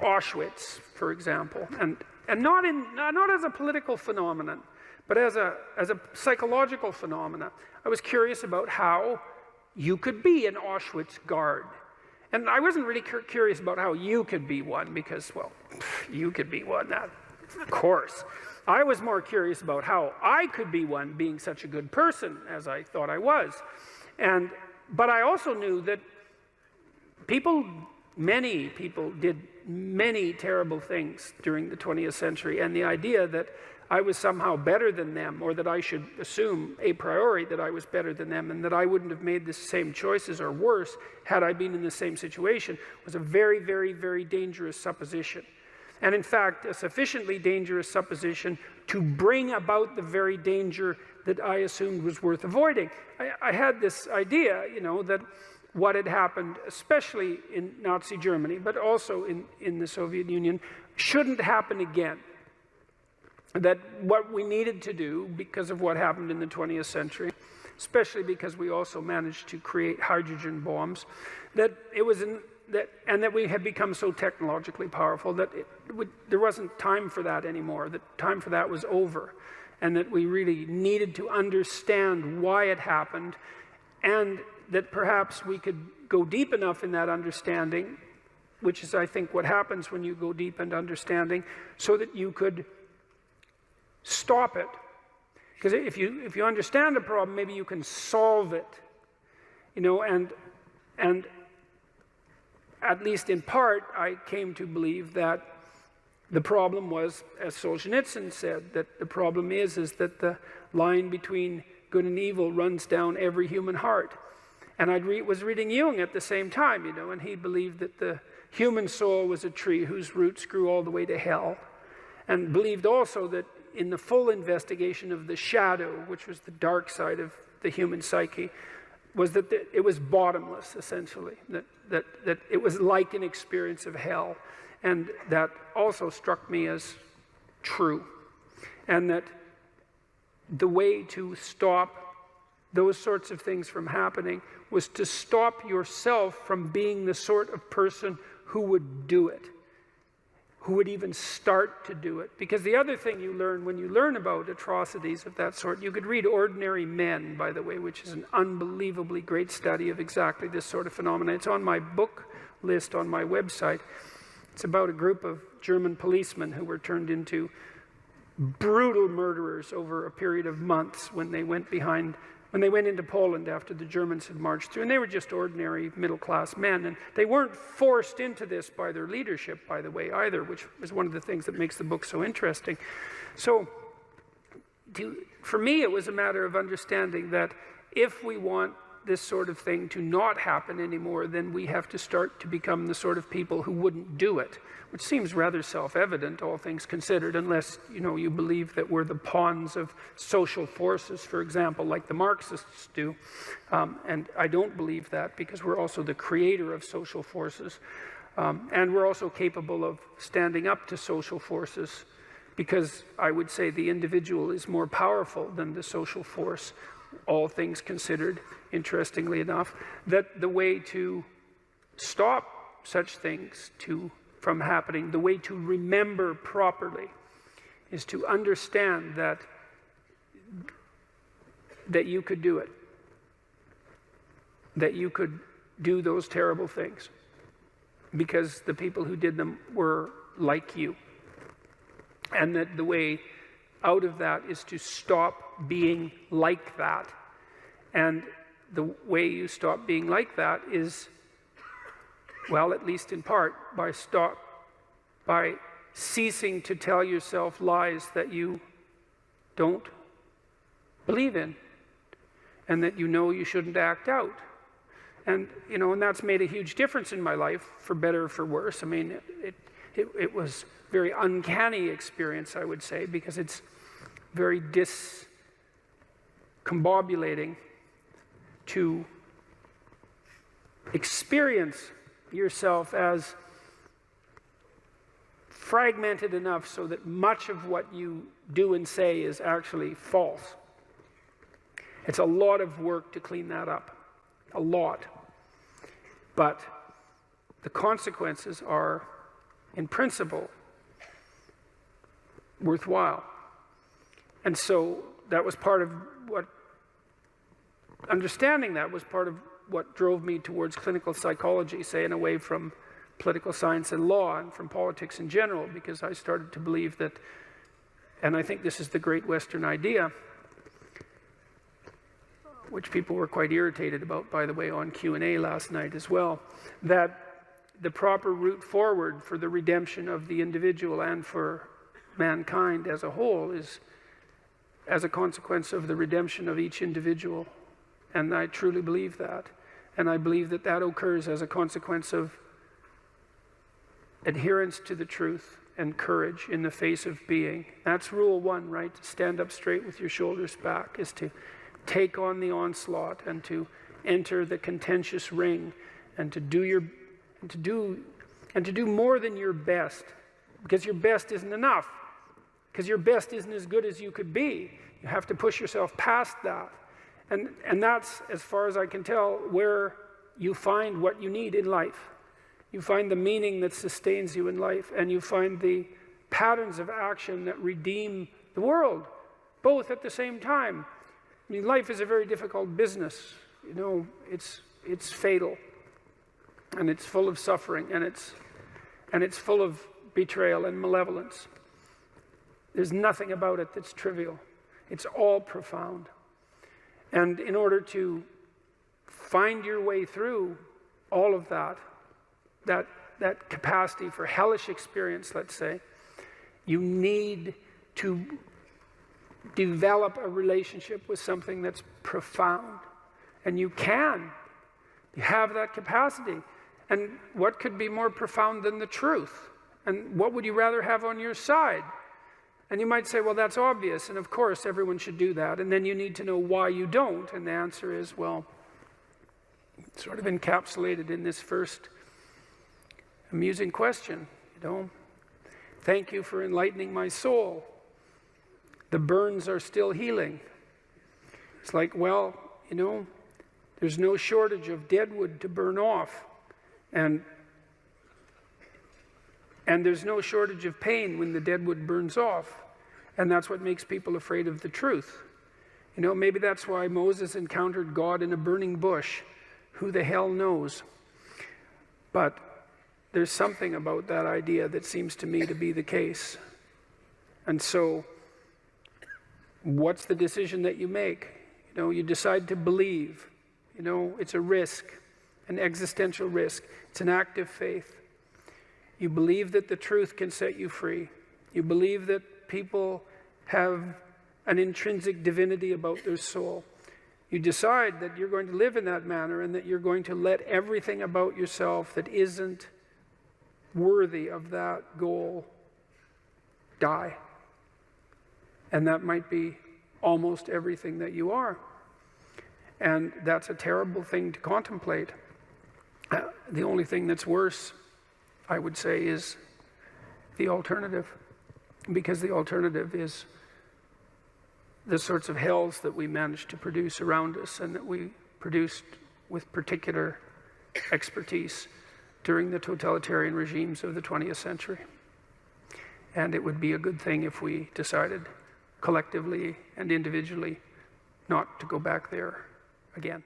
Auschwitz, for example, and not as a political phenomenon, but as a psychological phenomenon. I was curious about how you could be an Auschwitz guard. And I wasn't really curious about how you could be one, because, well, you could be one, that, of course. I was more curious about how I could be one, being such a good person as I thought I was. But I also knew that many people did many terrible things during the 20th century, and the idea that I was somehow better than them, or that I should assume a priori that I was better than them, and that I wouldn't have made the same choices or worse had I been in the same situation, was a very, very, very dangerous supposition. And in fact, a sufficiently dangerous supposition to bring about the very danger that I assumed was worth avoiding. I had this idea, you know, that what had happened, especially in Nazi Germany, but also in the Soviet Union, shouldn't happen again. That what we needed to do, because of what happened in the 20th century, especially because we also managed to create hydrogen bombs, that we had become so technologically powerful that there wasn't time for that anymore, that time for that was over, and that we really needed to understand why it happened, and that perhaps we could go deep enough in that understanding, which is, I think, what happens when you go deep into understanding, so that you could stop it. Because if you understand a problem, maybe you can solve it, you know, and at least in part, I came to believe that the problem was, as Solzhenitsyn said, that the problem is that the line between good and evil runs down every human heart. And I was reading Jung at the same time, you know, and he believed that the human soul was a tree whose roots grew all the way to hell, and believed also that in the full investigation of the shadow, which was the dark side of the human psyche, was that it was bottomless, essentially, that it was like an experience of hell. And that also struck me as true. And that the way to stop those sorts of things from happening was to stop yourself from being the sort of person who would do it, who would even start to do it. Because the other thing you learn when you learn about atrocities of that sort, you could read Ordinary Men, by the way, which is an unbelievably great study of exactly this sort of phenomenon. It's on my book list on my website. It's about a group of German policemen who were turned into brutal murderers over a period of months when they went into Poland after the Germans had marched through. And they were just ordinary middle-class men. And they weren't forced into this by their leadership, by the way, either, which is one of the things that makes the book so interesting. So for me, it was a matter of understanding that if we want this sort of thing to not happen anymore, then we have to start to become the sort of people who wouldn't do it, which seems rather self-evident, all things considered, unless, you know, you believe that we're the pawns of social forces, for example, like the Marxists do. And I don't believe that, because we're also the creator of social forces. And we're also capable of standing up to social forces, because I would say the individual is more powerful than the social force, all things considered, interestingly enough, that the way to stop such things from happening, the way to remember properly, is to understand that you could do it, that you could do those terrible things, because the people who did them were like you, and that the way out of that is to stop being like that. And the way you stop being like that is, well, at least in part, by ceasing to tell yourself lies that you don't believe in and that you know you shouldn't act out. And, you know, and that's made a huge difference in my life, for better or for worse. I mean, it was a very uncanny experience, I would say, because it's very discombobulating to experience yourself as fragmented enough so that much of what you do and say is actually false. It's a lot of work to clean that up, a lot. But the consequences are, in principle, worthwhile. And so that was part of what, understanding that was part of what drove me towards clinical psychology, say, and away from political science and law and from politics in general, because I started to believe that, and I think this is the great Western idea, which people were quite irritated about, by the way, on Q&A last night as well, that the proper route forward for the redemption of the individual and for mankind as a whole is as a consequence of the redemption of each individual. And I truly believe that. And I believe that that occurs as a consequence of adherence to the truth and courage in the face of being. That's rule one, right? To stand up straight with your shoulders back, is to take on the onslaught and to enter the contentious ring and to do more than your best, because your best isn't enough, because your best isn't as good as you could be. You have to push yourself past that. And that's, as far as I can tell, where you find what you need in life. You find the meaning that sustains you in life, and you find the patterns of action that redeem the world, both at the same time. I mean, life is a very difficult business. You know, it's fatal, and it's full of suffering, and it's full of betrayal and malevolence. There's nothing about it that's trivial. It's all profound. And in order to find your way through all of that capacity for hellish experience, let's say, you need to develop a relationship with something that's profound. And you can. You have that capacity. And what could be more profound than the truth? And what would you rather have on your side? And you might say, well, that's obvious, and of course everyone should do that. And then you need to know why you don't. And the answer is, well, sort of encapsulated in this first amusing question, you know. Thank you for enlightening my soul. The burns are still healing. It's like, well, you know, there's no shortage of dead wood to burn off. And there's no shortage of pain when the dead wood burns off. And that's what makes people afraid of the truth. You know, maybe that's why Moses encountered God in a burning bush. Who the hell knows? But there's something about that idea that seems to me to be the case. And so, what's the decision that you make? You know, you decide to believe. You know, it's a risk, an existential risk. It's an act of faith. You believe that the truth can set you free. You believe that people have an intrinsic divinity about their soul. You decide that you're going to live in that manner and that you're going to let everything about yourself that isn't worthy of that goal die. And that might be almost everything that you are. And that's a terrible thing to contemplate. The only thing that's worse, I would say, is the alternative, because the alternative is the sorts of hells that we managed to produce around us and that we produced with particular expertise during the totalitarian regimes of the 20th century. And it would be a good thing if we decided collectively and individually not to go back there again.